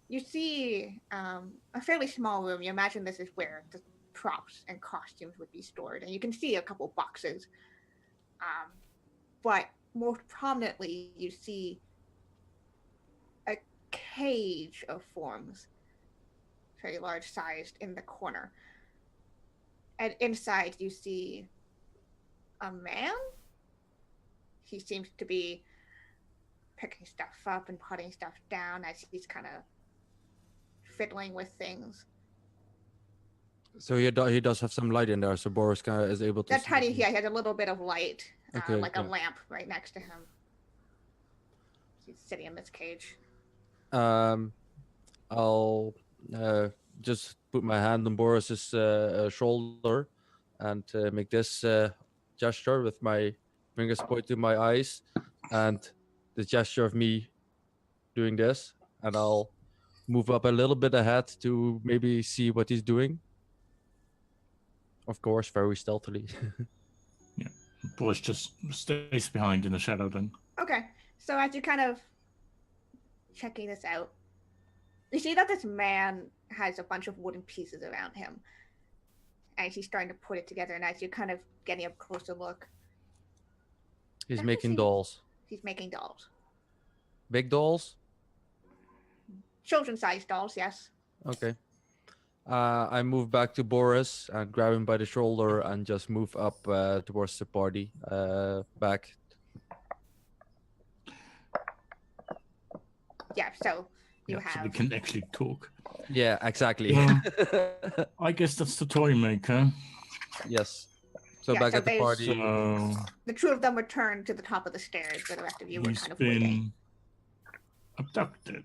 S3: you see a fairly small room. You imagine this is where the props and costumes would be stored, and you can see a couple boxes. But most prominently, you see a cage of forms, very large sized, in the corner. And inside, you see a man. He seems to be picking stuff up and putting stuff down as he's kind of fiddling with things.
S2: So he does have some light in there, so Boris kind of is able to.
S3: That tiny, he has a little bit of light,
S2: Okay,
S3: like a
S2: yeah.
S3: lamp right next to him. He's sitting in this cage.
S2: I'll just put my hand on Boris's shoulder and make this gesture with my fingers point to my eyes, and the gesture of me doing this, and I'll move up a little bit ahead to maybe see what he's doing. Of course, very stealthily.
S4: Boris just stays behind in the shadow then.
S3: Okay, so as you kind of checking this out, you see that this man has a bunch of wooden pieces around him, and he's starting to put it together. And as you're kind of getting a closer look,
S2: He's
S3: Doesn't
S2: making
S3: seem-
S2: dolls.
S3: he's making dolls,
S2: Big dolls?
S3: children-sized dolls. Yes.
S2: Okay. I move back to Boris and grab him by the shoulder and just move up towards the party. Back.
S3: Yeah. So you
S4: So
S3: have.
S4: we can actually talk.
S2: Yeah, exactly.
S4: Yeah. I guess that's the toy maker.
S2: Yes. So
S3: Yeah,
S2: back
S3: so
S2: at the
S3: they-
S2: party.
S4: So
S3: The two of them returned to the top of the stairs, where the rest of you were
S4: he's
S3: kind of waiting.
S4: been abducted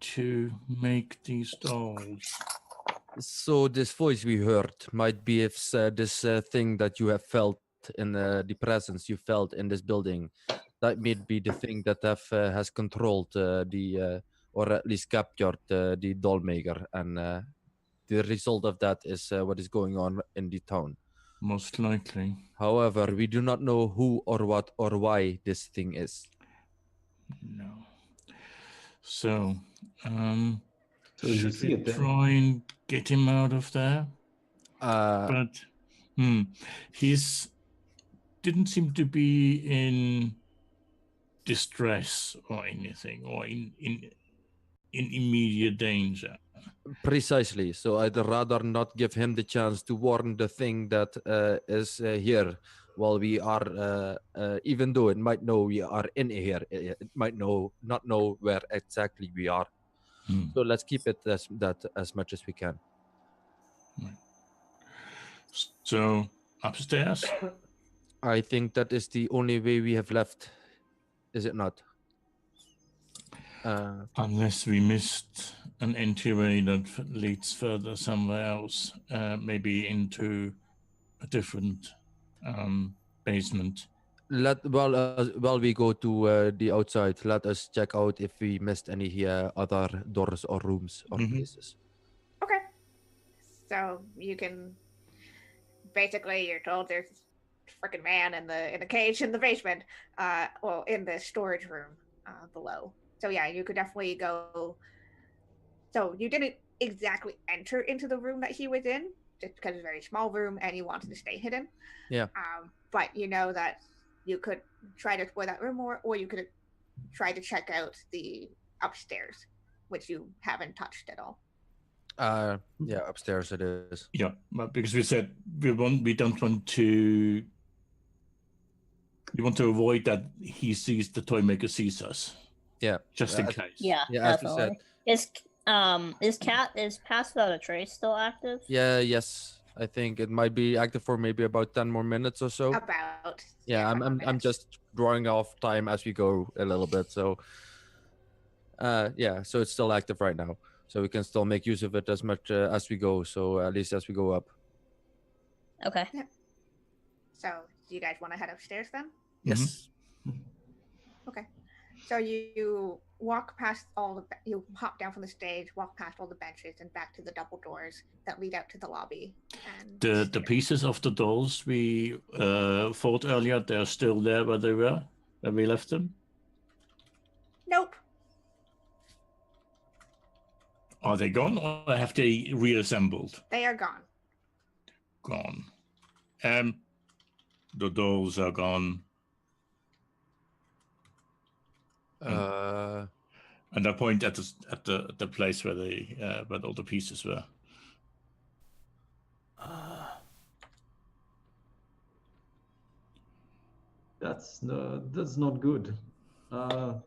S4: to make these dolls.
S2: So this voice we heard might be if this thing that you have felt in the presence you felt in this building, that may be the thing that has controlled or at least captured the doll maker, and the result of that is what is going on in the town.
S4: Most likely.
S2: However, we do not know who or what or why this thing is.
S4: No. So,
S7: So did you
S4: should
S7: see
S4: we
S7: it then?
S4: try and get him out of there? But he's didn't seem to be in distress or anything, or in immediate danger.
S2: Precisely. So I'd rather not give him the chance to warn the thing that is here while we are, even though it might know we are in here, it might not know where exactly we are. So let's keep it as much as we can.
S4: Right. So upstairs.
S2: I think that is the only way we have left, is it not?
S4: Unless we missed an entryway that leads further somewhere else, maybe into a different basement.
S2: While we go to the outside, let us check out if we missed any other doors or rooms or places.
S3: Okay. So you can basically, you're told there's a freaking man in the cage in the basement. Well, in the storage room below. So yeah, you could definitely go. So you didn't exactly enter into the room that he was in, just because it's a very small room and you wanted to stay hidden.
S2: Yeah.
S3: But you know that you could try to explore that room more, or you could try to check out the upstairs, which you haven't touched at all.
S2: Yeah, upstairs it is.
S4: Yeah, but because we said we don't want to. We want to avoid that he sees the toy maker sees us.
S2: Yeah,
S4: just in case.
S6: Yeah,
S2: as we said.
S6: Is Pass Without a Trace still active?
S2: Yeah, yes. I think it might be active for maybe about 10 more minutes or so.
S3: About.
S2: Yeah, I'm just drawing off time as we go a little bit. So yeah, so it's still active right now. So we can still make use of it as much as we go. So at least as we go up.
S6: Okay.
S3: Yeah. So do you guys want to head upstairs then?
S2: Yes.
S3: Okay. So you walk past you hop down from the stage, walk past all the benches and back to the double doors that lead out to the lobby. And
S4: the pieces of the dolls we fought earlier, they're still there where they were when we left them?
S3: Nope.
S4: Are they gone or have they reassembled?
S3: They are gone.
S4: Gone. The dolls are gone. And I point at the place where they where all the pieces were.
S5: That's not good. Are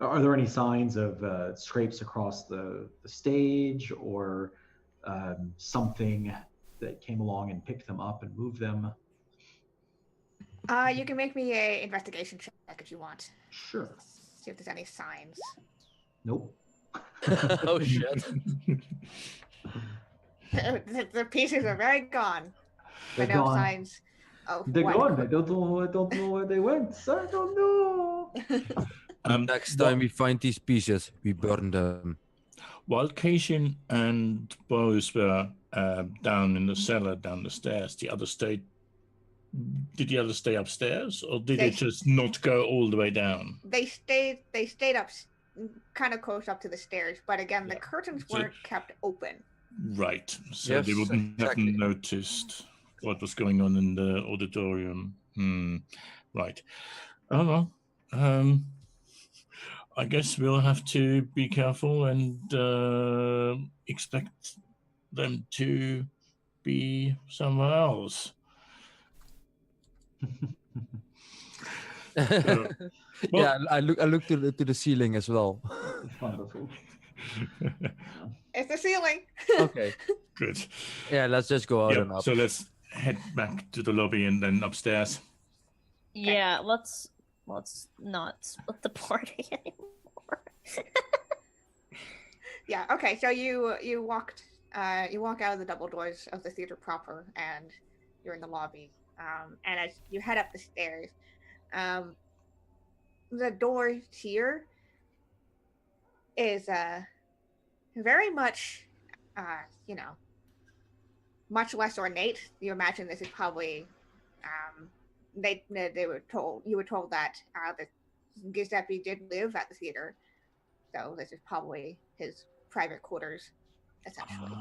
S5: there any signs of scrapes across the stage or something that came along and picked them up and moved them?
S3: You can make me a investigation check if you want.
S5: Sure.
S3: See if there's any signs.
S5: Nope.
S2: Oh shit.
S3: The pieces are very gone.
S5: They're
S3: but no
S5: gone.
S3: signs of
S5: They're
S3: what
S5: gone. I don't know where they went. I don't know.
S2: Next time we find these pieces, we burn them.
S4: While Cation and Boris were down in the cellar, down the stairs, did the others stay upstairs, or did they just not go all the way down?
S3: They stayed up, kind of close up to the stairs, but again, the curtains weren't kept open.
S4: Right, so
S2: Yes,
S4: they wouldn't
S2: exactly.
S4: have noticed what was going on in the auditorium. Right. Oh well. I guess we'll have to be careful and expect them to be somewhere else.
S2: Yeah, I look to the ceiling as well.
S5: Wonderful.
S3: It's the ceiling.
S2: Okay.
S4: Good.
S2: Yeah, let's just go out and up.
S4: So let's head back to the lobby and then upstairs.
S6: Yeah, let's not split the party anymore.
S3: Yeah. Okay. So you walked You walk out of the double doors of the theater proper, and you're in the lobby. And as you head up the stairs, the door here is very much, you know, much less ornate. You imagine this is probably, they were told, you were told that Giuseppe did live at the theater, so this is probably his private quarters, essentially.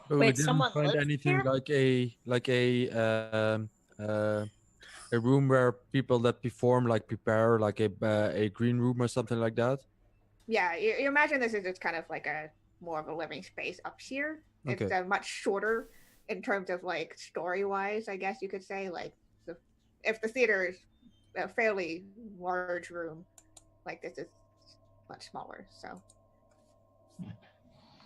S2: But we
S6: Wait,
S2: didn't
S6: someone
S2: find
S6: lives
S2: anything
S6: here?
S2: a room where people that perform prepare a green room or something like that.
S3: Yeah, you imagine this is just kind of like a more of a living space up here. It's
S2: Okay.
S3: much shorter in terms of like story wise, I guess you could say. Like, if the theater is a fairly large room, like this is much smaller. So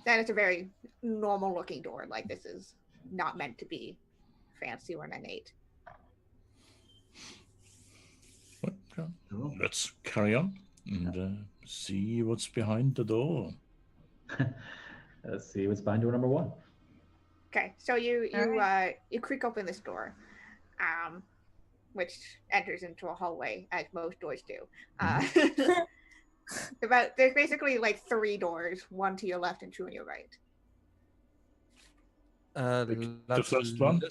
S3: then it's a very normal looking door. Like, this is not meant to be fancy or ornate.
S4: Okay.
S5: Oh.
S4: Let's carry on and see what's behind the door.
S5: Let's see what's behind door number 1.
S3: Okay, so you
S6: Alright.
S3: you creak open this door, which enters into a hallway as most doors do. There's basically like 3 doors, one to your left and 2 on your right.
S2: Let's
S4: first one?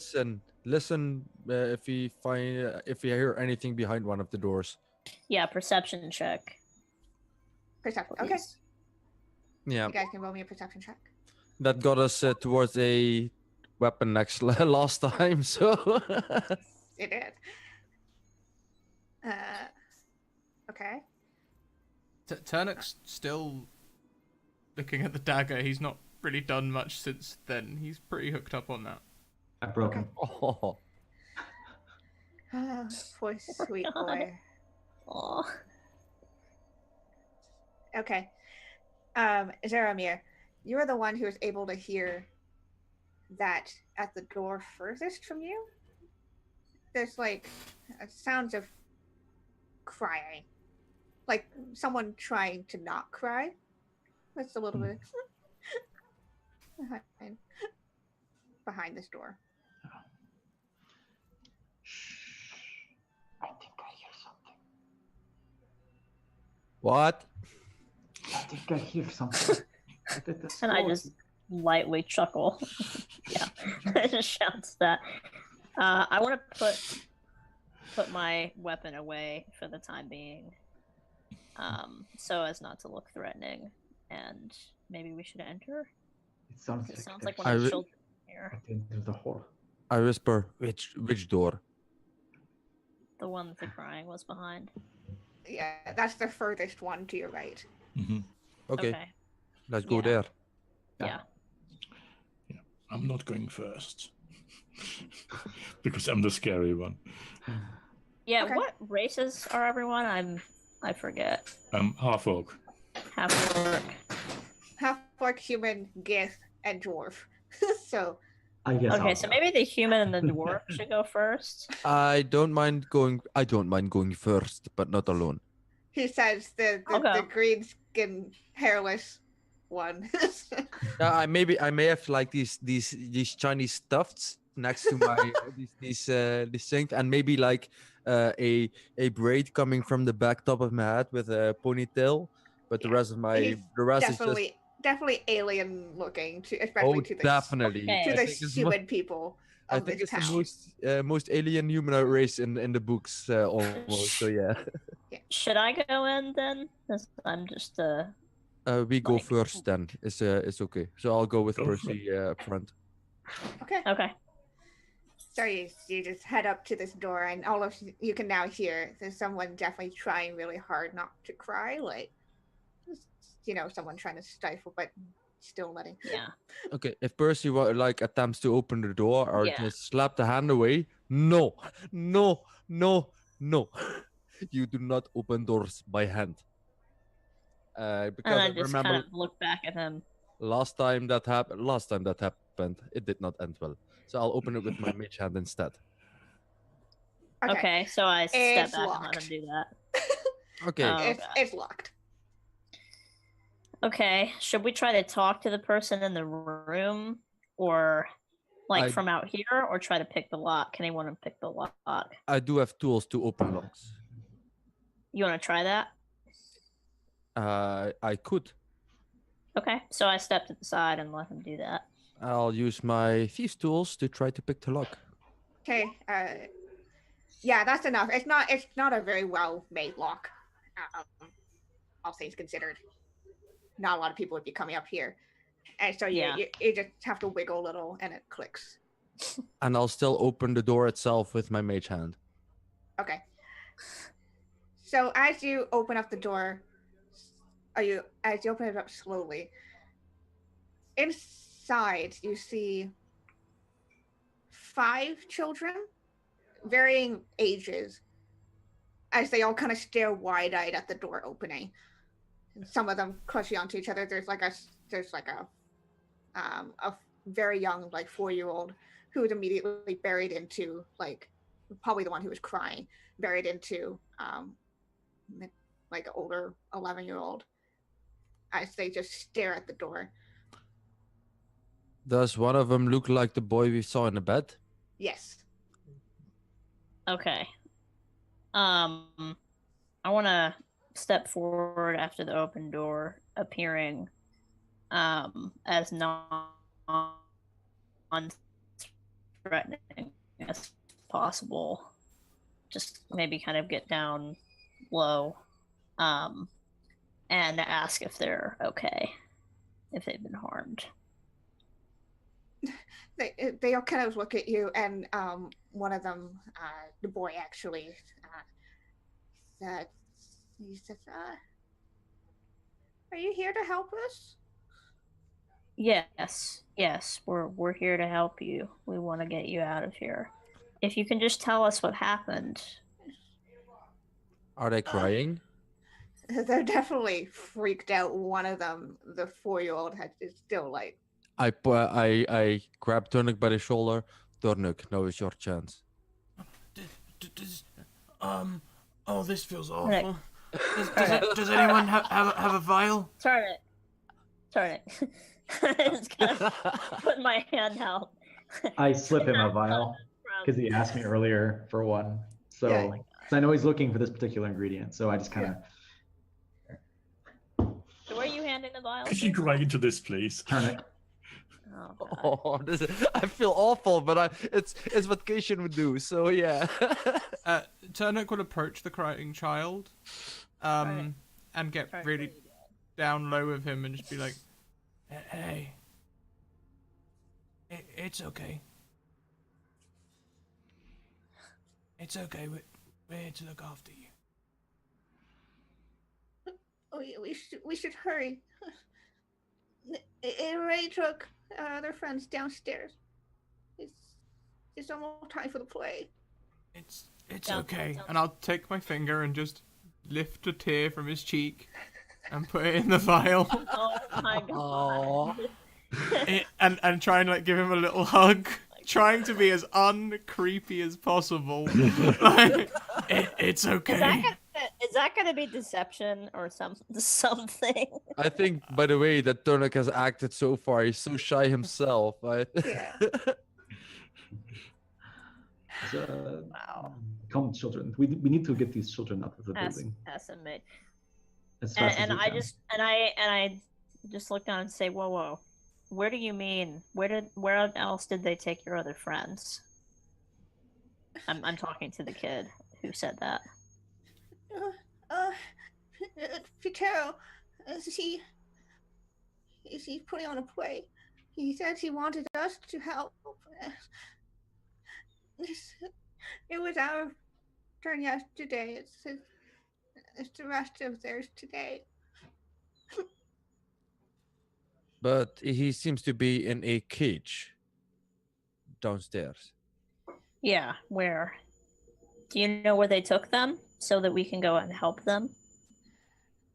S2: listen if we hear anything behind one of the doors.
S6: Yeah, perception check.
S3: Perception. Okay,
S6: Please.
S2: Yeah,
S3: you guys can roll me a perception check.
S2: that got us towards a weapon next last time. So
S3: It did. Okay.
S1: Turnuk's still looking at the dagger. He's not really done much since then. He's pretty hooked up on that.
S5: I broke him.
S2: oh,
S3: Poor sweet
S6: God.
S3: boy.
S6: Aw.
S3: Okay. Zaramir, you are the one who is able to hear that at the door furthest from you. There's like sounds of crying, like someone trying to not cry. That's a little bit behind this door.
S7: I think I hear something.
S2: what?
S7: I think I hear something.
S6: And I just lightly chuckle. Yeah, I just shouts that. I want to put my weapon away for the time being, so as not to look threatening. And maybe we should enter.
S7: It sounds
S6: It
S7: like
S6: sounds like
S7: there's
S6: one of the
S2: I
S6: children here,
S7: at the end of the hall.
S2: I whisper, which door?
S6: the one that the crying was behind.
S3: Yeah, that's the furthest one to your right.
S4: Mm-hmm.
S2: Okay, let's go
S6: Yeah.
S2: there.
S6: Yeah.
S4: I'm not going first because I'm the scary one.
S6: Yeah.
S3: Okay.
S6: What races are everyone? I forget.
S4: Half orc.
S6: Half orc.
S3: Half orc, human, gith, and dwarf. So
S5: I guess.
S6: Okay,
S5: I'll
S6: so
S5: go.
S6: maybe the human and the dwarf should go first.
S2: I don't mind going first, but not alone.
S3: he says the
S6: I'll go.
S3: green skin, hairless one.
S2: I may have like these Chinese stuffs next to my these things, and maybe like a braid coming from the back top of my head with a ponytail, but the
S3: Yeah.
S2: rest of my
S3: He's
S2: the rest is just
S3: definitely alien looking, especially to the
S2: definitely.
S6: Okay.
S3: to
S2: I
S3: the
S2: think it's
S3: human people.
S2: I
S3: Of
S2: think
S3: this
S2: it's
S3: town.
S2: the most alien humanoid race in the books almost. So yeah,
S6: Should I go in then? 'Cause I'm just
S2: we go
S6: Like-
S2: first then. It's okay. So I'll go with
S4: Go for
S2: Percy up front.
S3: Okay.
S6: okay.
S3: So you just head up to this door, and all of you can now hear there's someone definitely trying really hard not to cry, like someone trying to stifle, but still letting.
S6: Yeah.
S2: Okay, if Percy attempts to open the door or
S6: Yeah.
S2: just slap the hand away, no, no, no, no, you do not open doors by hand. Because
S6: And I
S2: I
S6: just
S2: remember
S6: kind of look back at him.
S2: last time that happened, it did not end well. So I'll open it with my mage hand instead.
S6: Okay, so I step
S3: It's
S6: back and let
S3: locked.
S6: him do that.
S2: Okay,
S6: Oh,
S3: it's
S6: God.
S3: it's locked.
S6: Okay, should we try to talk to the person in the room, or like
S2: I-
S6: from out here, or try to pick the lock? Can anyone pick the lock?
S2: I do have tools to open locks.
S6: You want to try that?
S2: I could.
S6: Okay, so I stepped to the side and let him do that.
S2: I'll use my thieves tools to try to pick the lock.
S3: Okay. Yeah, that's enough. It's not a very well made lock. All things considered, not a lot of people would be coming up here, and so
S6: Yeah.
S3: you just have to wiggle a little, and it clicks.
S2: And I'll still open the door itself with my mage hand.
S3: Okay. So as you open up the door, as you open it up slowly, inside you see 5 children, varying ages, as they all kind of stare wide-eyed at the door opening. And some of them clutching onto each other. There's like a very young, like 4-year-old, who was immediately buried into, like, probably the one who was crying, buried into like an older 11-year-old, as they just stare at the door.
S2: Does one of them look like the boy we saw in the bed?
S3: Yes.
S6: Okay. I want to step forward after the open door, appearing as non-threatening as possible. Just maybe kind of get down low, and ask if they're okay, if they've been harmed.
S3: They all kind of look at you, and one of them, the boy actually, he says, "Are you here to help us?"
S6: Yes, we're here to help you. We want to get you out of here. If you can just tell us what happened.
S2: Are they crying?
S3: They're definitely freaked out. One of them, the 4-year-old, is still like,
S2: I grab Turnuk by the shoulder. Turnuk, now is your chance.
S1: Oh, this feels
S6: Right.
S1: awful. Does anyone have a vial?
S6: Turn it. I just kind of put my hand out.
S5: I slip him a vial because he asked me earlier for one. So I know he's looking for this particular ingredient. So I just kind of
S6: So where are you handing the vial?
S4: Could you cry into this, please?
S5: Turnuk.
S6: Oh, God.
S2: Oh, I feel awful, but it's what Cation would do. So yeah.
S1: Turnuk would approach the crying child,
S6: Right.
S1: and get
S6: Right.
S1: really down low with him and just be like, "Hey, it's okay. It's okay. We're here to look after you."
S3: we should hurry. It already took their friends downstairs. It's almost time for the play.
S1: It's
S6: Don't-
S1: okay.
S6: don't-
S1: And I'll take my finger and just lift a tear from his cheek and put it in the vial.
S6: Oh my God.
S1: and try and like give him a little hug, trying to be as uncreepy as possible. Like, it's okay.
S6: Is that gonna be deception or something?
S2: I think, by the way, that Turnuk has acted so far, he's so shy himself.
S3: Yeah.
S6: Wow.
S5: Come, children. We need to get these children out of the building
S6: Estimate.
S5: as fast
S6: And
S5: as we
S6: I
S5: can.
S6: I just look down and say, whoa. Where do you mean? Where else did they take your other friends? I'm talking to the kid who said that.
S3: Pitero, he's putting on a play. He said he wanted us to help. It was our turn yesterday. It's the rest of theirs today.
S2: But he seems to be in a cage downstairs.
S6: Yeah, where? Do you know where they took them so that we can go and help them?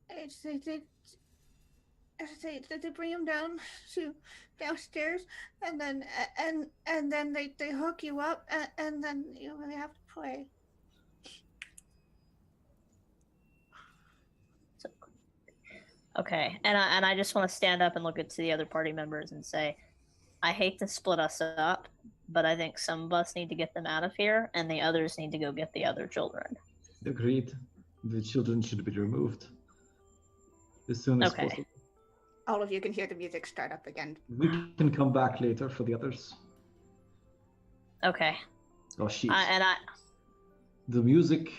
S3: They bring him downstairs, and then they hook you up, and then you really have to play.
S6: Okay, and I just want to stand up and look at to the other party members and say, I hate to split us up, but I think some of us need to get them out of here, and the others need to go get the other children.
S5: Agreed. The children should be removed as soon as
S6: Okay.
S5: possible.
S3: All of you can hear the music start up again.
S5: We can come back later for the others.
S6: Okay.
S5: Oh shit!
S6: And I,
S5: The music.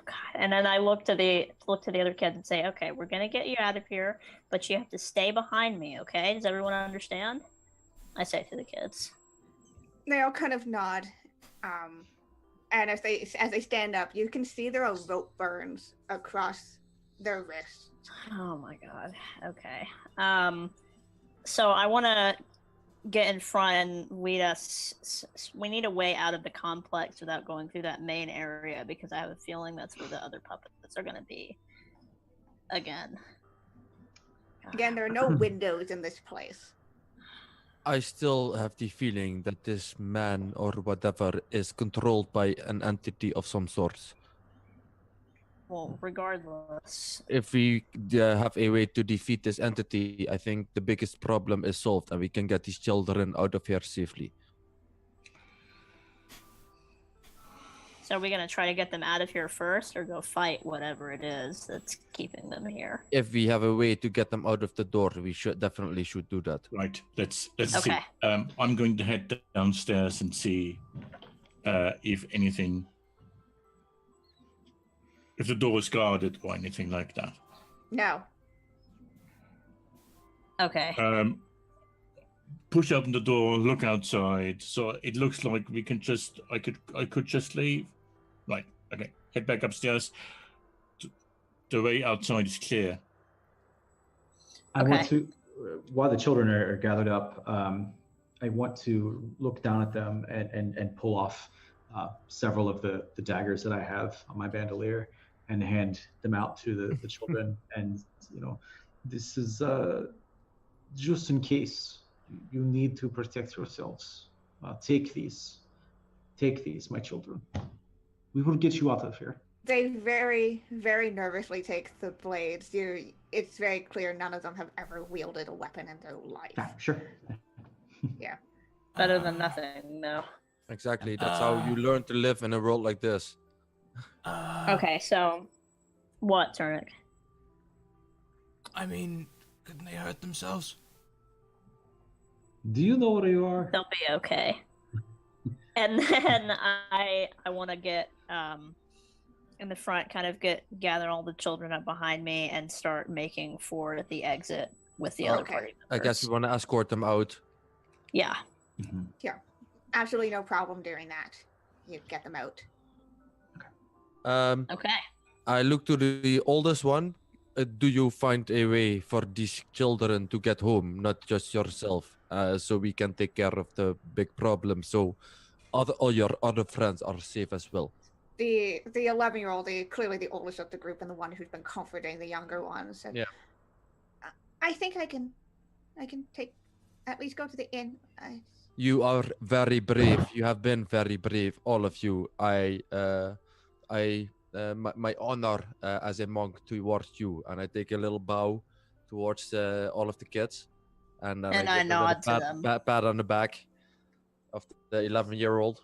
S6: God, and then I look to the other kids and say, okay, we're gonna get you out of here, but you have to stay behind me. Okay? Does everyone understand? I say to the kids.
S3: They all kind of nod. And as they stand up, you can see there are rope burns across their wrists.
S6: Oh my god. Okay. So I want to get in front and lead us. We need a way out of the complex without going through that main area, because I have a feeling that's where the other puppets are going to be. Again,
S3: there are no windows in this place.
S2: I still have the feeling that this man or whatever is controlled by an entity of some sort.
S6: Well, regardless.
S2: If we have a way to defeat this entity, I think the biggest problem is solved and we can get these children out of here safely.
S6: So are we going to try to get them out of here first, or go fight whatever it is that's keeping them here?
S2: If we have a way to get them out of the door, we should do that.
S4: Right. Let's see.
S6: Okay.
S4: I'm going to head downstairs and see if anything, if the door is guarded or anything like that.
S3: No.
S6: Okay.
S4: Push open the door, look outside. So it looks like we can just. I could just leave. Right. Okay. Head back upstairs. The way outside is clear.
S5: I want
S6: Okay.
S5: to, while the children are gathered up, I want to look down at them and pull off several of the daggers that I have on my bandolier and hand them out to the children. And, this is just in case you need to protect yourselves. Take these, my children. We will get you out of here.
S3: They very, very nervously take the blades. It's very clear none of them have ever wielded a weapon in their life.
S5: Ah, sure.
S6: Better than nothing, no.
S2: Exactly. That's how you learn to live in a world like this.
S6: Okay, so what, Turnuk?
S1: I mean, couldn't they hurt themselves?
S5: Do you know where you are?
S6: They'll be okay. And then I want to get in the front, kind of gather all the children up behind me and start making for the exit with the other
S3: Okay.
S6: party
S2: I
S6: members.
S2: guess we want to escort them out.
S6: Yeah.
S3: Absolutely no problem doing that. You get them out.
S6: Okay.
S2: I look to the oldest one. Do you find a way for these children to get home, not just yourself, so we can take care of the big problem, so all your other friends are safe as well?
S3: The 11-year-old, clearly the oldest of the group and the one who's been comforting the younger ones. Said,
S2: Yeah.
S3: I think I can at least go to the inn.
S2: You are very brave. You have been very brave, all of you. My honor as a monk towards you, and I take a little bow towards all of the kids, and
S6: And
S2: I
S6: I
S2: give a
S6: nod
S2: little
S6: to them.
S2: pat on the back of the 11-year-old.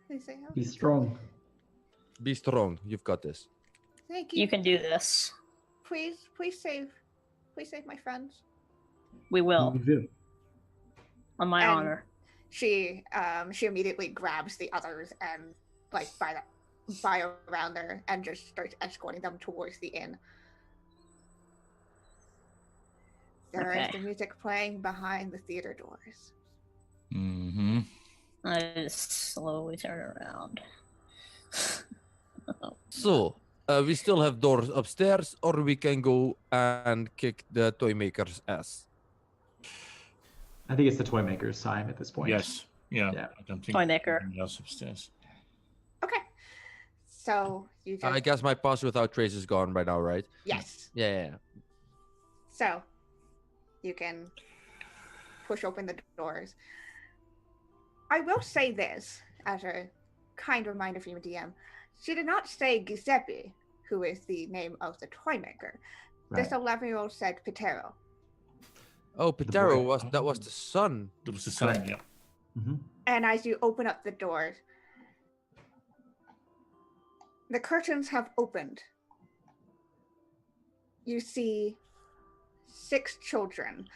S3: They say, oh,
S5: Be strong.
S2: Be strong. You've got this.
S3: thank you.
S6: You can do this.
S3: Please save my friends.
S6: We will.
S5: We will.
S6: On my
S3: And-
S6: honor.
S3: She immediately grabs the others and by around there and just starts escorting them towards the inn. There is
S6: Okay.
S3: the music playing behind the theater doors.
S4: Mm-hmm.
S6: I just slowly turn around.
S2: So, we still have doors upstairs, or we can go and kick the toy maker's ass.
S5: I think it's the toy maker's time at this point.
S4: Yes. Yeah.
S5: Yeah.
S4: I don't think
S6: Toy maker.
S4: anything else upstairs.
S3: Okay. So you just
S2: I guess my pass without trace is gone by now, right?
S3: yes.
S2: Yeah.
S3: So you can push open the doors. I will say this as a kind reminder from your DM. She did not say Giuseppe, who is the name of the toy maker. This
S5: Right.
S3: 11-year-old said Patero.
S2: Oh, Pitero
S5: boy.
S2: was the son.
S4: That was the son,
S5: Correct.
S4: yeah.
S5: Mm-hmm.
S3: And as you open up the doors, the curtains have opened. You see 6 children,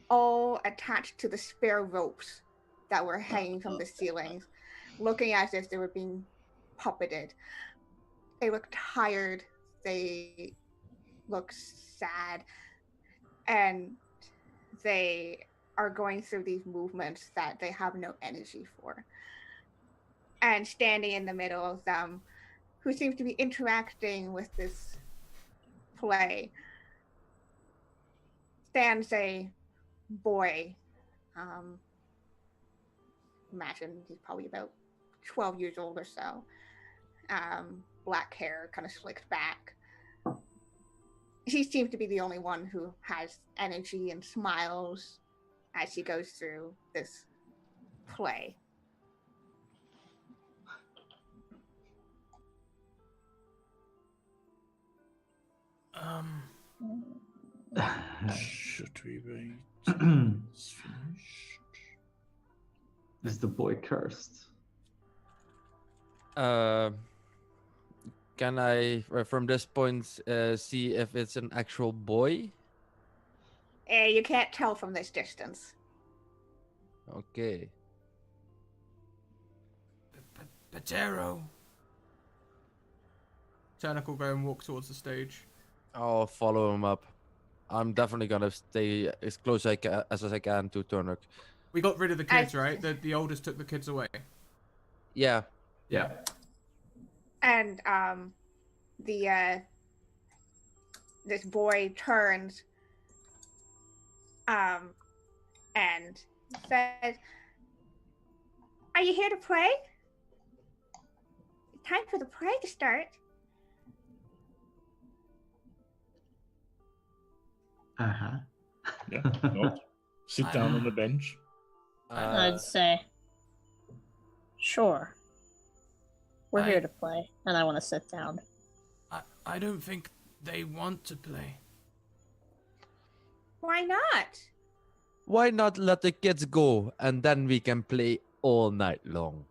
S3: all attached to the spare ropes that were hanging from the ceilings, looking as if they were being puppeted. They look tired. They look sad. And they are going through these movements that they have no energy for. And standing in the middle of them, who seems to be interacting with this play, stands a boy. Imagine he's probably about 12 years old or so. Black hair, kind of slicked back. He seems to be the only one who has energy and smiles as he goes through this play.
S4: Should we wait? It's finished.
S5: Is the boy cursed?
S2: Can I, from this point, see if it's an actual boy?
S3: You can't tell from this distance.
S2: Okay.
S1: Patero. Turnuk will go and walk towards the stage.
S2: I'll follow him up. I'm definitely gonna stay as close as I can to Turnuk.
S1: We got rid of the kids, right? The oldest took the kids away.
S2: Yeah.
S5: Yeah.
S3: And this boy turns and says, "Are you here to play? Time for the play to start."
S5: Uh-huh.
S4: Yeah. Not. Sit down on the bench.
S6: I'd say, sure. We're here to play, and I want to sit down.
S1: I don't think they want to play.
S3: Why not?
S2: Why not let the kids go and then we can play all night long?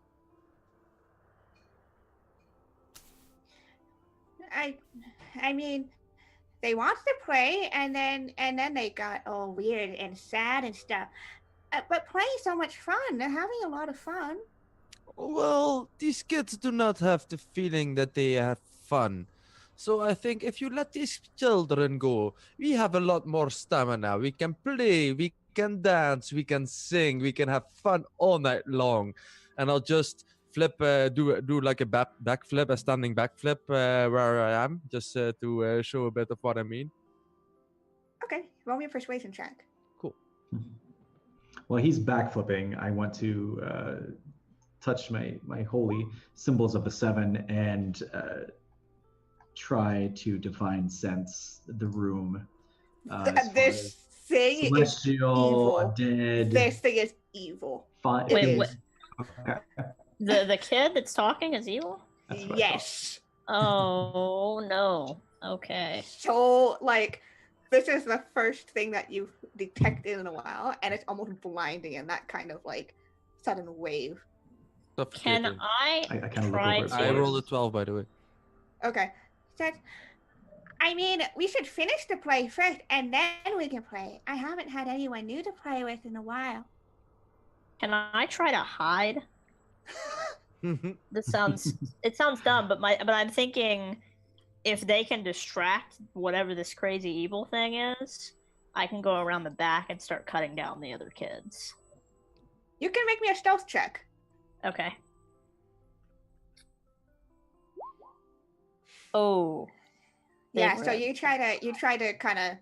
S3: I mean, they want to play, and then they got all weird and sad and stuff. But playing's so much fun. They're having a lot of fun.
S2: Well, these kids do not have the feeling that they have fun. So I think if you let these children go, we have a lot more stamina. We can play, we can dance, we can sing, we can have fun all night long. And I'll just flip, do like a backflip, a standing backflip where I am, just to show a bit of what I mean.
S3: Okay, roll me a persuasion check.
S2: Cool.
S5: While he's backflipping, I want to touch my holy symbols of the 7 and try to divine sense the room.
S3: This thing is
S5: celestial,
S3: evil.
S5: dead.
S3: This thing is evil.
S5: Fine.
S6: Wait,
S3: is.
S6: The kid that's talking is evil?
S5: That's what I thought.
S3: Yes.
S6: Oh no. Okay.
S3: So, like, this is the first thing that you've detected in a while, and it's almost blinding in that kind of, like, sudden wave.
S6: Can
S2: Suffocating.
S6: I
S5: kinda look
S6: try
S5: over at
S6: to?
S2: I rolled a 12, by the way.
S3: Okay. Says, I mean, we should finish the play first, and then we can play. I haven't had anyone new to play with in a while.
S6: Can I try to hide? This sounds it sounds dumb, but I'm thinking if they can distract whatever this crazy evil thing is, I can go around the back and start cutting down the other kids.
S3: You can make me a stealth check.
S6: Okay. Oh.
S3: Yeah, so you try to kind of,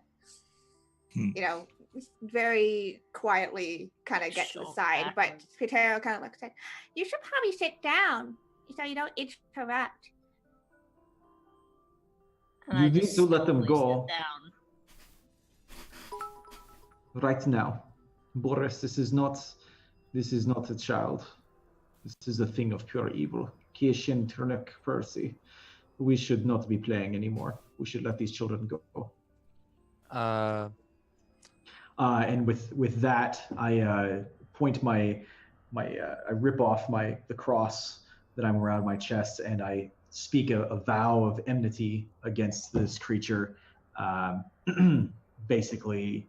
S3: you know, very quietly kind of get to the side, but Pitero kind of looks like, you should probably sit down so you don't interrupt.
S6: And
S5: You
S6: I
S5: need
S6: just
S5: to let them
S6: slowly
S5: go.
S6: sit down.
S5: Right now, Boris, this is not a child. This is a thing of pure evil. Kieshin, Turnuk, Percy. We should not be playing anymore. We should let these children go. And with that, I point I rip off the cross that I'm around my chest, and I speak a vow of enmity against this creature. Basically,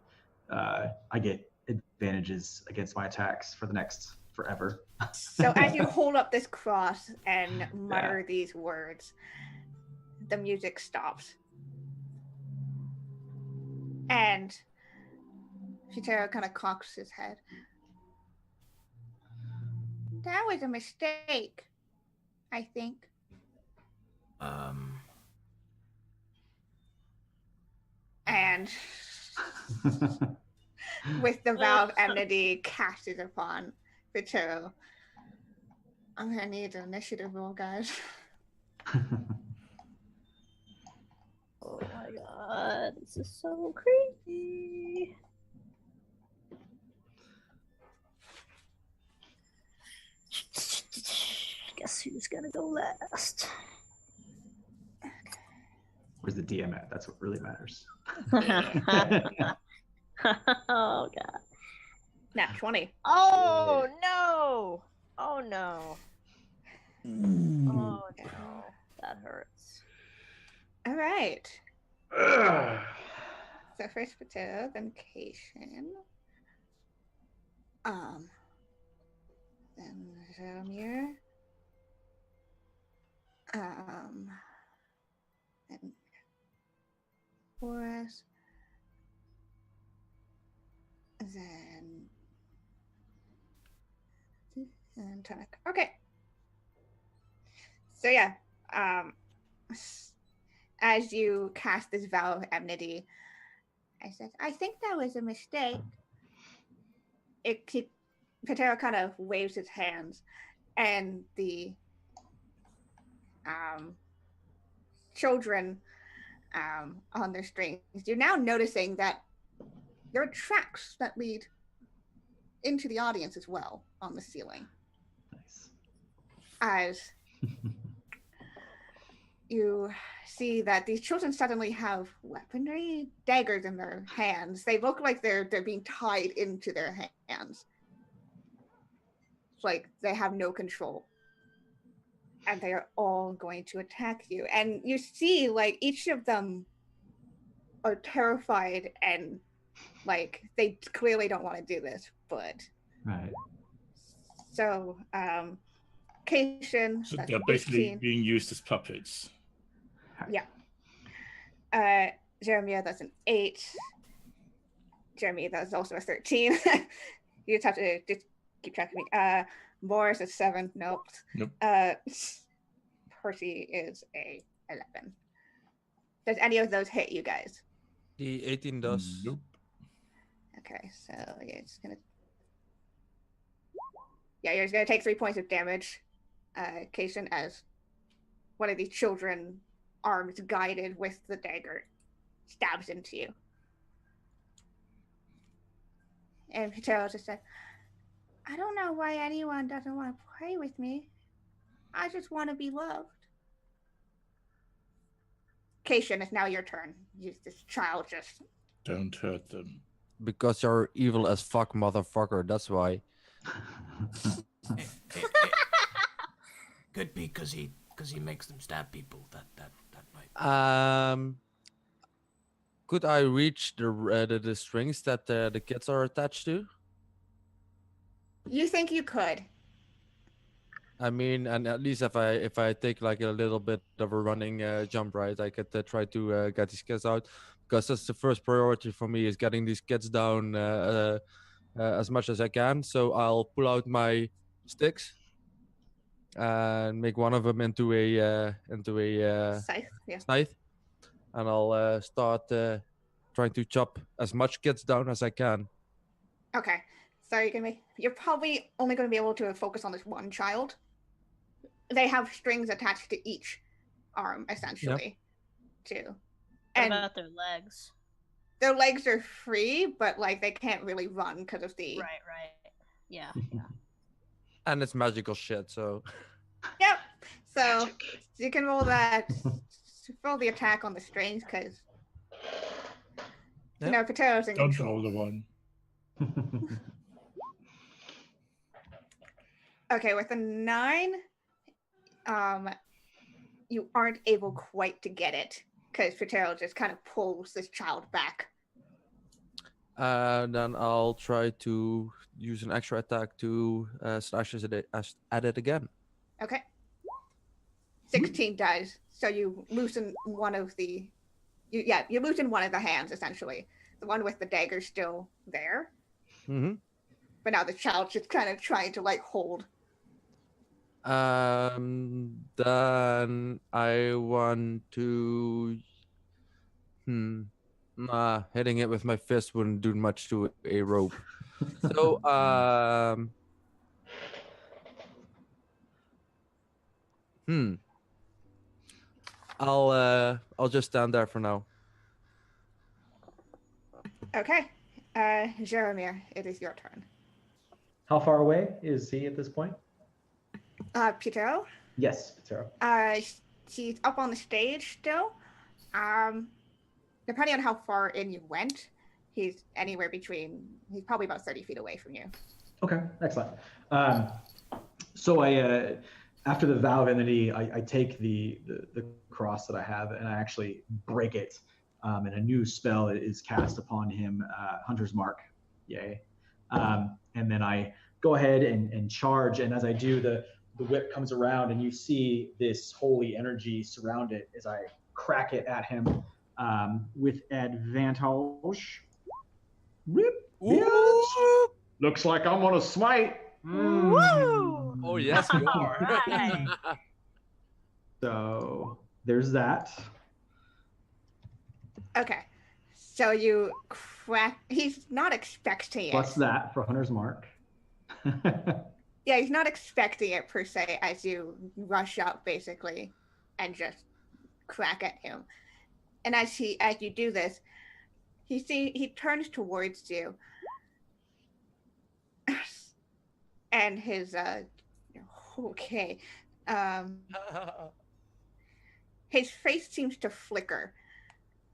S5: I get advantages against my attacks for the next forever.
S3: So as you hold up this cross and mutter these words, the music stops. And Shitaro kind of cocks his head. That was a mistake, I think. And with the vow of enmity casted upon Shitaro, I'm gonna need an initiative roll, guys.
S6: Oh my god, this is so crazy. Guess who's gonna go last?
S5: Where's the DM at? That's what really matters.
S6: Oh god.
S3: Nat 20.
S8: Oh no! Oh no! Oh no! That hurts.
S3: All right. So first Potato, then Cation. Then Zomir. Then Boris. Then and Turnuk. Okay. So yeah, as you cast this vow of enmity, I said, I think that was a mistake. Patero kind of waves his hands, and the children on their strings, you're now noticing that there are tracks that lead into the audience as well on the ceiling.
S5: Nice.
S3: As you see that these children suddenly have weaponry, daggers in their hands. They look like they're being tied into their hands. It's like they have no control. And they are all going to attack you. And you see, like, each of them are terrified and, like, they clearly don't want to do this, but...
S5: Right.
S3: So, Cation...
S4: So they're basically being used as puppets.
S3: Yeah. Jeremiah, that's an 8. Jeremy, that's also a 13. You just have to just keep track of me. Boris is 7. Nope. Percy is a 11. Does any of those hit you guys?
S2: The 18 does.
S4: Nope.
S3: Okay, so you're just gonna... Yeah, you're just gonna take 3 points of damage, Cation, as one of these children, arms guided with the dagger, stabs into you. And Patero just said, I don't know why anyone doesn't want to play with me. I just want to be loved. Cation, it's now your turn. This child just...
S4: Don't hurt them.
S2: Because you're evil as fuck, motherfucker. That's why.
S1: Could be because he makes them stab people. That might.
S2: Could I reach the strings that the kids are attached to?
S3: You think you could?
S2: I mean, and at least if I take like a little bit of a running jump, right, I could try to get these kids out, because that's the first priority for me, is getting these kids down as much as I can. So I'll pull out my sticks and make one of them into a
S3: Scythe, yeah.
S2: scythe, and I'll start trying to chop as much kids down as I can.
S3: Okay, so you're probably only going to be able to focus on this one child. They have strings attached to each arm, essentially, too.
S6: What
S3: And
S6: about their legs?
S3: their legs are free, but like they can't really run because of the...
S6: Right. Yeah.
S2: And it's magical shit, so...
S3: Yep. So you can roll that. Roll the attack on the strings, because
S2: Yep.
S3: No, Patero's in
S4: Don't
S3: control.
S4: roll the one.
S3: Okay, with a 9, you aren't able quite to get it because Patero just kind of pulls this child back.
S2: Then I'll try to use an extra attack to slash at it again.
S3: Okay. 16 does. So you loosen one of the... you loosen one of the hands, essentially. The one with the dagger still there.
S2: Mm-hmm.
S3: But now the child's just kind of trying to, like, hold.
S2: Then I want to... hitting it with my fist wouldn't do much to a rope. So, I'll just stand there for now.
S3: Okay. Jeremiah, it is your turn.
S7: How far away is he at this point?
S3: Patero?
S7: Yes, Patero.
S3: She's up on the stage still. Depending on how far in you went, he's probably about 30 feet away from you.
S7: Okay, excellent. So I, after the vow of enmity, I take the cross that I have and I actually break it, and a new spell is cast upon him, Hunter's Mark. Yay! And then I go ahead and charge, and as I do, the whip comes around, and you see this holy energy surround it as I crack it at him with advantage. Whip, bitch. Looks like I'm on a smite.
S8: Woo!
S2: Oh yes, you
S8: All
S2: are.
S8: right.
S7: So there's that.
S3: Okay. So you crack... He's not expecting it.
S7: Plus that for Hunter's Mark.
S3: Yeah, he's not expecting it per se as you rush up basically and just crack at him. And as you do this, he turns towards you. And his okay. His face seems to flicker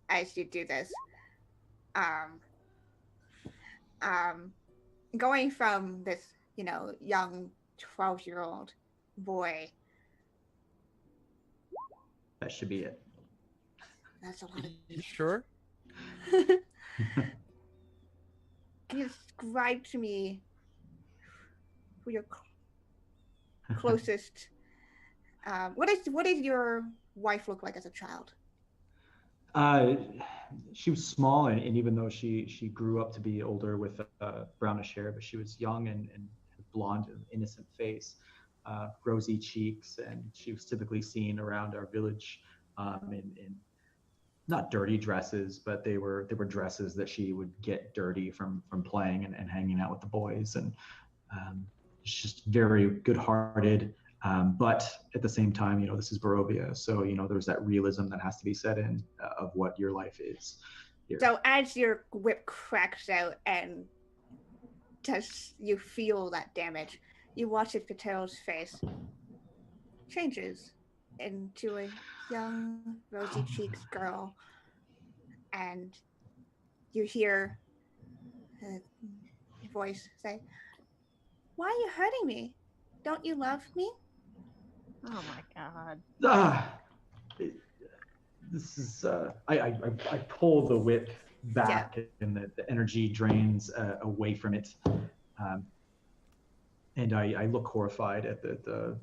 S3: as you do this. Going from this, young 12-year-old boy.
S7: That should be it.
S3: That's a lot of...
S2: You sure?
S3: Can you describe to me who your closest... what did your wife look like as a child?
S7: She was small, and even though she grew up to be older with brownish hair, but she was young and blonde, innocent face, rosy cheeks, and she was typically seen around our village in not dirty dresses, but they were dresses that she would get dirty from playing and hanging out with the boys, and just very good-hearted. But at the same time, this is Barovia, so there's that realism that has to be set in of what your life is here.
S3: So as your whip cracks out and you feel that damage, you watch as Patel's face changes into a young, rosy-cheeked girl, and you hear a voice say, "Why are you hurting me? Don't you love me?"
S6: Oh my god.
S7: This is I pull the whip back, and the energy drains away from it, and I look horrified at the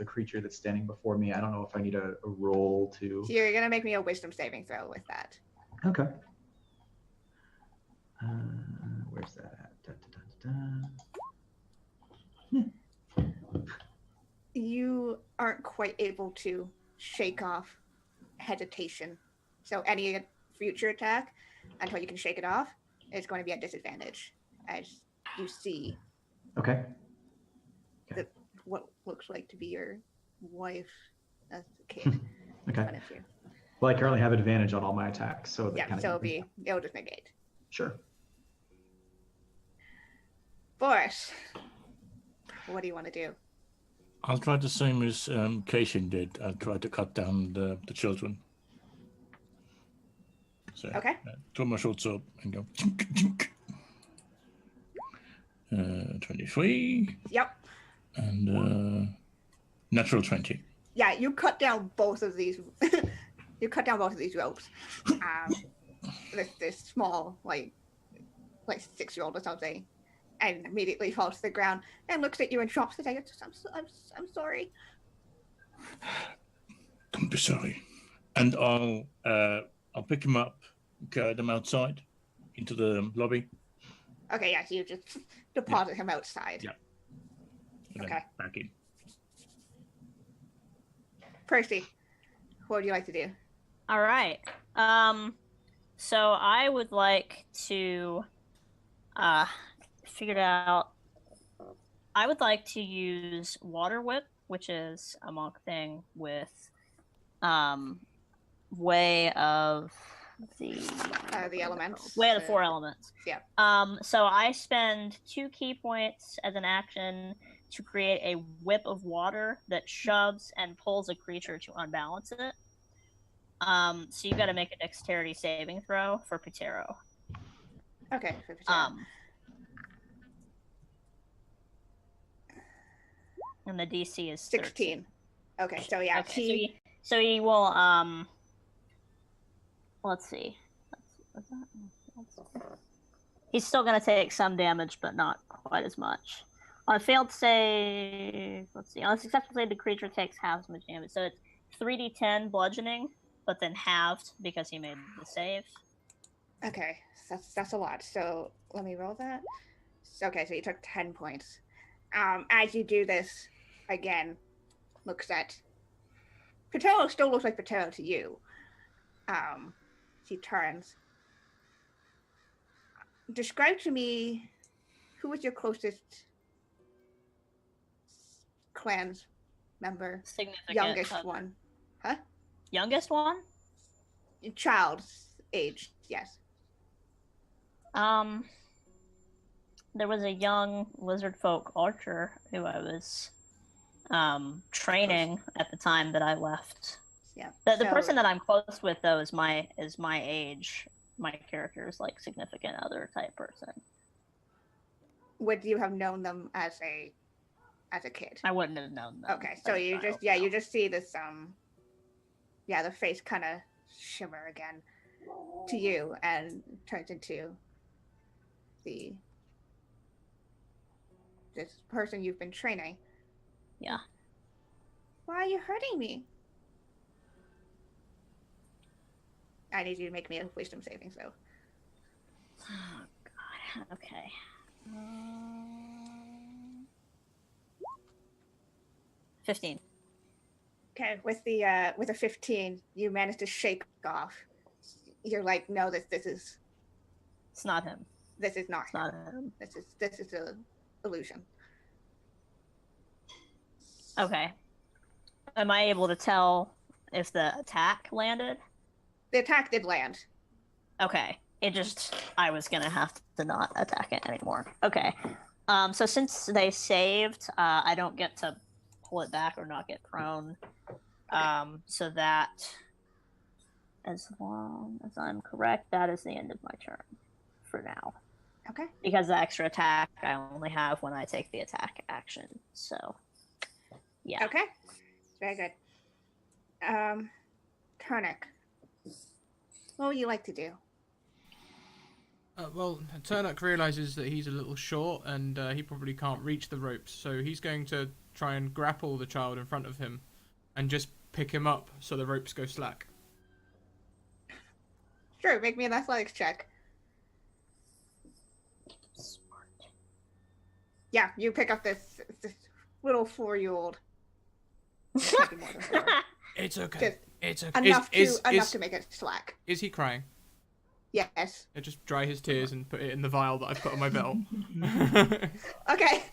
S7: creature that's standing before me. I don't know if I need a roll to...
S3: So you're gonna make me a wisdom saving throw with that.
S7: Okay. Where's that at?
S3: You aren't quite able to shake off hesitation. So any future attack, until you can shake it off, is going to be at disadvantage as you see what looks like to be your wife as a kid.
S7: Okay.
S3: In front of you.
S7: Well, I currently have advantage on all my attacks, so that
S3: so it'll just negate.
S7: Sure.
S3: Boris, what do you want to do?
S4: I'll try the same as Keishin did. I'll try to cut down the children. So
S3: Okay.
S4: Draw my short sword and go. Chink, chink. 23
S3: Yep.
S4: and natural 20.
S3: Yeah, you cut down both of these. You cut down both of these ropes. This small, like 6-year-old or something, and immediately falls to the ground and looks at you and drops the dagger. I'm sorry.
S4: Don't be sorry. And I'll pick him up, carry them outside into the lobby.
S3: Okay, yeah, so you just deposit him outside.
S4: Yeah. And
S3: Okay.
S4: then back in.
S3: Percy, what would you like to do?
S6: All right. So I would like to figure it out. I would like to use Water Whip, which is a monk thing with way of the
S3: Elements.
S6: Way of the 4 elements.
S3: Yeah.
S6: So I spend 2 key points as an action to create a whip of water that shoves and pulls a creature to unbalance it. So you got to make a dexterity saving throw for Ptero.
S3: Okay. For Ptero.
S6: And the DC is
S3: 16.
S6: 13.
S3: Okay, so yeah,
S6: Okay, so he will let's see. He's still gonna take some damage, but not quite as much. On a failed save, let's see. On a successful save, the creature takes half as much damage. So it's 3d10 bludgeoning, but then halved because he made the save.
S3: Okay, that's a lot. So let me roll that. Okay, so you took 10 points. As you do this, again, looks at Patero. Still looks like Patero to you. She turns. Describe to me who was your closest clan's member,
S6: Significant.
S3: youngest one, huh?
S6: Youngest one?
S3: Child's age, yes.
S6: There was a young lizard folk archer who I was training at the time that I left.
S3: Yeah.
S6: The person that I'm close with though is my age. My character is like significant other type person.
S3: Would you have known them as a kid?
S6: I wouldn't have known them.
S3: Okay, so you just see this the face kind of shimmer again to you and turns into this person you've been training.
S6: Yeah.
S3: Why are you hurting me? I need you to make me a wisdom saving throw.
S6: Oh God. Okay. 15.
S3: Okay, with a 15, you manage to shake off. You're like, no, this is.
S6: It's not him.
S3: This is not.
S6: It's not him.
S3: This is an illusion.
S6: Okay. Am I able to tell if the attack landed?
S3: The attack did land.
S6: Okay. I was gonna have to not attack it anymore. Okay. So since they saved, I don't get to pull it back or not get prone. So that, as long as I'm correct, that is the end of my turn for now.
S3: Okay.
S6: Because the extra attack I only have when I take the attack action. So, yeah.
S3: Okay. Very good. Turnuk, what would you like to do?
S1: Well, Turnuk realizes that he's a little short and he probably can't reach the ropes, so he's going to try and grapple the child in front of him and just pick him up so the ropes go slack.
S3: Sure, make me an athletics check.
S6: Smart.
S3: Yeah, you pick up this little 4-year-old. Maybe more than 4.
S1: It's okay. It's okay.
S3: Enough to make it slack.
S1: Is he crying?
S3: Yes.
S1: I just dry his tears and put it in the vial that I put on my belt.
S3: Okay.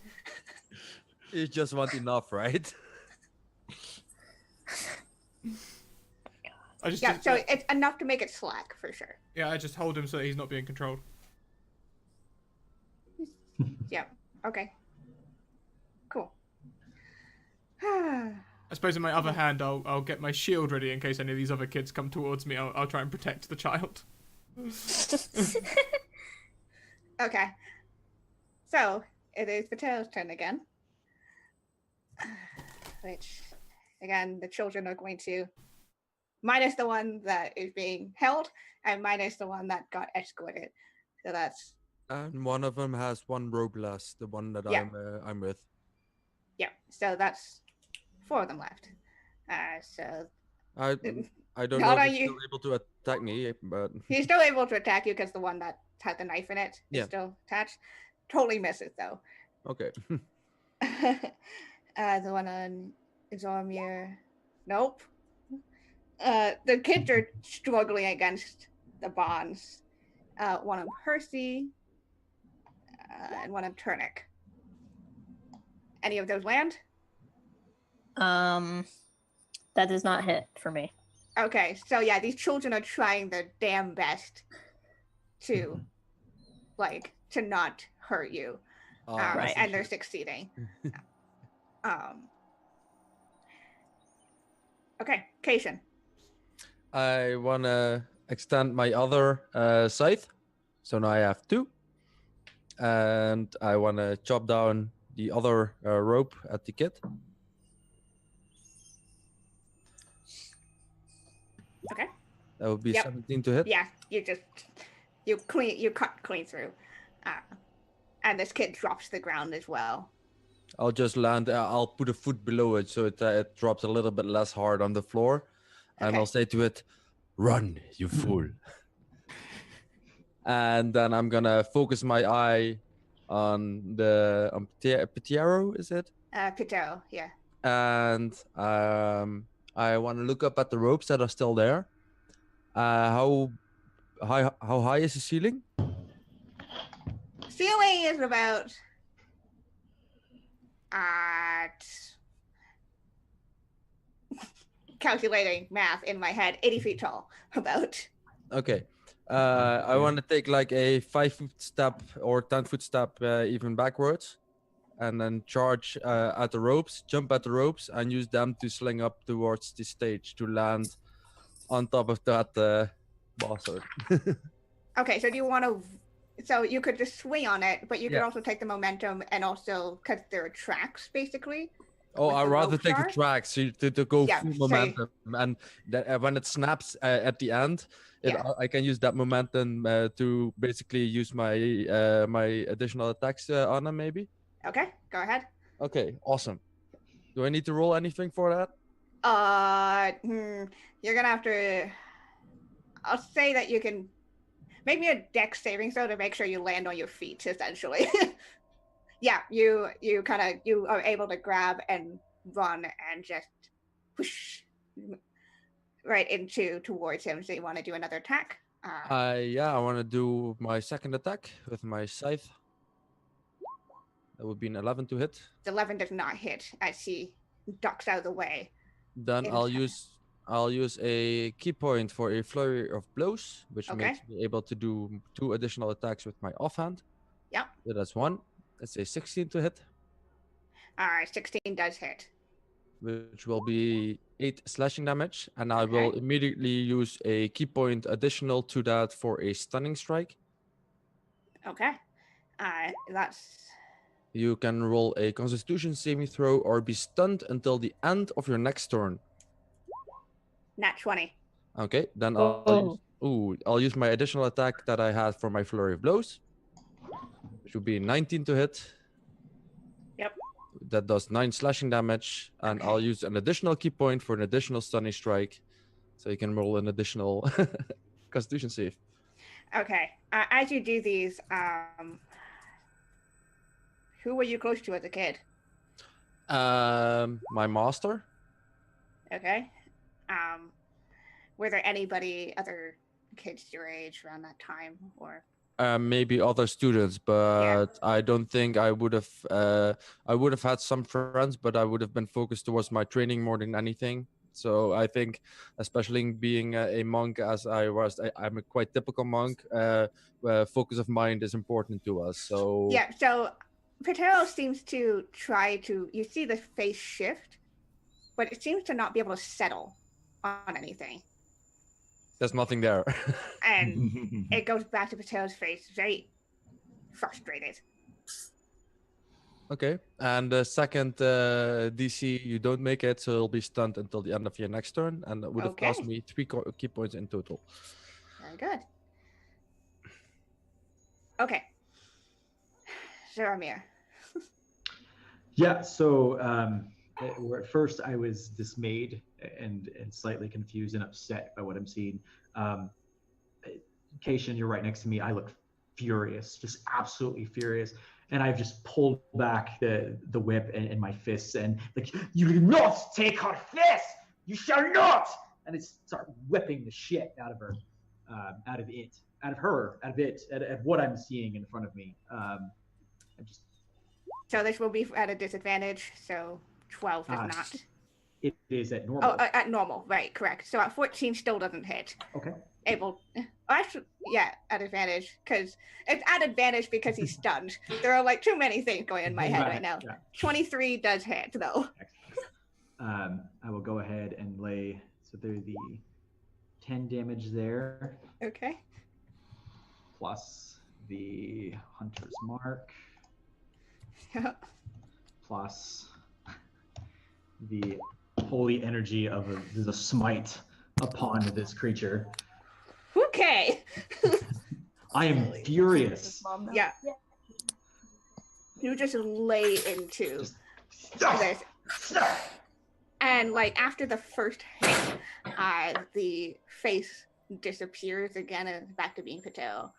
S2: You just want enough, right?
S3: So it's enough to make it slack for sure.
S1: Yeah, I just hold him so that he's not being controlled.
S3: Yeah. Okay. Cool.
S1: I suppose in my other hand, I'll get my shield ready in case any of these other kids come towards me. I'll try and protect the child.
S3: Okay. So it is Patel's turn again. Which, again, the children are going to minus the one that is being held and minus the one that got escorted. So that's
S2: And one of them has one rope less, the one that
S3: Yeah.
S2: I'm with.
S3: yeah. So that's 4 of them left. So
S2: I I don't know
S3: Not
S2: if
S3: on
S2: he's
S3: you.
S2: still able to attack me, but
S3: He's still able to attack you because the one that had the knife in it is
S2: Yeah.
S3: still attached. Totally misses though.
S2: okay.
S3: The one on Zormir. Nope. The kids are struggling against the bonds. One on Percy and one on Turnuk. Any of those land?
S6: That does not hit for me.
S3: Okay, so yeah, these children are trying their damn best to, to not hurt you,
S6: Right.
S3: and they're succeeding. Okay, Cation.
S2: I wanna extend my other scythe, so now I have 2, and I wanna chop down the other rope at the kid.
S3: Okay.
S2: That would be
S3: Yep.
S2: 17 to hit.
S3: Yeah, you cut clean through, and this kid drops to the ground as well.
S2: I'll just land. I'll put a foot below it so it drops a little bit less hard on the floor, and
S3: Okay.
S2: I'll say to it, "Run, you fool!" And then I'm gonna focus my eye on the Petiaro, is it?
S3: Pitero, yeah.
S2: And I want to look up at the ropes that are still there. How high is the ceiling?
S3: Ceiling is about at calculating math in my head, 80 feet tall. About.
S2: Okay. I want to take like a 5-foot step or 10-foot step even backwards, and then charge at the ropes, jump at the ropes, and use them to sling up towards the stage to land on top of that bastard.
S3: Okay, so do you want to? So you could just swing on it, but you could
S2: Yeah.
S3: also take the momentum and also because there are tracks basically.
S2: Oh,
S3: with
S2: I'd
S3: the
S2: rather
S3: ropes
S2: take the
S3: are?
S2: tracks to go
S3: Yeah,
S2: full
S3: so-
S2: momentum, and that, when it snaps at the end,
S3: Yeah.
S2: I can use that momentum to basically use my my additional attacks on them, maybe.
S3: Okay, go ahead.
S2: Okay, awesome. Do I need to roll anything for that?
S3: You're gonna have to. I'll say that you can make me a dex saving throw to make sure you land on your feet. Essentially, yeah. You are able to grab and run and just whoosh right towards him. So you want to do another attack?
S2: Yeah, I want to do my second attack with my scythe. That would be an 11 to hit.
S3: The 11 does not hit as he ducks out of the way.
S2: Then I'll use a key point for a flurry of blows, which
S3: Okay.
S2: makes me able to do 2 additional attacks with my offhand.
S3: Yep.
S2: So that's 1. That's a 16 to hit,
S3: All right, 16 does hit.
S2: which will be 8 slashing damage, and I
S3: Okay.
S2: will immediately use a key point additional to that for a stunning strike.
S3: Okay. That's
S2: You can roll a Constitution saving throw or be stunned until the end of your next turn.
S3: nat 20.
S2: Okay, then I'll use my additional attack that I had for my flurry of blows, which would be 19 to hit.
S3: Yep.
S2: That does 9 slashing damage, and I'll use an additional key point for an additional stunning strike, so you can roll an additional Constitution save.
S3: Okay. As you do these, who were you close to as a kid?
S2: My master.
S3: Okay. Were there other kids your age around that time, or?
S2: Maybe other students, but I don't think I would have. I would have had some friends, but I would have been focused towards my training more than anything. So I think, especially being a monk as I was, I'm a quite typical monk. Focus of mind is important to us. So
S3: Yeah. So Patero seems to try to. You see the face shift, but it seems to not be able to settle on anything.
S2: There's nothing there.
S3: And it goes back to Patel's face, very frustrated.
S2: Okay. And the second DC, you don't make it, so you'll be stunned until the end of your next turn, and it would have cost
S3: Okay.
S2: me 3 key points in total.
S3: Very good. Okay. Zeramir.
S5: Yeah, so at first I was dismayed and slightly confused and upset by what I'm seeing. Cation, you're right next to me. I look furious, just absolutely furious. And I've just pulled back the whip and my fists and like, you do not take her fist! You shall not! And I start whipping the shit out of her, out of it, out of what I'm seeing in front of me.
S3: So this will be at a disadvantage, so 12 does not.
S5: It is at normal.
S3: Oh, at normal, right, correct. So at 14 still doesn't hit.
S5: Okay.
S3: Actually, yeah, at advantage, because it's at advantage because he's stunned. There are like too many things going in my head right now. Yeah. 23 does hit, though.
S5: Excellent. I will go ahead and lay, so there's the 10 damage there.
S3: Okay.
S5: Plus the Hunter's Mark. Plus the holy energy of the smite upon this creature.
S3: Okay.
S5: I am furious.
S3: Yeah. You just lay into this. And like after the first hit, the face disappears again and back to being Patel.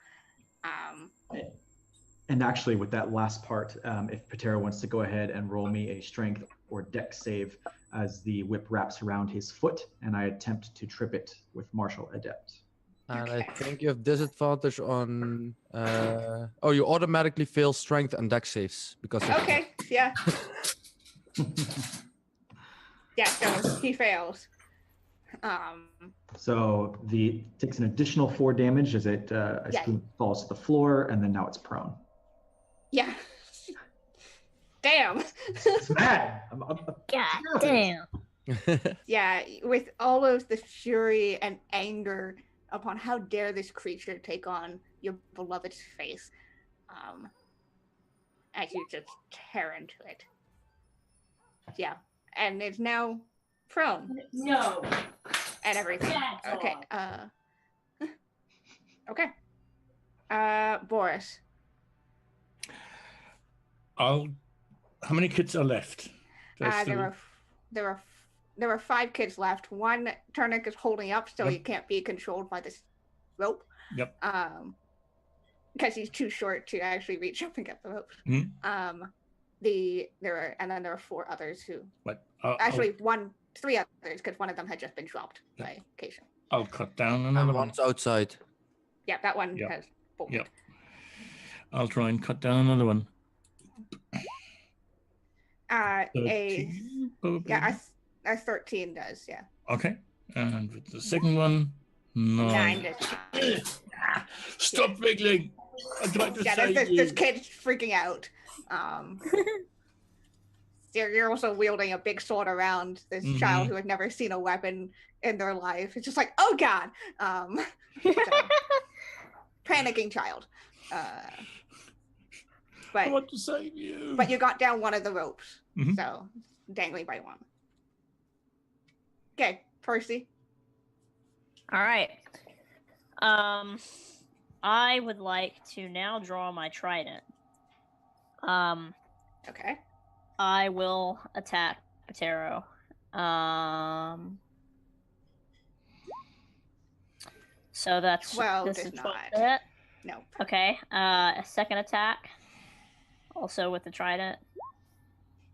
S5: And actually, with that last part, if Patera wants to go ahead and roll me a strength or dex save as the whip wraps around his foot, and I attempt to trip it with Martial Adept.
S2: And I think you have disadvantage on. Oh, you automatically fail strength and dex saves because.
S3: Okay. Yeah. Yeah. So he fails.
S5: So takes an additional 4 damage as it falls to the floor, and then now it's prone.
S3: Yeah. Damn.
S5: It's mad. I'm
S6: God damn.
S3: Yeah, with all of the fury and anger upon how dare this creature take on your beloved's face, as you just tear into it. Yeah, and it's now prone.
S8: No.
S3: And everything.
S8: That's
S3: Okay. Okay. Boris.
S4: How many kids are left?
S3: There were 5 kids left. One Turnuk is holding up, so he can't be controlled by this rope.
S4: Yep.
S3: Because he's too short to actually reach up and get the rope.
S4: Mm-hmm.
S3: There were 4 others who.
S4: But,
S3: 3 others, because one of them had just been dropped by Cation.
S4: I'll cut down another one.
S2: One's outside.
S3: Yeah, that one has bolted.
S4: Yep. I'll try and cut down another one.
S3: 13, a 13 does, yeah.
S4: Okay. And with the second one, 9.
S3: 9
S4: Stop wiggling! I tried to save
S3: this kid's freaking out. You're also wielding a big sword around this child who had never seen a weapon in their life. It's just like, oh god. Panicking child.
S4: I want to save you.
S3: But you got down one of the ropes. So dangling by one. Okay, Percy.
S6: All right. I would like to now draw my trident.
S3: Okay.
S6: I will attack Patero. So that's
S3: 12
S6: this
S3: does
S6: is
S3: not.
S6: 12 to hit.
S3: No.
S6: Okay. A second attack, also with the trident.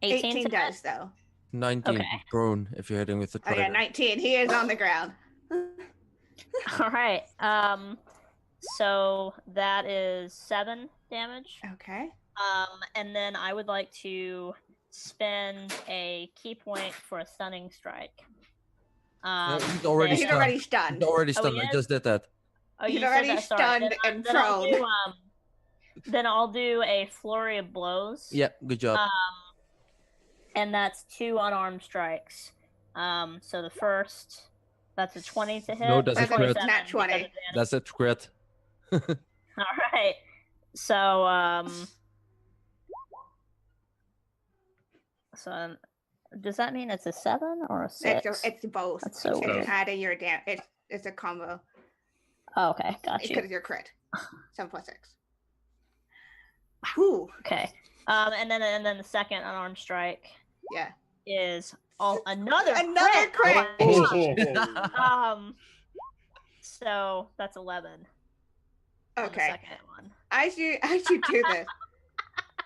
S6: 18 to
S3: does
S6: hit.
S3: though.
S2: 19
S6: Okay.
S2: prone if you're hitting with the
S3: Oh yeah,
S2: trident.
S3: 19. He is on the ground.
S6: All right. So that is 7 damage.
S3: Okay.
S6: And then I would like to spend a key point for a stunning strike.
S2: He's already
S3: He's
S2: stunned.
S3: already stunned.
S2: He's already
S6: Oh,
S2: stunned.
S6: he
S2: I
S6: is?
S2: just did that.
S6: Oh,
S3: He's
S6: you said
S3: already
S6: that, sorry.
S3: stunned and prone.
S6: Then I'll do a flurry of blows.
S2: Yeah, good job.
S6: And that's 2 unarmed strikes. So the first That's a 20 to hit.
S2: No, that's
S3: a
S6: or
S3: crit.
S6: 27
S3: Nat 20.
S6: because of
S2: That's a crit.
S6: damage. All right. So so does that mean it's a 7 or a 6?
S3: It's both.
S6: That's so
S3: it's
S6: weird.
S3: adding your damage. It's a combo.
S6: Oh, okay, got you.
S3: Because of your crit. 7 plus 6. Whew.
S6: Okay. And then the second unarmed strike
S3: Yeah.
S6: is another
S3: crit.
S6: Oh my gosh. So that's 11. On the
S3: Okay.
S6: second one.
S3: As you do this,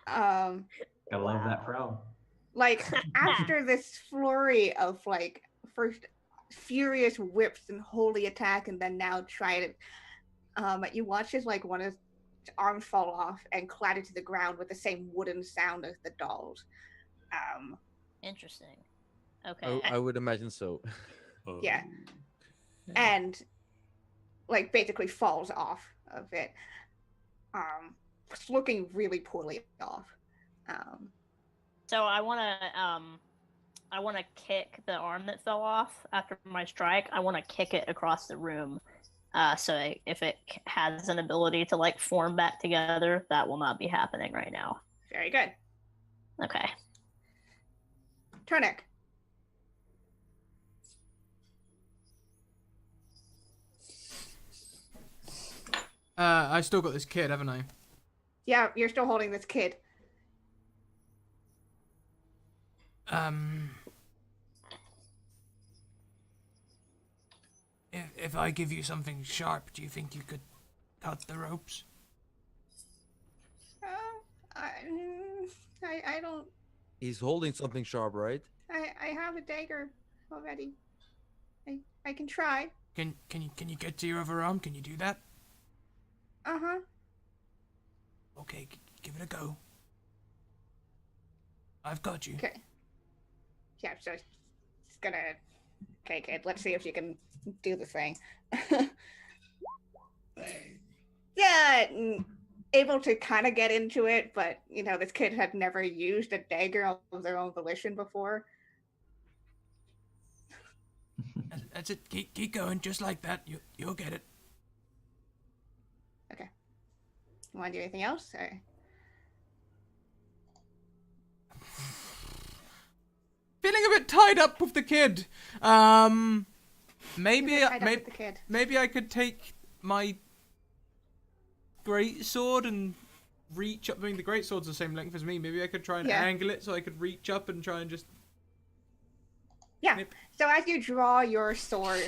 S5: Gotta love that proud.
S3: like after this flurry of like first furious whips and holy attack, and then now try to, you watch as like one of his arms fall off and clatter to the ground with the same wooden sound as the dolls.
S6: Interesting. Okay.
S2: I would imagine so.
S3: Yeah. And like basically falls off of it. It's looking really poorly off.
S6: So I wanna kick the arm that fell off after my strike. I wanna kick it across the room. So if it has an ability to like form back together, that will not be happening right now.
S3: Very good.
S6: Okay.
S3: Turnuk.
S1: I still got this kid, haven't I?
S3: Yeah, you're still holding this kid.
S1: If I give you something sharp, do you think you could cut the ropes?
S3: I don't.
S2: He's holding something sharp, right?
S3: I have a dagger already. I can try.
S1: Can you get to your other arm? Can you do that?
S3: Uh-huh.
S1: Okay, give it a go. I've got you.
S3: Okay. Yeah, so it's gonna. Okay, kid. Let's see if you can do the thing. Yeah, able to kind of get into it, but you know, this kid had never used a dagger of their own volition before.
S1: That's it. Keep going, just like that. You'll get it.
S3: Okay. You want to do anything else? Or...
S1: Feeling a bit tied up with the kid. Maybe
S3: Tied up with the kid.
S1: maybe I could take my great sword and reach up. I mean, the great sword's the same length as me. Maybe I could try and angle it so I could reach up and try and just.
S3: Yeah.
S1: Snip.
S3: So as you draw your sword,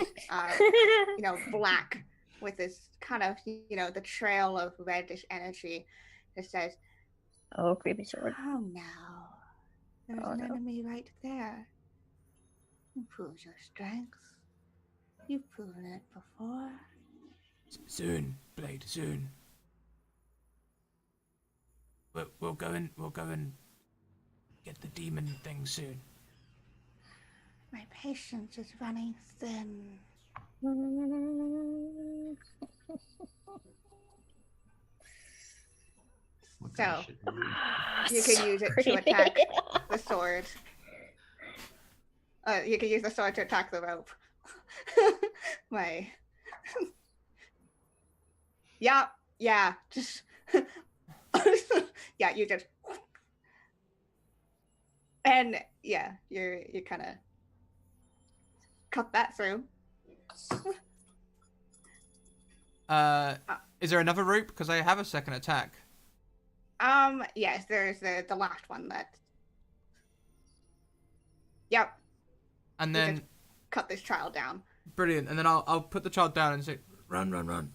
S3: black with this kind of, the trail of reddish energy, it says,
S6: Oh, creepy sword.
S3: "Oh no, there's an
S6: no.
S3: enemy right there. Prove your strength. You've proven it before."
S1: Soon, Blade. Soon. We'll go and get the demon thing soon.
S3: My patience is running thin.
S5: What
S3: So,
S5: kind of shit is
S3: you can use it to attack the sword. You can use the sword to attack the rope. Yeah, just yeah, you just and yeah, you kind of cut that through.
S1: Is there another rope? Because I have a second attack.
S3: Yes, there's the last one that. Yep.
S1: And
S3: You
S1: then
S3: just cut this child down.
S1: brilliant. And then I'll put the child down and say, "Run, run, run."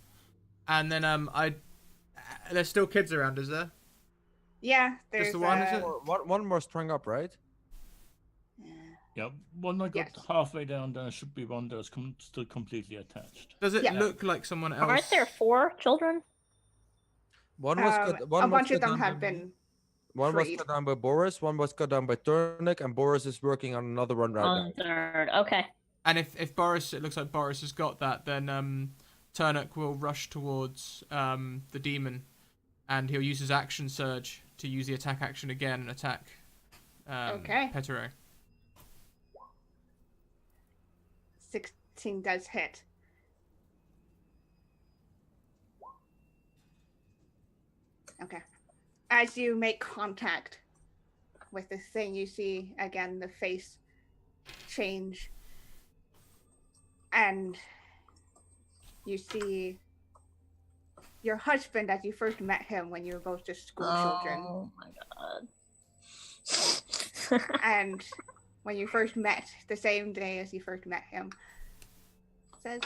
S1: And then there's still kids around, is there?
S3: Yeah, there's
S1: the one, is it?
S2: One more strung up, right?
S4: Yeah, one I got
S3: Yes.
S4: halfway down, there should be one that's still completely attached.
S1: Does it
S3: Yeah.
S1: look like someone else?
S6: Aren't there 4 children?
S2: One was cut,
S3: a
S2: one was
S3: bunch of
S2: cut
S3: them
S2: down
S3: have
S2: by-
S3: been
S2: One was
S3: freed.
S2: cut down by Boris. One was cut down by Turnuk, and Boris is working on another one right
S6: On
S2: now.
S6: third. Okay.
S1: And if Boris, it looks like Boris has got that, then Turnuk will rush towards the demon, and he'll use his action surge to use the attack action again and attack
S3: Okay.
S1: Petero.
S3: 13 does hit. Okay. As you make contact with this thing, you see again the face change. And you see your husband as you first met him when you were both just school children.
S6: Oh my god.
S3: And when you first met, the same day as you first met him, says,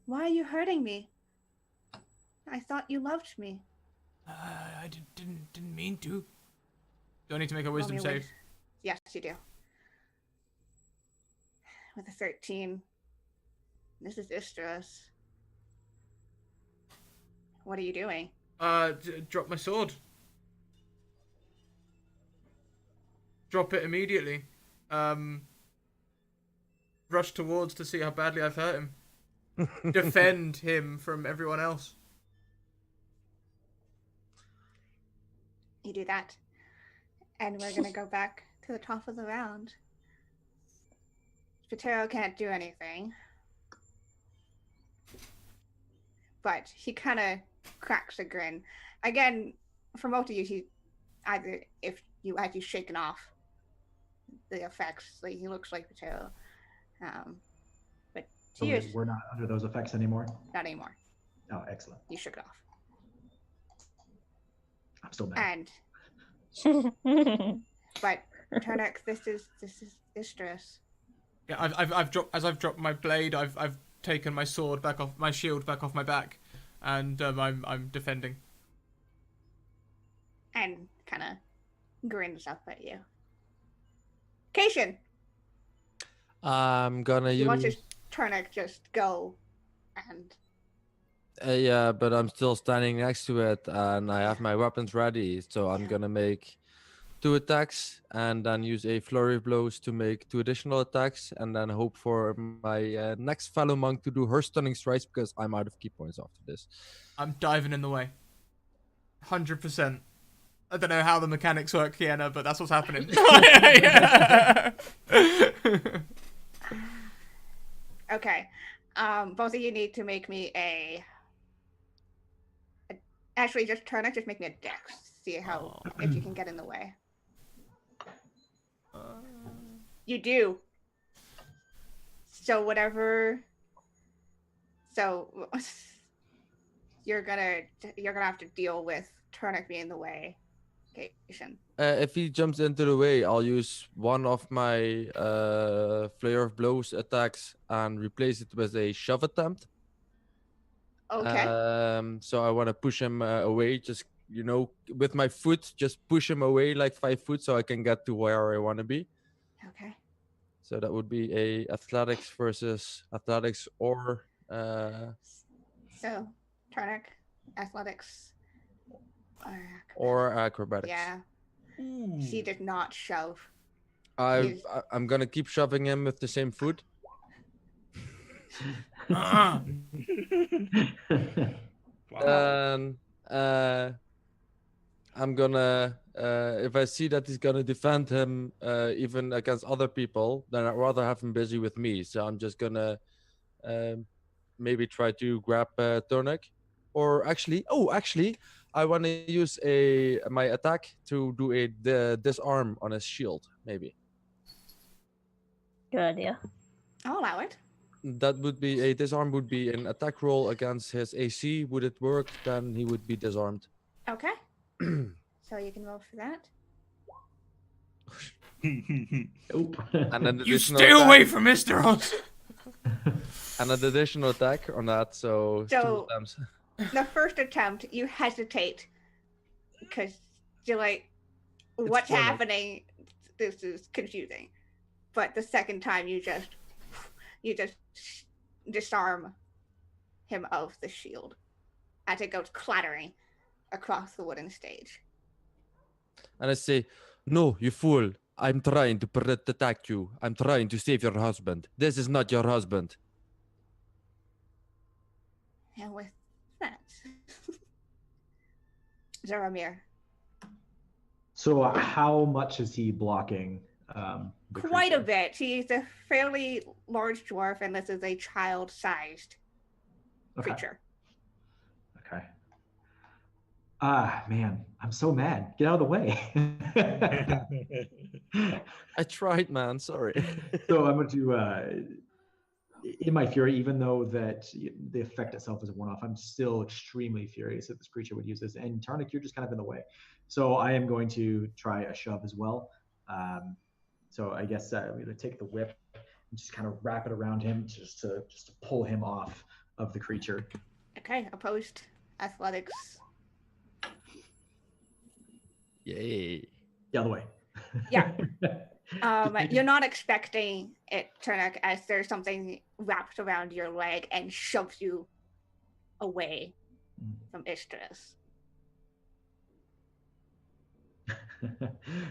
S3: "Why are you hurting me? I thought you loved me."
S1: I didn't mean to. Do I need to make a wisdom
S3: Roll me a
S1: save?
S3: Yes, you do. With a 13. This is Istros. What are you doing?
S1: Drop my sword. Drop it immediately. Rush towards to see how badly I've hurt him. Defend him from everyone else.
S3: You do that. And we're gonna go back to the top of the round. Spatero can't do anything. But he kind of cracks a grin. Again, for most of you, he either, if you had you shaken off the effects, like he looks like Patero. But to
S5: So
S3: you,
S5: we're not under those effects anymore?
S3: not anymore.
S5: Oh, excellent.
S3: You shook it off.
S5: I'm still mad.
S3: And but Turnuk, this is Istros.
S1: Yeah, I've dropped my blade. I've taken my sword back off, my shield back off my back, and I'm defending.
S3: And kind of grins up at you. Cation,
S2: I'm gonna
S3: you want
S2: use.
S3: your Turnuk just go and
S2: Yeah, but I'm still standing next to it, and I have my weapons ready. So I'm
S3: Yeah.
S2: gonna make 2 attacks, and then use a flurry of blows to make 2 additional attacks, and then hope for my next fellow monk to do her stunning strikes because I'm out of key points after this.
S1: I'm diving in the way. 100%. I don't know how the mechanics work, Kiana, but that's what's happening.
S3: Okay. Both of you need to make me actually just Turnuk, just make me a dex. See how if you can get in the way. You do. So whatever. So you're gonna have to deal with Turnuk being in the way. Cation.
S2: If he jumps into the way, I'll use one of my flare of blows attacks and replace it with a shove attempt.
S3: Okay.
S2: So I want to push him away, just with my foot, just push him away like 5 foot so I can get to where I want to be.
S3: Okay.
S2: So that would be a athletics versus athletics or
S3: So Turnuk, athletics.
S2: or acrobatics.
S3: Yeah. She did not shove.
S2: I'm gonna keep shoving him with the same foot.
S4: Wow.
S2: And I'm gonna if I see that he's gonna defend him even against other people, then I'd rather have him busy with me. So I'm just gonna maybe try to grab Turnuk, or actually, I want to use my attack to do the disarm on his shield. Maybe
S6: Good idea.
S3: I'll allow it.
S2: that would be a disarm. Would be an attack roll against his AC. Would it work? Then he would be disarmed.
S3: Okay. So you can roll for that.
S5: Nope.
S2: And an
S1: You
S2: additional
S1: stay
S2: attack-
S1: away from Mr. Oz!
S2: And an additional attack on that, so it's 2
S3: So-
S2: attempts.
S3: The first attempt, you hesitate because you're like, "What's
S2: funny.
S3: happening? This is confusing." But the second time, you just disarm him of the shield as it goes clattering across the wooden stage.
S2: And I say, "No, you fool! I'm trying to protect you. I'm trying to save your husband. This is not your husband."
S3: And with that, Zaramir.
S5: So how much is he blocking the
S3: Quite a
S5: creature.
S3: bit. He's a fairly large dwarf, and this is a child-sized
S5: Okay.
S3: creature.
S5: Okay. Ah, man, I'm so mad. Get out of the way.
S2: I tried, man. Sorry.
S5: So I'm going to, in my fury, even though that the effect itself is a one-off, I'm still extremely furious that this creature would use this. And Turnuk, you're just kind of in the way. So I am going to try a shove as well. So I guess I'm going to take the whip and just kind of wrap it around him just to pull him off of the creature.
S3: Okay, opposed athletics.
S2: Yay.
S5: Get out of the way.
S3: Yeah. You're not expecting it, Turnuk, as there's something wrapped around your leg and shoves you away from Istris.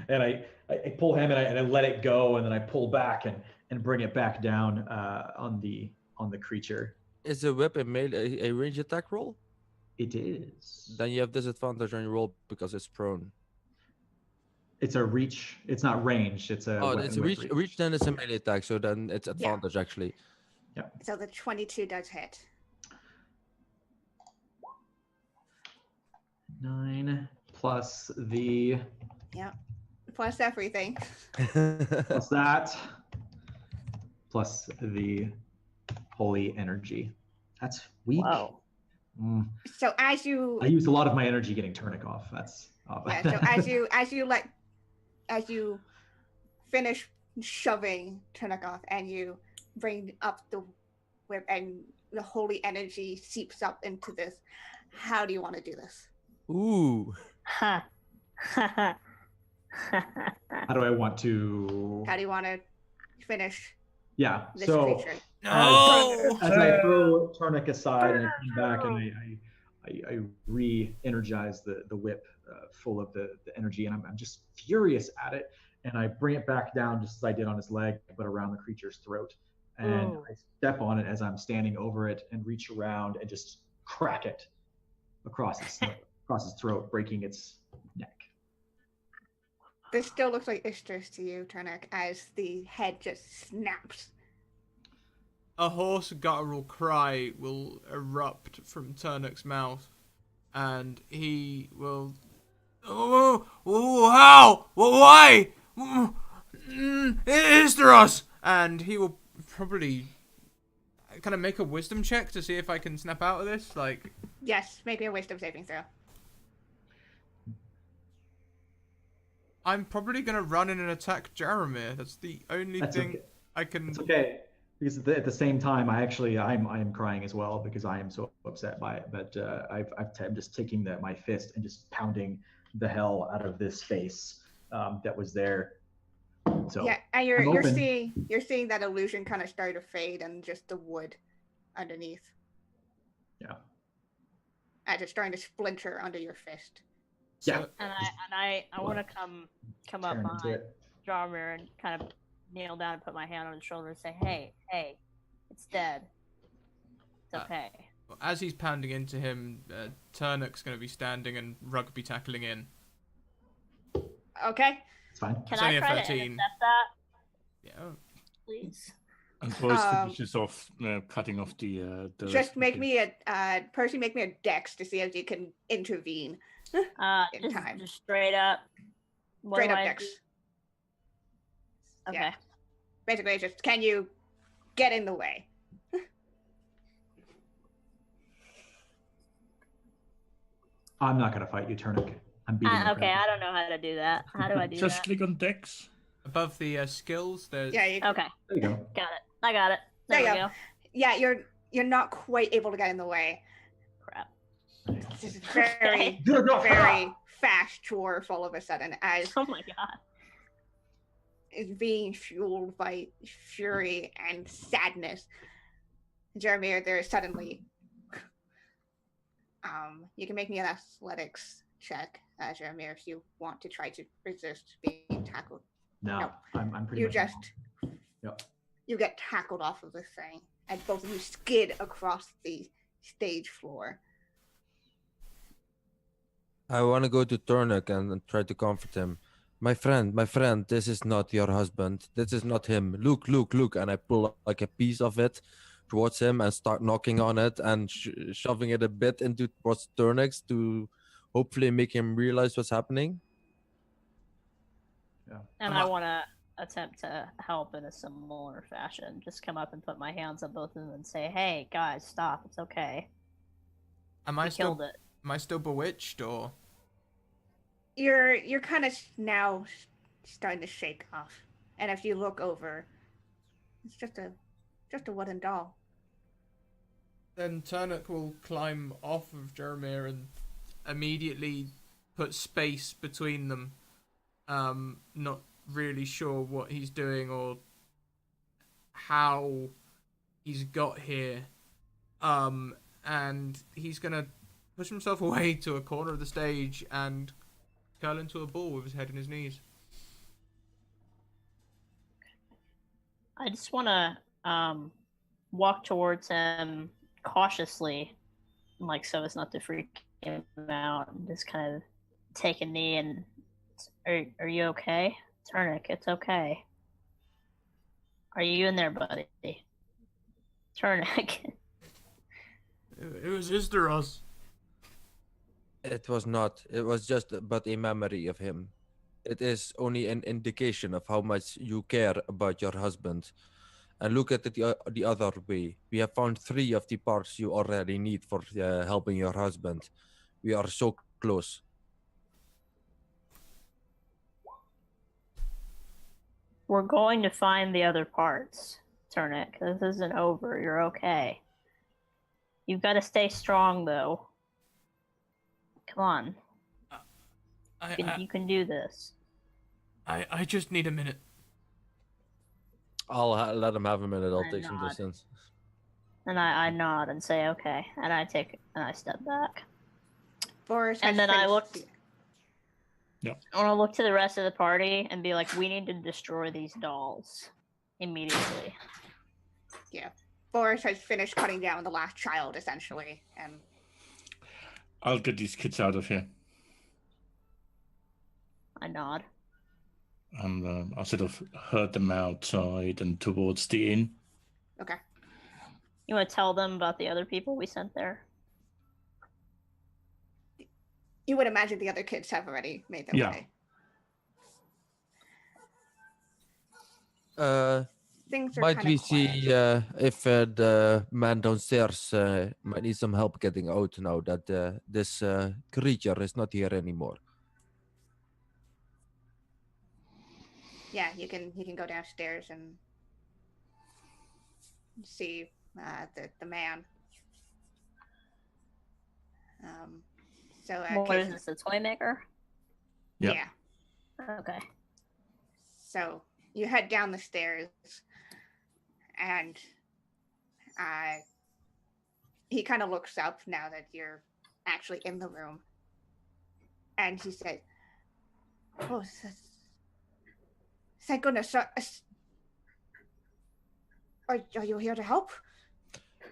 S5: And I pull him and I let it go, and then I pull back and bring it back down on the creature.
S2: Is a whip a range attack roll?
S5: It is.
S2: Then you have disadvantage on your roll because it's prone.
S5: It's a reach. It's not ranged. It's a.
S2: Oh,
S5: weapon
S2: it's a
S5: with
S2: reach. Reach then it's a melee attack, so then it's advantage actually.
S3: So the 22 does hit.
S5: 9 plus the
S3: Plus everything.
S5: plus that plus the holy energy. That's weak.
S6: Whoa.
S3: So as you
S5: I used a lot of my energy getting Turnuk off. That's
S3: so as you finish shoving Turnuk off and you bring up the whip and the holy energy seeps up into this, how do you want to do this?
S2: Ooh.
S6: Ha.
S5: How do I want to?
S3: How do you want to finish
S5: Yeah.
S3: this
S5: So
S3: creature?
S1: No!
S5: as I throw Turnuk aside and I come back and I re-energize the whip full of the energy, and I'm just furious at it, and I bring it back down just as I did on his leg, but around the creature's throat, and
S6: Ooh.
S5: I step on it as I'm standing over it and reach around and just crack it across his throat, breaking its neck.
S3: This still looks like Istris to you, Turnuk, as the head just snaps.
S1: A hoarse guttural cry will erupt from Turnuk's mouth, and he will. Oh, how? Why? Istros! And he will probably kind of make a wisdom check to see if I can snap out of this. Like,
S3: Yes, make me a wisdom saving throw.
S1: I'm probably gonna run in and attack Jaromir. That's the only
S5: That's
S1: thing
S5: okay.
S1: I can.
S5: It's okay. Because at the same time, I am crying as well because I am so upset by it. But I'm just taking my fist and just pounding the hell out of this face that was there. So
S3: Yeah, and
S5: I'm
S3: you're
S5: open.
S3: seeing that illusion kind of start to fade and just the wood underneath.
S5: Yeah.
S3: As it's starting to splinter under your fist.
S5: Yeah.
S6: And I want to come up
S5: Tearing into
S6: behind
S5: it.
S6: Jaromir and kind of kneel down and put my hand on his shoulder and say, "Hey, it's dead. It's okay."
S1: As he's pounding into him, Turnuk's going to be standing and rugby tackling in.
S3: Okay.
S5: It's fine.
S6: Can
S1: It's
S6: I
S1: only a
S6: try to
S1: 13.
S6: intercept that,
S1: Yeah.
S6: please?
S4: And Boris
S3: Um,
S4: finishes off cutting off the
S3: Just make me a Percy, make me a dex to see if you can intervene. In
S6: Just,
S3: time.
S6: just straight up. What
S3: Straight
S6: do
S3: up
S6: I
S3: dex.
S6: do? Okay.
S3: Yeah. Basically, it's just can you get in the way?
S5: I'm not gonna fight you, Turnuk. I'm beating the
S6: Okay,
S5: crap.
S6: I don't know how to do that. How do I do
S4: Just
S6: that?
S4: click on Dex.
S1: Above the skills, there's.
S3: Yeah, you,
S6: Okay,
S5: There you go.
S6: got it. I got it.
S3: There
S6: There
S3: you
S6: we go.
S3: yeah, you're not quite able to get in the way.
S6: Crap.
S3: This is very
S5: Okay.
S3: very fast dwarf all of a sudden as
S6: Oh my god.
S3: is being fueled by fury and sadness. Jeremy, there is suddenly you can make me an athletics check, Jeremy, if you want to try to resist being tackled.
S5: No,
S3: No.
S5: I'm pretty
S3: You
S5: much.
S3: just
S5: Yep.
S3: you get tackled off of this thing, and both of you skid across the stage floor.
S2: I want to go to Turnuk and try to comfort him. my friend, this is not your husband. This is not him. Look. And I pull like a piece of it towards him and start knocking on it and shoving it a bit into towards Turnix to hopefully make him realize what's happening.
S5: Yeah.
S6: And
S1: Am
S6: I
S1: I-
S6: want to attempt to help in a similar fashion. Just come up and put my hands on both of them and say, "Hey, guys, stop. It's okay.
S1: Am
S6: We
S1: I
S6: killed
S1: still
S6: it."
S1: am I still bewitched or?
S3: You're kind of now starting to shake off, and if you look over, it's just a wooden doll.
S1: Then Turnuk will climb off of Jeremiah and immediately put space between them. Not really sure what he's doing or how he's got here. And he's gonna push himself away to a corner of the stage and curl into a ball with his head in his knees.
S6: I just want to walk towards him cautiously, like so as not to freak him out, and just kind of take a knee and, are you okay? Turnuk, it's okay. Are you in there, buddy? Turnuk.
S1: It was Isteros.
S2: It was not. It was just but a memory of him. It is only an indication of how much you care about your husband. And look at it the other way. We have found 3 of the parts you already need for helping your husband. We are so close.
S6: We're going to find the other parts, Turnuk. This isn't over. You're okay. You've got to stay strong, though. Come on. You can do this.
S1: I just need a minute.
S2: I'll let him have a minute. I'll
S6: I
S2: take some
S6: nod.
S2: distance.
S6: And I nod and say, okay. And I step back.
S3: Boris
S6: And
S3: has
S6: then I
S3: finished
S6: looked.
S3: the-
S6: I want to look to the rest of the party and be like, we need to destroy these dolls immediately.
S3: Boris has finished cutting down the last child, essentially, and
S4: I'll get these kids out of here.
S6: I nod.
S4: And I'll sort of herd them outside and towards the inn.
S3: okay.
S6: You want to tell them about the other people we sent there?
S3: You would imagine the other kids have already made their
S4: Yeah.
S3: way. Things are
S2: Might
S3: kind
S2: we
S3: of quiet.
S2: see if the man downstairs might need some help getting out now that this creature is not here anymore?
S3: Yeah, you can go downstairs and see the man.
S6: What is this, a toy maker?
S4: Yep.
S3: Yeah.
S6: Okay.
S3: So you head down the stairs, and he kind of looks up now that you're actually in the room, and he said, "Oh, thank goodness! Are you here to help?"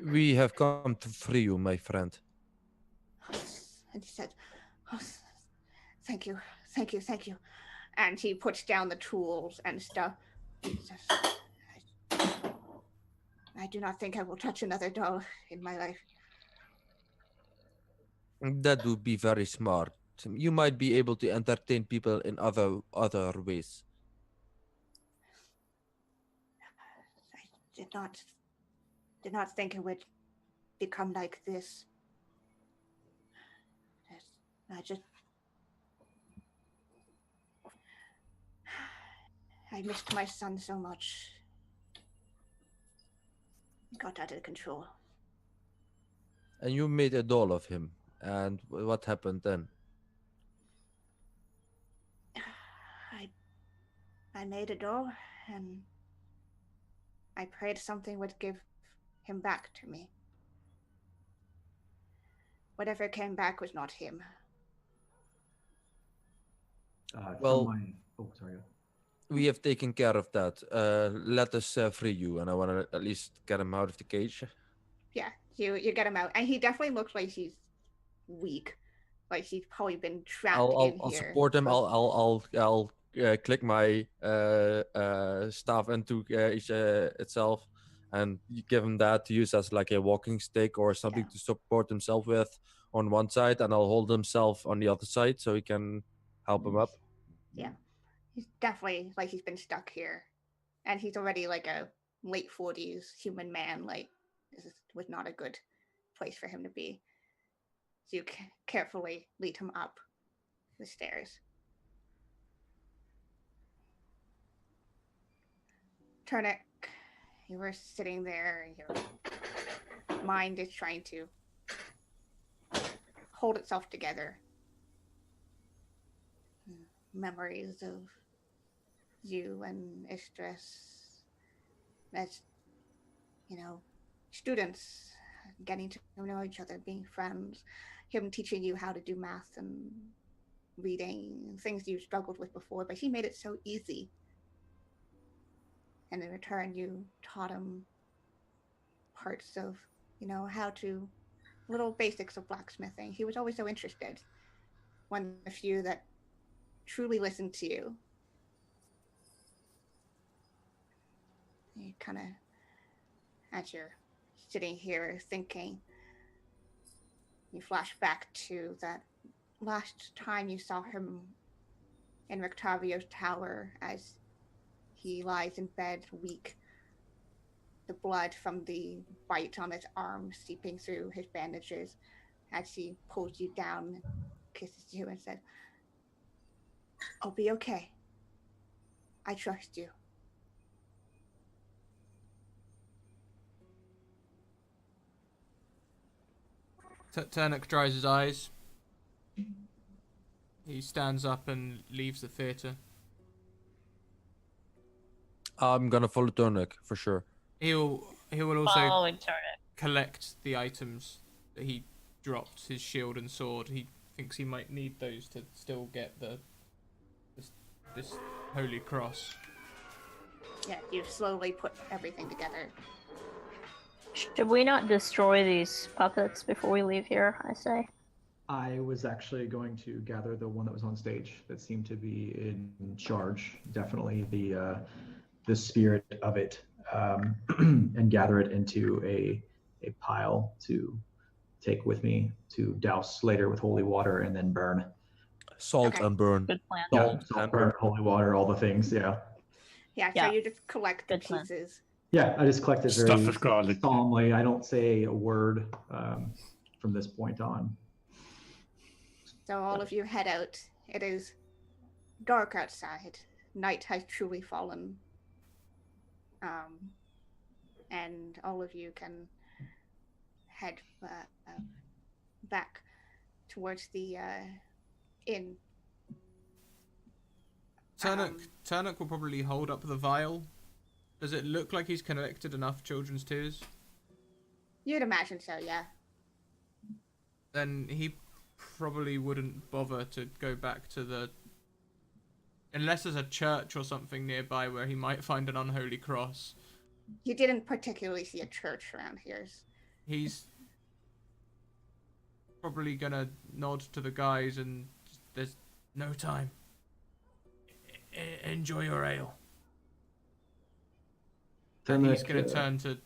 S2: We have come to free you, my friend.
S3: And he said, "Oh, thank you. And he puts down the tools and stuff. He says, I do not think I will touch another doll in my life.
S2: That would be very smart. You might be able to entertain people in other ways.
S3: I did not think it would become like this. I missed my son so much. It got out of control.
S2: And you made a doll of him. And what happened then?
S3: I made a doll, and I prayed something would give him back to me. Whatever came back was not him.
S2: Well-
S5: Oh, sorry.
S2: We have taken care of that. Let us free you, and I want to at least get him out of the cage.
S3: Yeah, you get him out, and he definitely looks like he's weak, like he's probably been trapped in
S2: I'll
S3: here.
S2: support him.
S3: for-
S2: I'll click my staff into itself, and you give him that to use as like a walking stick or something to support himself with on one side, and I'll hold himself on the other side so he can help him up.
S3: Yeah. He's definitely like he's been stuck here. And he's already like a late 40s human man. Like, was not a good place for him to be. So you carefully lead him up the stairs. Turnuk, you were sitting there, and your mind is trying to hold itself together. Memories of you and Istris as, students, getting to know each other, being friends, him teaching you how to do math and reading, things you struggled with before, but he made it so easy. And in return, you taught him parts of, how to, little basics of blacksmithing. He was always so interested. One of the few that truly listened to you. You kind of, as you're sitting here thinking, you flash back to that last time you saw him in Rictavio's tower as he lies in bed weak, the blood from the bite on his arm seeping through his bandages as he pulls you down, kisses you, and said, "I'll be okay. I trust you."
S1: Turnuk dries his eyes. He stands up and leaves the theatre.
S2: I'm gonna follow Turnuk for sure.
S1: He will also
S6: Following Turnuk.
S1: collect the items that he dropped, his shield and sword. He thinks he might need those to still get this holy cross.
S3: Yeah, you slowly put everything together.
S6: Should we not destroy these puppets before we leave here, I say?
S5: I was actually going to gather the one that was on stage that seemed to be in charge. Definitely the spirit of it, and gather it into a pile to take with me to douse later with holy water and then burn.
S2: Salt
S3: Okay.
S2: and burn.
S6: Good plan.
S5: Salt, burn, holy water, all the things. Yeah.
S3: Yeah,
S6: Yeah.
S3: so you just collect the
S6: Good plan.
S3: pieces.
S5: Yeah, I just collect it
S4: Stuff
S5: very
S4: with garlic.
S5: solemnly. I don't say a word from this point on.
S3: So all of you head out. It is dark outside. Night has truly fallen. And all of you can head back towards the inn.
S1: Turnuk will probably hold up the vial. Does it look like he's collected enough children's tears?
S3: You'd imagine so, yeah.
S1: Then he probably wouldn't bother to go back to the... Unless there's a church or something nearby where he might find an unholy cross.
S3: You didn't particularly see a church around here.
S1: He's probably gonna nod to the guys and there's no time. Enjoy your ale. And he's gonna turn to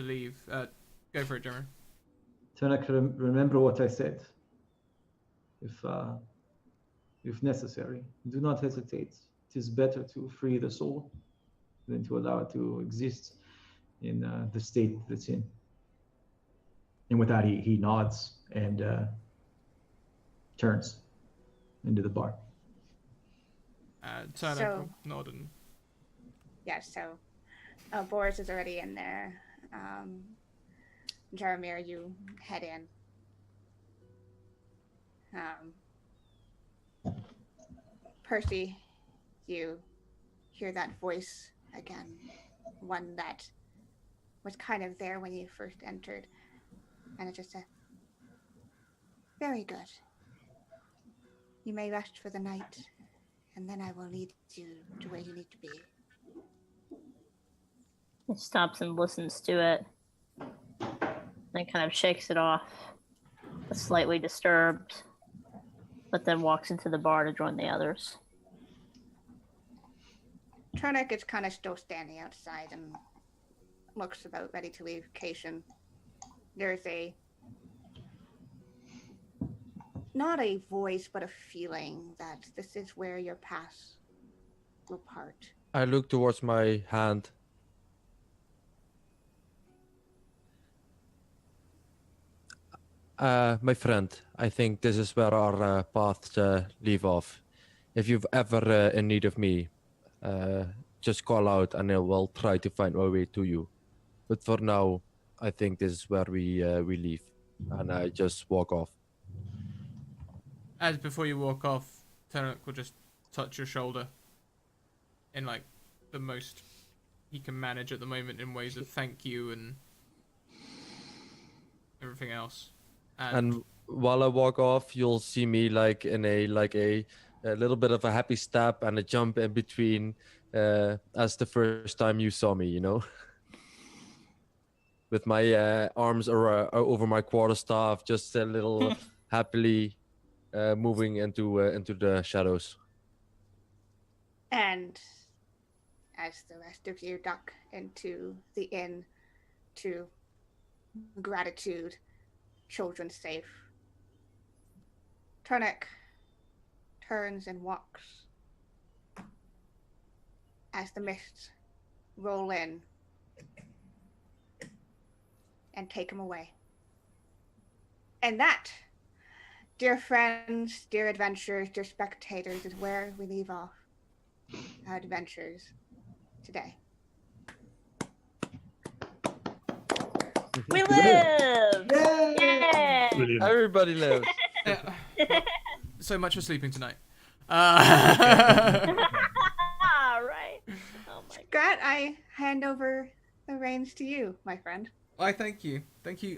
S1: leave. Go for it, Jeremy.
S7: Turnuk, remember what I said. If necessary, do not hesitate. It is better to free the soul than to allow it to exist in the state that's in.
S5: And with that, he nods and turns into the bar.
S1: Turnuk
S3: So-
S1: will nod and...
S3: Yeah, so Boris is already in there. Jaromir, you head in. Percy, you hear that voice again. One that was kind of there when you first entered. And it just said, "Very good. You may rest for the night, and then I will lead you to where you need to be."
S6: He stops and listens to it. Then kind of shakes it off, slightly disturbed, but then walks into the bar to join the others.
S3: Turnuk is kind of still standing outside and looks about ready to leave Cation. There's not a voice, but a feeling that this is where your paths will part.
S2: I look towards my hand. My friend, I think this is where our paths leave off. If you've ever in need of me, just call out and I will try to find my way to you. But for now, I think this is where we leave, and I just walk off.
S1: As before you walk off, Turnuk will just touch your shoulder in like the most he can manage at the moment in ways of thank you and everything else.
S2: And while I walk off, you'll see me like in a little bit of a happy step and a jump in between, as the first time you saw me, you know, with my arms over my quarterstaff, just a little happily moving into the shadows.
S3: And as the rest of you duck into the inn to gratitude, children safe, Turnuk turns and walks as the mists roll in and take him away. And that, dear friends, dear adventurers, dear spectators, is where we leave off our adventures today.
S6: We live!
S7: Yay!
S6: Yay!
S4: Brilliant.
S2: Everybody lives.
S1: So much for sleeping tonight.
S6: Right. Oh my god.
S3: Scott, I hand over the reins to you, my friend.
S1: I thank you.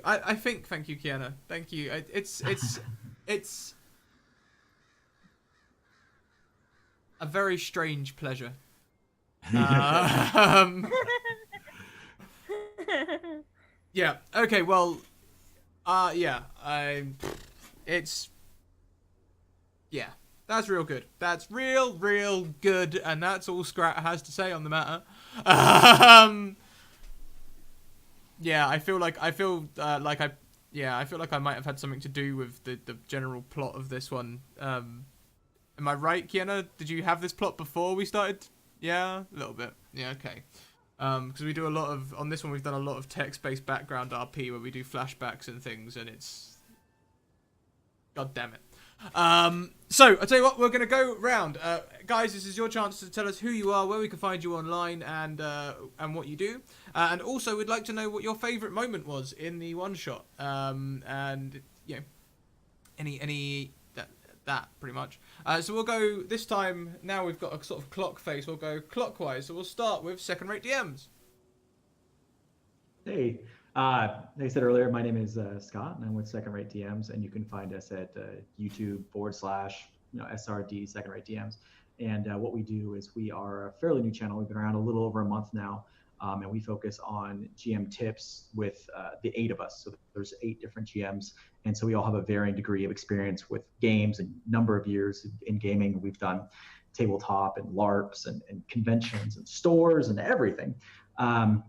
S1: I think thank you, Kiana. Thank you. It's a very strange pleasure. Yeah. Okay. Well. Yeah. Yeah. That's real good. That's real good, and that's all Scrat has to say on the matter. Yeah, I feel like I might have had something to do with the general plot of this one. Am I right, Kiana? Did you have this plot before we started? Yeah, a little bit. Yeah, okay. Because we do on this one we've done a lot of text-based background RP where we do flashbacks and things, and it's, god damn it. So I'll tell you what, we're gonna go round. Guys, this is your chance to tell us who you are, where we can find you online, and what you do. And also, we'd like to know what your favourite moment was in the one shot. And you know, any that pretty much. So we'll go this time. Now we've got a sort of clock face. We'll go clockwise. So we'll start with second rate DMs.
S5: Hey, like I said earlier, my name is Scott, and I'm with Second Rate DMs, and you can find us at YouTube/SRD Second Rate DMs. And what we do is we are a fairly new channel. We've been around a little over a month now, and we focus on GM tips with the 8 of us. So there's 8 different GMs, and so we all have a varying degree of experience with games and number of years in gaming. We've done tabletop and LARPs and conventions and stores and everything.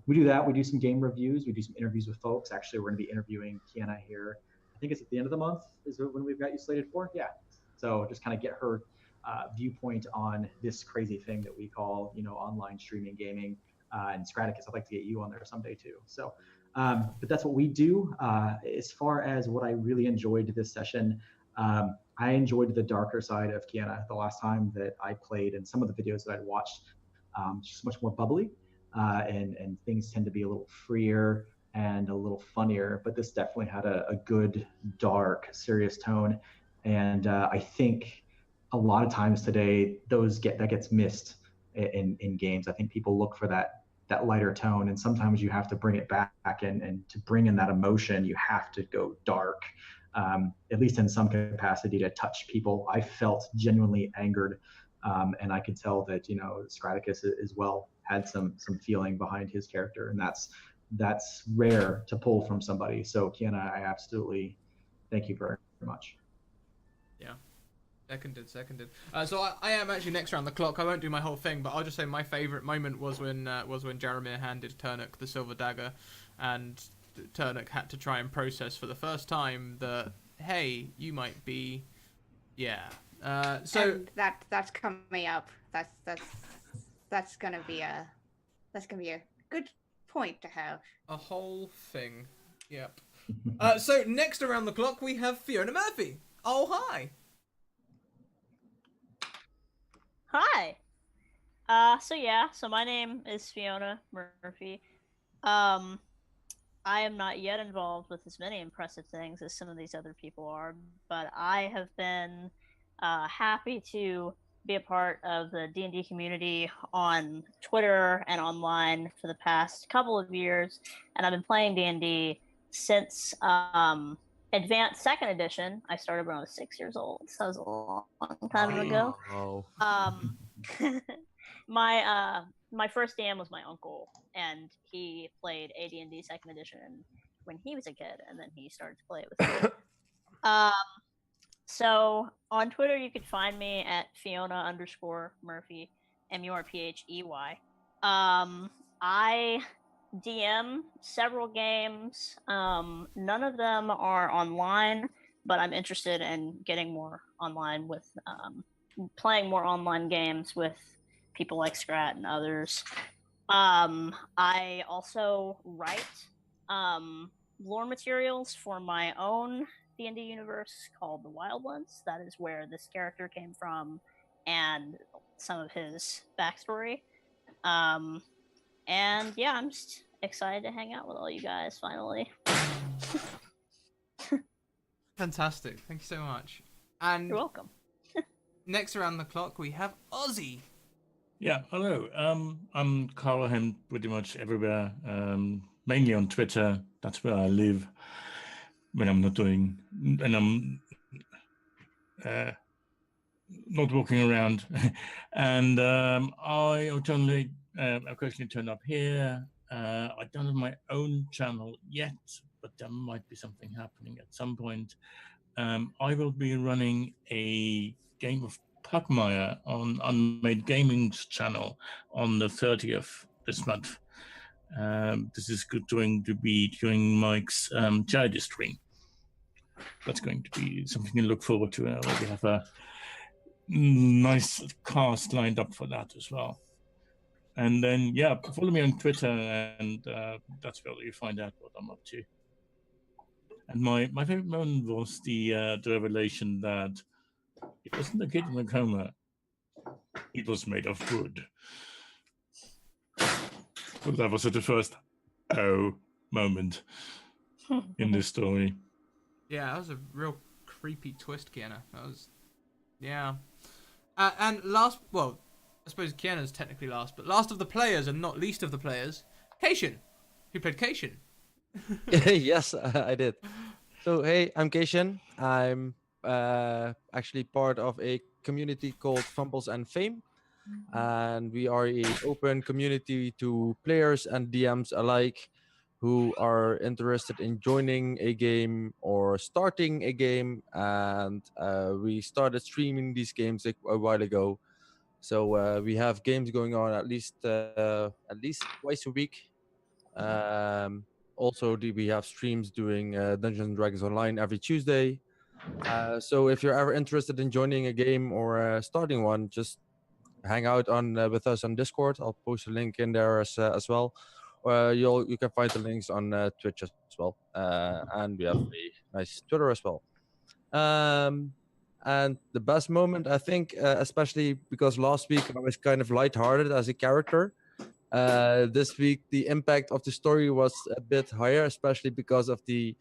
S5: We do that. We do some game reviews. We do some interviews with folks. Actually, we're going to be interviewing Kiana here. I think it's at the end of the month is when we've got you slated for. Yeah. So just kind of get her viewpoint on this crazy thing that we call, online streaming gaming. And Straticus, I'd like to get you on there someday too. So, but that's what we do. As far as what I really enjoyed this session, I enjoyed the darker side of Kiana the last time that I played, and some of the videos that I'd watched, just much more bubbly. And things tend to be a little freer and a little funnier, but this definitely had a good, dark, serious tone. And I think a lot of times today, that gets missed in games. I think people look for that lighter tone, and sometimes you have to bring it back, and to bring in that emotion, you have to go dark, at least in some capacity, to touch people. I felt genuinely angered, and I could tell that Straticus as well had some feeling behind his character, and that's rare to pull from somebody. So Kiana, I absolutely thank you very much.
S1: Yeah. Seconded. So I am actually next around the clock. I won't do my whole thing, but I'll just say my favourite moment was when Jaromir handed Turnuk the silver dagger, and Turnuk had to try and process for the first time that, hey, you might be, yeah.
S3: And that's coming up. That's gonna be a good point to have.
S1: A whole thing. Yep. So next around the clock we have Fiona Murphy. Oh hi.
S6: Hi. So my name is Fiona Murphy. I am not yet involved with as many impressive things as some of these other people are, but I have been happy to be a part of the D&D community on Twitter and online for the past couple of years, and I've been playing D&D since Advanced Second Edition. I started when I was 6 years old, so that was a long time ago.
S2: Oh.
S6: My first DM was my uncle, and he played AD&D Second Edition when he was a kid, and then he started to play it with me. So on Twitter, you could find me at Fiona_Murphy, MURPHEY. I DM several games. None of them are online, but I'm interested in getting more online with playing more online games with people like Scrat and others. I also write lore materials for my own D&D universe called The Wild Ones. That is where this character came from and some of his backstory. And yeah, I'm just excited to hang out with all you guys finally.
S1: Fantastic. Thank you so much. And
S6: You're welcome.
S1: next around the clock we have Ozzy.
S4: Yeah, hello. I'm Callahan pretty much everywhere. Mainly on Twitter. That's where I live when I'm not doing, and I'm not walking around. And I occasionally turn up here. I don't have my own channel yet, but there might be something happening at some point. I will be running a game of Pugmire on Unmade Gaming's channel on the 30th this month. This is going to be during Mike's charity stream. That's going to be something to look forward to. I already have a nice cast lined up for that as well. And then, yeah, follow me on Twitter, and that's where you find out what I'm up to. And my favorite moment was the revelation that it wasn't a kid in a coma. It was made of wood. So that was the first moment in this story.
S1: Yeah, that was a real creepy twist, Kiana. That was, yeah. And last, well, I suppose Kiana's technically last, but last of the players and not least of the players, Keishan, who played Keishan.
S2: Yes, I did. So hey, I'm Keishan. I'm actually part of a community called Fumbles and Fame, and we are a open community to players and DMs alike who are interested in joining a game or starting a game. And we started streaming these games a while ago. So we have games going on at least twice a week. Um, Also, we have streams doing Dungeons and Dragons Online every Tuesday. So if you're ever interested in joining a game or starting one, just hang out on with us on Discord. I'll post a link in there as well. You can find the links on Twitch as well, and we have a nice Twitter as well. And the best moment, I think, especially because last week I was kind of lighthearted as a character. This week, the impact of the story was a bit higher, especially because of the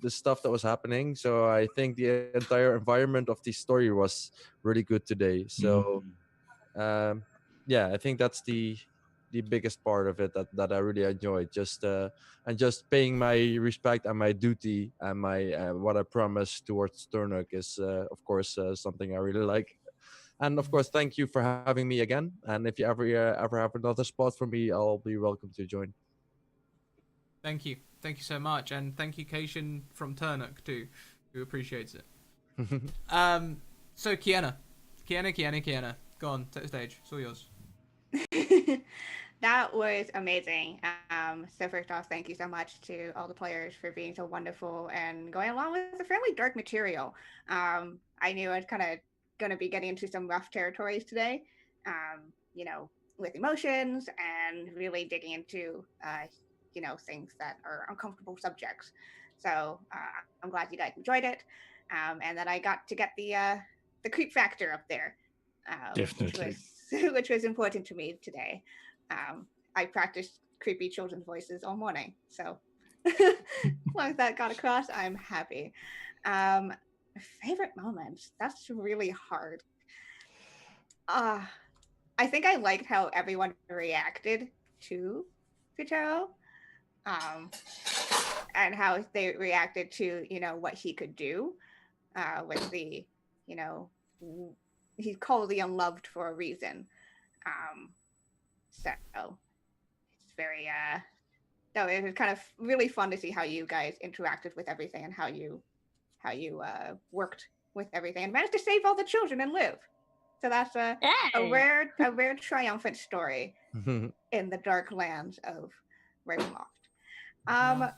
S2: stuff that was happening. So I think the entire environment of the story was really good today. So yeah, I think that's the biggest part of it that I really enjoyed. Just paying my respect and my duty and my what I promised towards Turnuk is of course something I really like. And of course, thank you for having me again. And if you ever have another spot for me, I'll be welcome to join.
S1: Thank you so much, and thank you, Keishan from Turnuk too, who appreciates it. So Kiana. Go on, take the stage. It's all yours.
S3: That was amazing. So first off, thank you so much to all the players for being so wonderful and going along with the fairly dark material. I knew I was kind of going to be getting into some rough territories today, you know, with emotions and really digging into, you know, things that are uncomfortable subjects. So I'm glad you guys enjoyed it, and that I got to get the creep factor up there,
S4: Definitely.
S3: which was important to me today. I practiced creepy children's voices all morning, so as long as that got across, I'm happy. Favorite moments? That's really hard. I think I liked how everyone reacted to Pitero, um, and how they reacted to, you know, what he could do with the, you know, he's called the Unloved for a reason. So it's very no, it was kind of really fun to see how you guys interacted with everything and how you worked with everything and managed to save all the children and live. So that's a rare triumphant story in the dark lands of Ravenloft.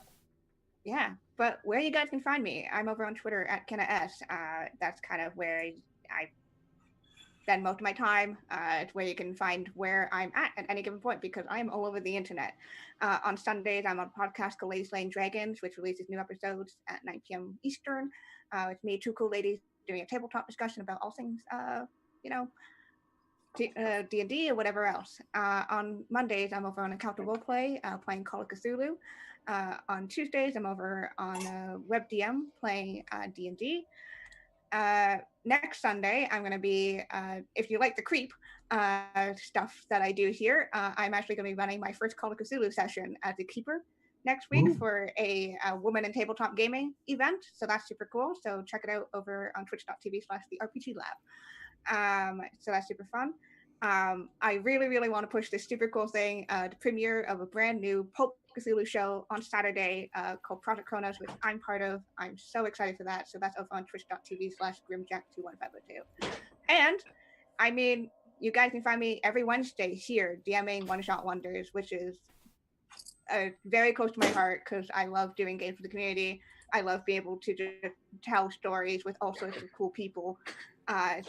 S3: Yeah, but where you guys can find me, I'm over on Twitter at Kenna S. That's kind of where I spend most of my time. It's where you can find where I'm at any given point because I'm all over the internet. On Sundays, I'm on a podcast called Ladies Lane Dragons, which releases new episodes at 9 p.m. Eastern. It's me, two cool ladies, doing a tabletop discussion about all things, you know, D&D or whatever else. On Mondays, I'm over on Encounter Roleplay, playing Call of Cthulhu. On Tuesdays, I'm over on WebDM playing D&D. Next Sunday, I'm going to be, if you like the creep stuff that I do here, I'm actually going to be running my first Call of Cthulhu session as a keeper next week for a woman in tabletop gaming event. So that's super cool. So check it out over on twitch.tv/the RPG Lab. So that's super fun. I really want to push this super cool thing, the premiere of a brand new Pulp Cthulhu show on Saturday called Project Kronos, which I'm part of. I'm so excited for that. So that's over on twitch.tv/grimjack2152. And I mean, you guys can find me every Wednesday here DMing One Shot Wonders, which is very close to my heart because I love doing games for the community. I love being able to just tell stories with all sorts of cool people.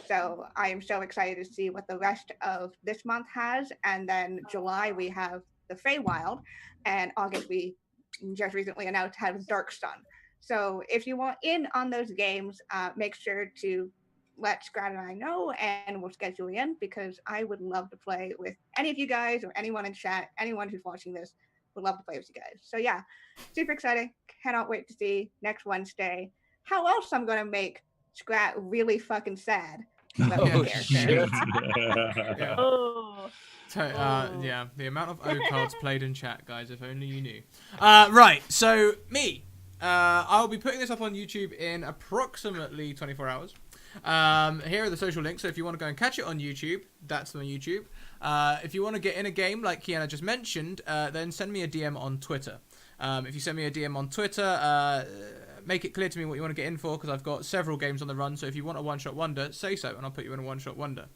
S3: So I am so excited to see what the rest of this month has. And then July, we have the Feywild. And August, we just recently announced has Dark Sun. So if you want in on those games, make sure to let Scrat and I know, and we'll schedule you in because I would love to play with any of you guys or anyone in chat, anyone who's watching this would love to play with you guys. So yeah, super exciting. Cannot wait to see next Wednesday how else I'm going to make Scrat really fucking sad.
S2: Oh, shit.
S1: Yeah.
S6: Oh.
S1: Yeah, the amount of O cards played in chat, guys, if only you knew. Right, so me. I'll be putting this up on YouTube in approximately 24 hours. Here are the social links, so if you want to go and catch it on YouTube, that's on YouTube. If you want to get in a game, like Kiana just mentioned, then send me a DM on Twitter. If you send me a DM on Twitter, make it clear to me what you want to get in for, because I've got several games on the run, so if you want a one-shot wonder, say so, and I'll put you in a one-shot wonder.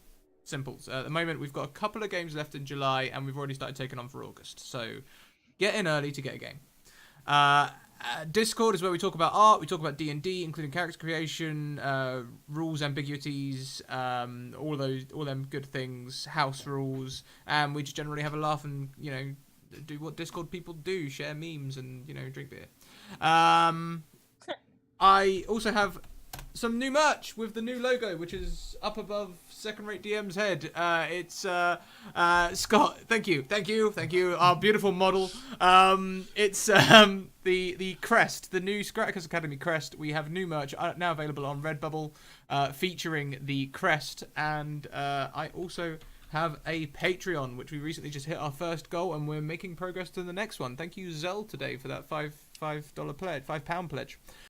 S1: Simple. At the moment, we've got a couple of games left in July, and we've already started taking on for August, so get in early to get a game. Discord is where we talk about art, we talk about D&D, including character creation, rules, ambiguities, all them good things, house rules, and we just generally have a laugh and, you know, do what Discord people do, share memes and, you know, drink beer. I also have some new merch with the new logo, which is up above Second Rate DM's head. It's Scott. Thank you. Our beautiful model. It's the crest, the new Scraticus Academy crest. We have new merch now available on Redbubble, featuring the crest, and I also have a Patreon, which we recently just hit our first goal, and we're making progress to the next one. Thank you, Zell, today for that £5 pledge.